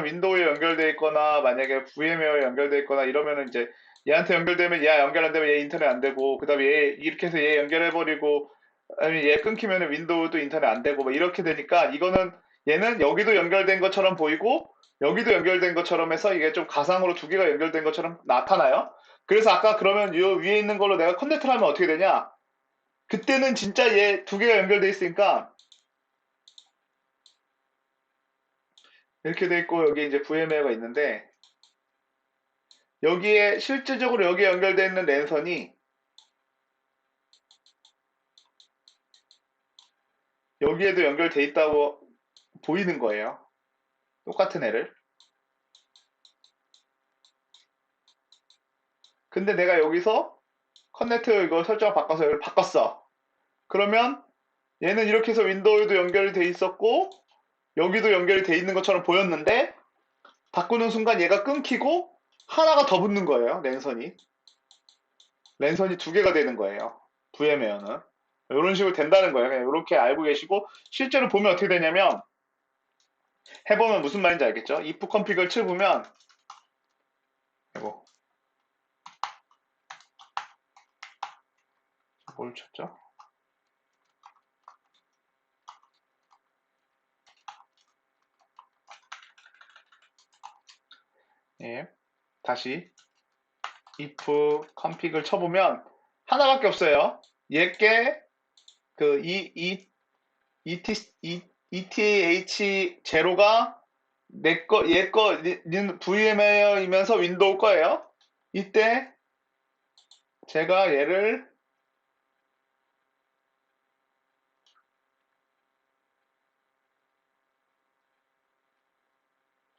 윈도우에 연결돼 있거나 만약에 VMware에 연결돼 있거나 이러면은 이제 얘한테 연결되면 얘 연결 안 되면 얘 인터넷 안 되고 그다음에 얘 이렇게 해서 얘 연결해 버리고 아니면 얘 끊기면은 윈도우도 인터넷 안 되고 뭐 이렇게 되니까 이거는 얘는 여기도 연결된 것처럼 보이고 여기도 연결된 것처럼 해서 이게 좀 가상으로 두 개가 연결된 것처럼 나타나요. 그래서 아까 그러면 요 위에 있는 걸로 내가 커넥트를 하면 어떻게 되냐? 그때는 진짜 얘 두 개가 연결돼 있으니까 이렇게 돼 있고 여기 이제 VMware가 있는데 여기에 실질적으로 여기에 연결되어 있는 랜선이 여기에도 연결돼 있다고 보이는 거예요. 똑같은 애를. 근데 내가 여기서 커넥트 이거 설정 바꿔서 여기를 바꿨어. 그러면 얘는 이렇게 해서 윈도우에도 연결이 돼 있었고 여기도 연결이 돼 있는 것처럼 보였는데 바꾸는 순간 얘가 끊기고 하나가 더 붙는 거예요. 랜선이 두 개가 되는 거예요. VM웨어는. 이런 식으로 된다는 거예요. 그냥 이렇게 알고 계시고 실제로 보면 어떻게 되냐면 해보면 무슨 말인지 알겠죠? if config을 쳐보면 이거 뭘 쳤죠? 예, 다시 if config을 쳐보면 하나밖에 없어요. 얘께 그 ETH 제로가 얘거 VMware이면서 윈도우 거예요. 이때 제가 얘를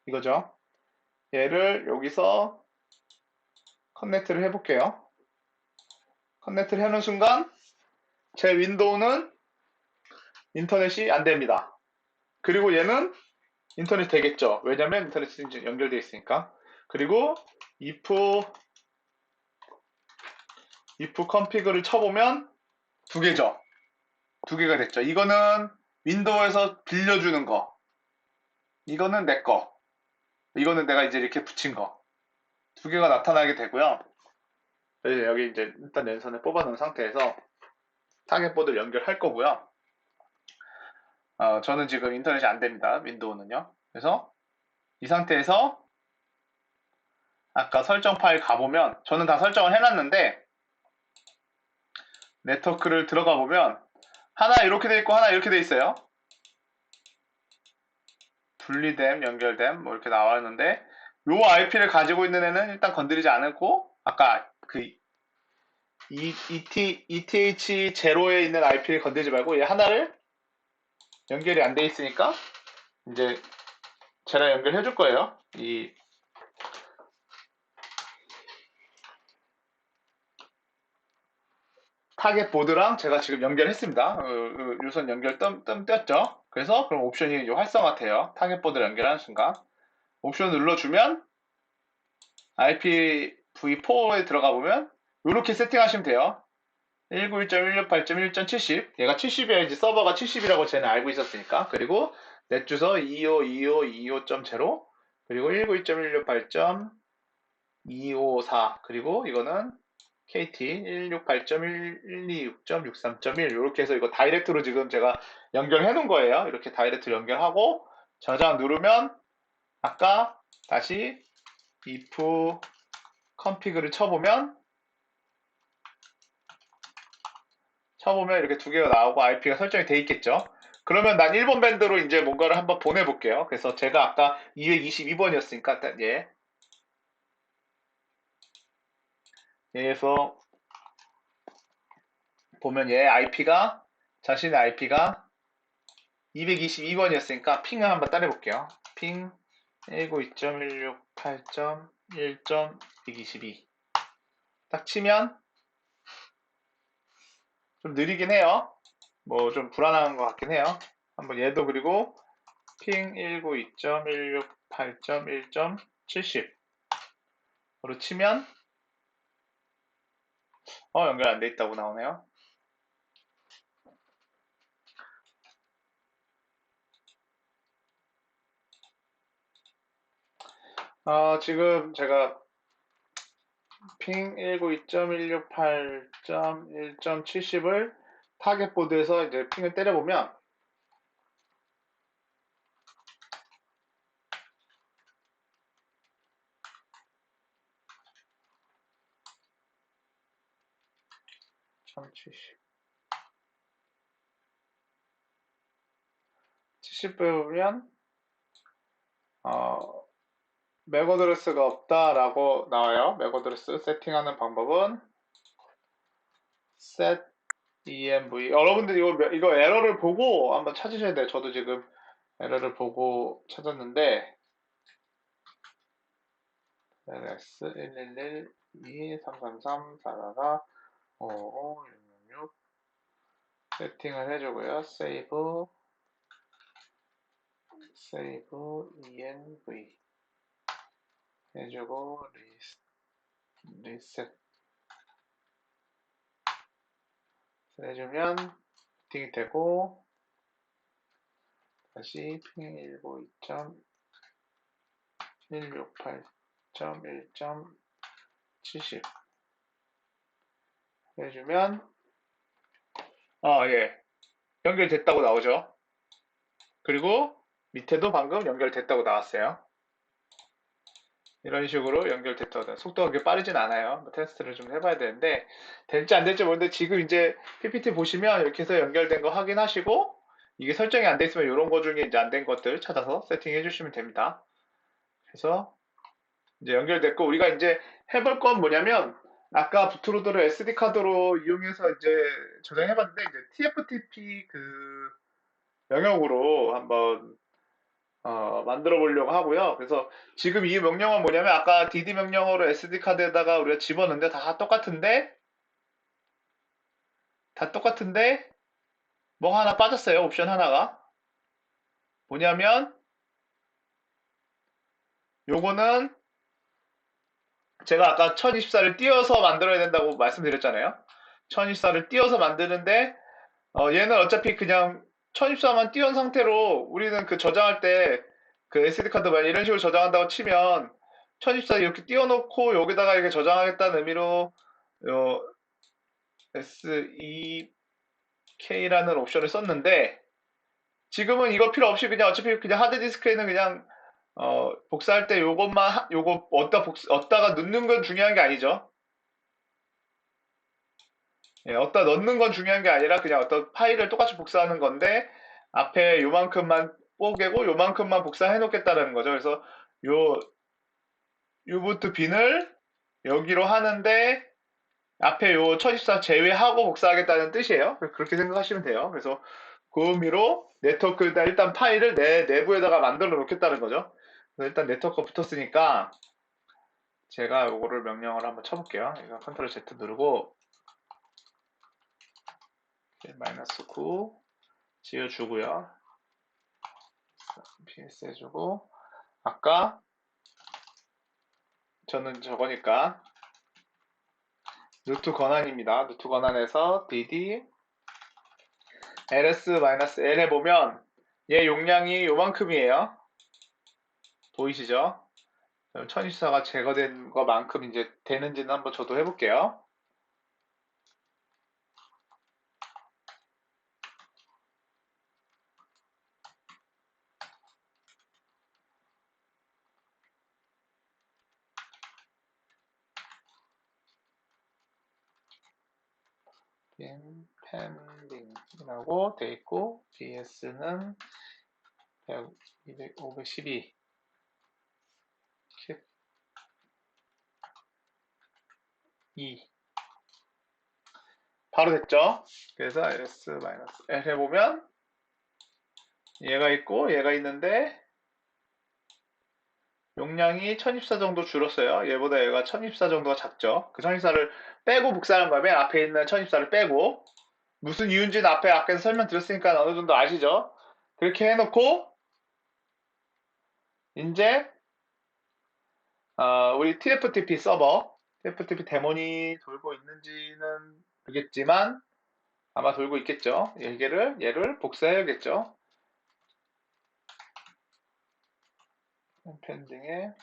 이거죠. 얘를 여기서 커넥트를 해볼게요. 커넥트를 해놓은 순간 제 윈도우는 인터넷이 안 됩니다. 그리고 얘는 인터넷 되겠죠. 왜냐면 인터넷이 이제 연결되어 있으니까. 그리고 if config를 쳐보면 두 개죠. 두 개가 됐죠. 이거는 윈도우에서 빌려주는 거. 이거는 내 거. 이거는 내가 이제 이렇게 붙인 거. 두 개가 나타나게 되고요. 여기 이제 일단 랜선을 뽑아놓은 상태에서 타겟 보드를 연결할 거고요. 저는 지금 인터넷이 안 됩니다. 윈도우는요. 그래서 이 상태에서 아까 설정 파일 가보면 저는 다 설정을 해놨는데 네트워크를 들어가 보면 하나 이렇게 돼 있고 하나 이렇게 돼 있어요. 분리됨, 연결됨 뭐 이렇게 나와 있는데 요 IP를 가지고 있는 애는 일단 건드리지 않고 아까 그 ETH0에 있는 IP를 건드리지 말고 얘 하나를 연결이 안 돼 있으니까 이제 제가 연결해 줄 거예요. 이 타겟 보드랑 제가 지금 연결했습니다. 유선 연결 뜸 떴죠. 그래서 그럼 옵션이 활성화돼요. 타겟 보드를 연결하는 순간 옵션 눌러주면 IPv4에 들어가 보면 이렇게 세팅하시면 돼요. 191.168.1.70 얘가 70이어야지 서버가 70이라고 쟤는 알고 있었으니까. 그리고 넷 주소 252525.0 그리고 191.168.254 그리고 이거는 KT 168.126.63.1 이렇게 해서 이거 다이렉트로 지금 제가 연결해 놓은 거예요. 이렇게 다이렉트로 연결하고 저장 누르면 아까 다시 if config를 쳐보면 이렇게 두 개가 나오고 IP가 설정이 돼 있겠죠. 그러면 난 1번 밴드로 이제 뭔가를 한번 보내볼게요. 그래서 제가 아까 222번이었으니까 얘에서 보면 얘 IP가 자신의 IP가 222번이었으니까 핑을 한번 따내볼게요. 핑 192.168.1.122 딱 치면 좀 느리긴 해요. 뭐 좀 불안한 것 같긴 해요. 한번 얘도 그리고 핑 192.168.1.70으로 치면 연결 안 돼 있다고 나오네요. 지금 제가 핑 192.168.1.70을 타겟 보드에서 이제 핑을 때려보면 참 70 배우면 맥 어드레스가 없다라고 나와요. 맥 어드레스 세팅하는 방법은 set env 여러분들 이거 에러를 보고 한번 찾으셔야 돼요. 저도 지금 에러를 보고 찾았는데 ls 111 2 333 444 55 666 세팅을 해주고요. save env 해주고 리셋 해주면 세팅이 되고 다시 핑 192.168.1.70 해주면 예 연결됐다고 나오죠. 그리고 밑에도 방금 연결됐다고 나왔어요. 이런 식으로 연결됐다. 속도가 그렇게 빠르진 않아요. 뭐 테스트를 좀 해봐야 되는데 될지 안 될지 모르는데 지금 이제 PPT 보시면 이렇게 해서 연결된 거 확인하시고 이게 설정이 안 돼 있으면 이런 거 중에 이제 안 된 것들 찾아서 세팅해 주시면 됩니다. 그래서 이제 연결됐고 우리가 이제 해볼 건 뭐냐면 아까 부트로드를 SD 카드로 이용해서 이제 저장해봤는데 이제 TFTP 그 영역으로 한번 만들어 보려고 하고요. 그래서 지금 이 명령은 뭐냐면 아까 DD 명령어로 SD 카드에다가 우리가 집어넣는데 다 똑같은데 뭐 하나 빠졌어요. 옵션 하나가 뭐냐면 요거는 제가 아까 1024를 띄워서 만들어야 된다고 말씀드렸잖아요. 1024를 띄워서 만드는데 얘는 어차피 그냥 1024만 띄운 상태로 우리는 그 저장할 때 그 SD카드 만 이런 식으로 저장한다고 치면 1024 이렇게 띄워놓고 여기다가 이렇게 저장하겠다는 의미로 요 SEK라는 옵션을 썼는데 지금은 이거 필요 없이 그냥 어차피 그냥 하드디스크에는 그냥 복사할 때 요거 어디다가 넣는 건 중요한 게 아니죠. 예, 어디다 넣는 건 중요한 게 아니라 그냥 어떤 파일을 똑같이 복사하는 건데 앞에 요만큼만 뽀개고 요만큼만 복사해 놓겠다라는 거죠. 그래서 요 유부트 빈을 여기로 하는데 앞에 요 1024 제외하고 복사하겠다는 뜻이에요. 그렇게 생각하시면 돼요. 그래서 그 의미로 네트워크에다 일단 파일을 내 내부에다가 만들어 놓겠다는 거죠. 그래서 일단 네트워크가 붙었으니까 제가 요거를 명령을 한번 쳐볼게요. 이거 컨트롤 Z 누르고 -9 지어주고요. PS 해주고 아까 저는 저거니까 루트 권한입니다. 루트 권한에서 dd ls-l 해보면 얘 용량이 요만큼이에요. 보이시죠? 1024가 제거된 것만큼 이제 되는지는 한번 저도 해볼게요. 펜딩이라고 돼 있고 ds는 100, 200, 512 2 바로 됐죠? 그래서 ls-l 해보면 얘가 있고 얘가 있는데 용량이 1024 정도 줄었어요. 얘보다 얘가 1024 정도가 작죠. 그 1024를 빼고 복사하는 거면 앞에 있는 1024를 빼고 무슨 이유인지는 앞에서 설명드렸으니까 어느 정도 아시죠? 그렇게 해놓고 이제 우리 TFTP 서버 TFTP 데몬이 돌고 있는지는 모르겠지만 아마 돌고 있겠죠. 얘를 복사해야겠죠. 펜딩에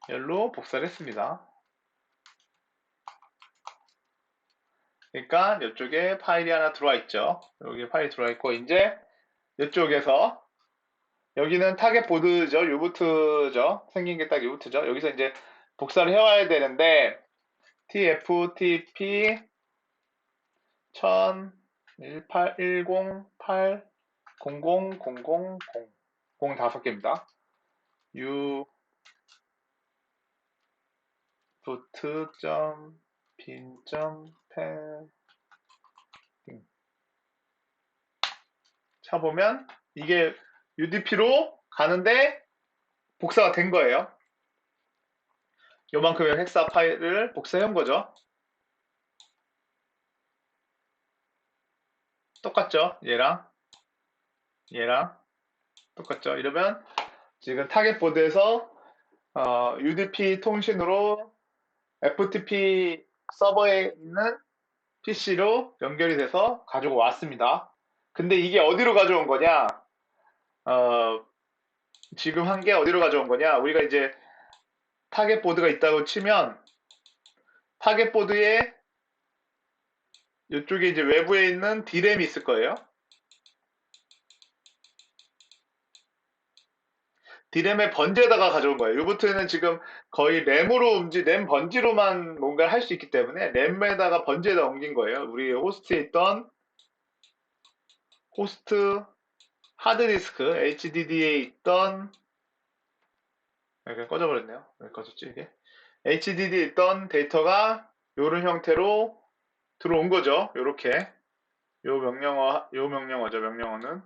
열로 복사를 했습니다. 그러니까 이쪽에 파일이 하나 들어와 있죠. 여기 파일이 들어와 있고 이제 이쪽에서 여기는 타겟 보드죠. 유부트죠. 생긴 게 딱 유부트죠. 여기서 이제 복사를 해와야 되는데 tftp 1018 0008000 0 다섯 개입니다. 유부트.빈.펜 쳐보면 이게 UDP로 가는데 복사가 된 거예요. 요만큼의 헥사 파일을 복사해 온 거죠. 똑같죠? 얘랑 똑같죠? 이러면 지금 타겟 보드에서 UDP 통신으로 FTP 서버에 있는 PC로 연결이 돼서 가지고 왔습니다. 근데 이게 어디로 가져온 거냐? 어, 지금 한 게 어디로 가져온 거냐? 우리가 이제 타겟 보드가 있다고 치면 타겟 보드에 이쪽에 이제 외부에 있는 D램이 있을 거예요. D램의 번지에다가 가져온 거예요. U부트는 지금 거의 램 번지로만 뭔가를 할 수 있기 때문에 램에다가 번지에다 옮긴 거예요. 우리 호스트에 있던 호스트 하드디스크 HDD에 있던 그냥 꺼져버렸네요. 왜 꺼졌지 이게? HDD에 있던 데이터가 이런 형태로 들어온 거죠. 요렇게 요 명령어죠. 명령어는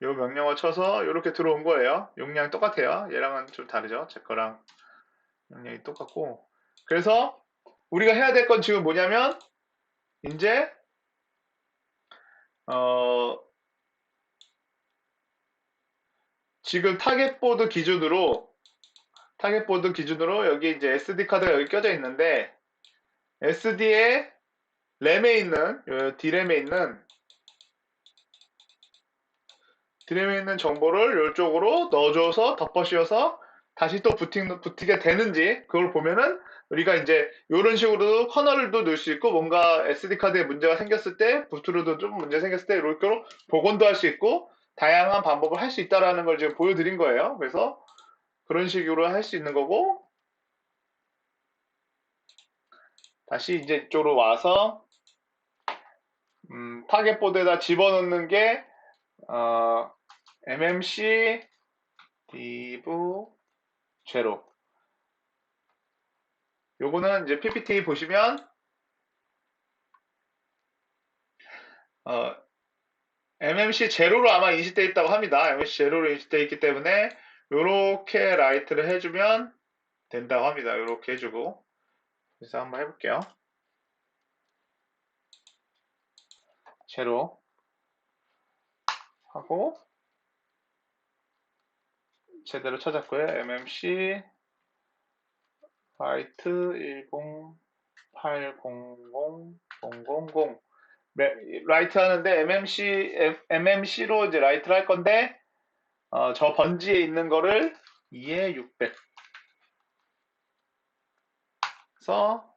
요 명령어 쳐서 이렇게 들어온 거예요. 용량 똑같아요. 얘랑은 좀 다르죠. 제 거랑 용량이 똑같고. 그래서 우리가 해야 될 건 지금 뭐냐면 이제 어 지금 타겟보드 기준으로 여기 이제 SD 카드가 여기 껴져 있는데 SD에 램에 있는 D램에 있는 정보를 이쪽으로 넣어줘서 덮어씌워서 다시 또 붙이게 되는지 그걸 보면은 우리가 이제 이런 식으로 커널도 넣을 수 있고 뭔가 SD 카드에 문제가 생겼을 때 부트로도 좀 문제 생겼을 때 이렇게 복원도 할 수 있고 다양한 방법을 할 수 있다라는 걸 지금 보여드린 거예요. 그래서 그런 식으로 할 수 있는 거고 다시 이제 이쪽으로 와서 타겟 보드에다 집어넣는 게 MMC div 제로. 요거는 이제 PPT 보시면 어, MMC 제로로 아마 인식되어 있다고 합니다. MMC 제로로 인식되어 있기 때문에 요렇게 라이트를 해주면 된다고 합니다. 요렇게 해주고 그래서 한번 해볼게요. 제로 하고 제대로 찾았고요. MMC 라이트 1080000 라이트 하는데 MMC로 이제 라이트를 할 건데 저 번지에 있는 거를 2에 600 써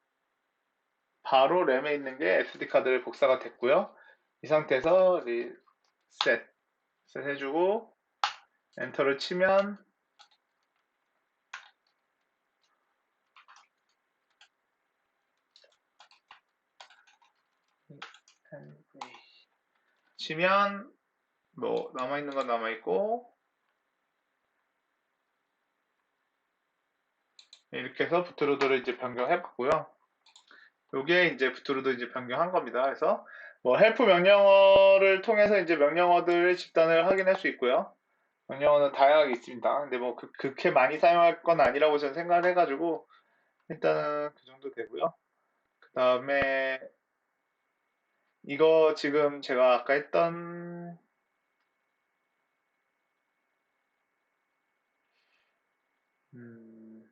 바로 램에 있는 게 SD 카드를 복사가 됐고요. 이 상태에서 셋 해주고 엔터를 치면 뭐 남아있는 건 남아있고 이렇게 해서 부트로드를 이제 변경해봤고요. 요게 이제 부트로드 이제 변경한 겁니다. 그래서 뭐 헬프 명령어를 통해서 이제 명령어들 집단을 확인할 수 있고요. 명령어는 다양하게 있습니다. 근데 뭐 그렇게 많이 사용할 건 아니라고 저는 생각을 해가지고 일단은 그 정도 되고요. 그 다음에 이거 지금 제가 아까 했던 음,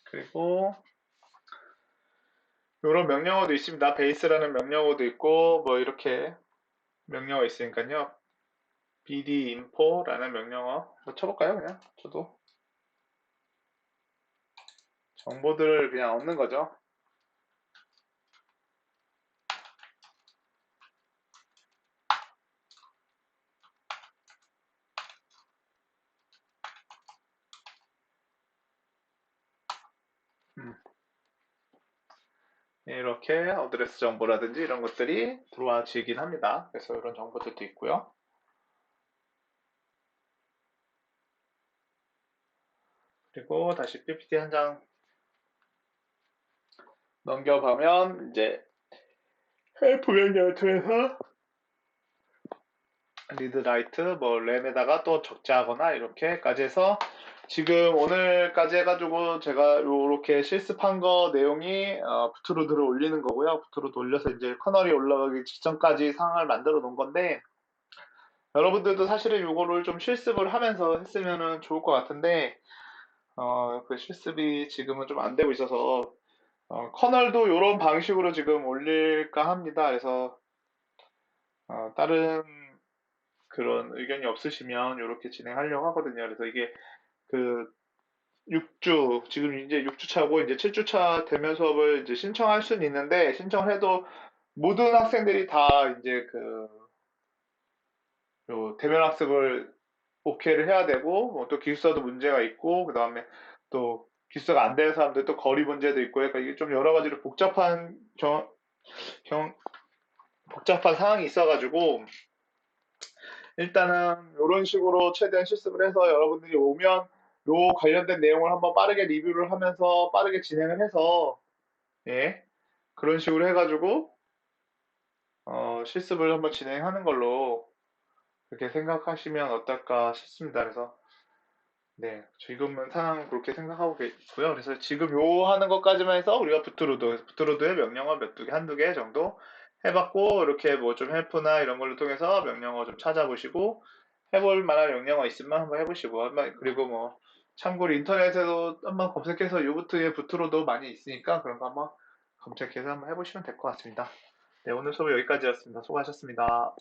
그리고 이런 명령어도 있습니다. 베이스라는 명령어도 있고 뭐 이렇게 명령어 있으니까요. bdinfo라는 명령어 뭐 쳐볼까요? 그냥 저도 정보들을 그냥 얻는 거죠. 이렇게 어드레스 정보라든지 이런 것들이 들어와지긴 합니다. 그래서 이런 정보들도 있고요. 그리고 다시 PPT 한 장 넘겨가면 이제 헬프 명령을 통해서 리드 라이트 뭐 램에다가 또 적재하거나 이렇게까지 해서 지금 오늘까지 해가지고 제가 이렇게 실습한 거 내용이 부트로드를 올리는 거고요. 부트로드 올려서 이제 커널이 올라가기 직전까지 상황을 만들어 놓은 건데 여러분들도 사실은 이거를 좀 실습을 하면서 했으면 좋을 것 같은데 그 실습이 지금은 좀 안 되고 있어서 커널도 이런 방식으로 지금 올릴까 합니다. 그래서 다른 그런 의견이 없으시면 이렇게 진행하려고 하거든요. 그래서 이게 그 6주, 지금 이제 6주 차고 이제 7주 차 대면 수업을 이제 신청할 수는 있는데, 신청을 해도 모든 학생들이 다 이제 요 대면 학습을 오케이를 해야 되고, 또 기숙사도 문제가 있고, 그 다음에 또 기숙사가 안 되는 사람들 또 거리 문제도 있고, 그러니까 이게 좀 여러 가지로 복잡한 상황이 있어가지고, 일단은 이런 식으로 최대한 실습을 해서 여러분들이 오면 요 관련된 내용을 한번 빠르게 리뷰를 하면서 빠르게 진행을 해서, 예, 그런 식으로 해가지고 실습을 한번 진행하는 걸로 그렇게 생각하시면 어떨까 싶습니다. 그래서 네, 지금은 상황 그렇게 생각하고 있고요. 그래서 지금 요 하는 것까지만 해서 우리가 부트로드의 명령어 몇 두 개, 한두 개 정도 해봤고, 이렇게 뭐 좀 헬프나 이런 걸로 통해서 명령어 좀 찾아보시고, 해볼 만한 명령어 있으면 한번 해보시고, 그리고 뭐, 참고로 인터넷에도 한번 검색해서 요부트의 부트로드 많이 있으니까 그런 거 한번 검색해서 한번 해보시면 될 것 같습니다. 네, 오늘 수업 여기까지였습니다. 수고하셨습니다.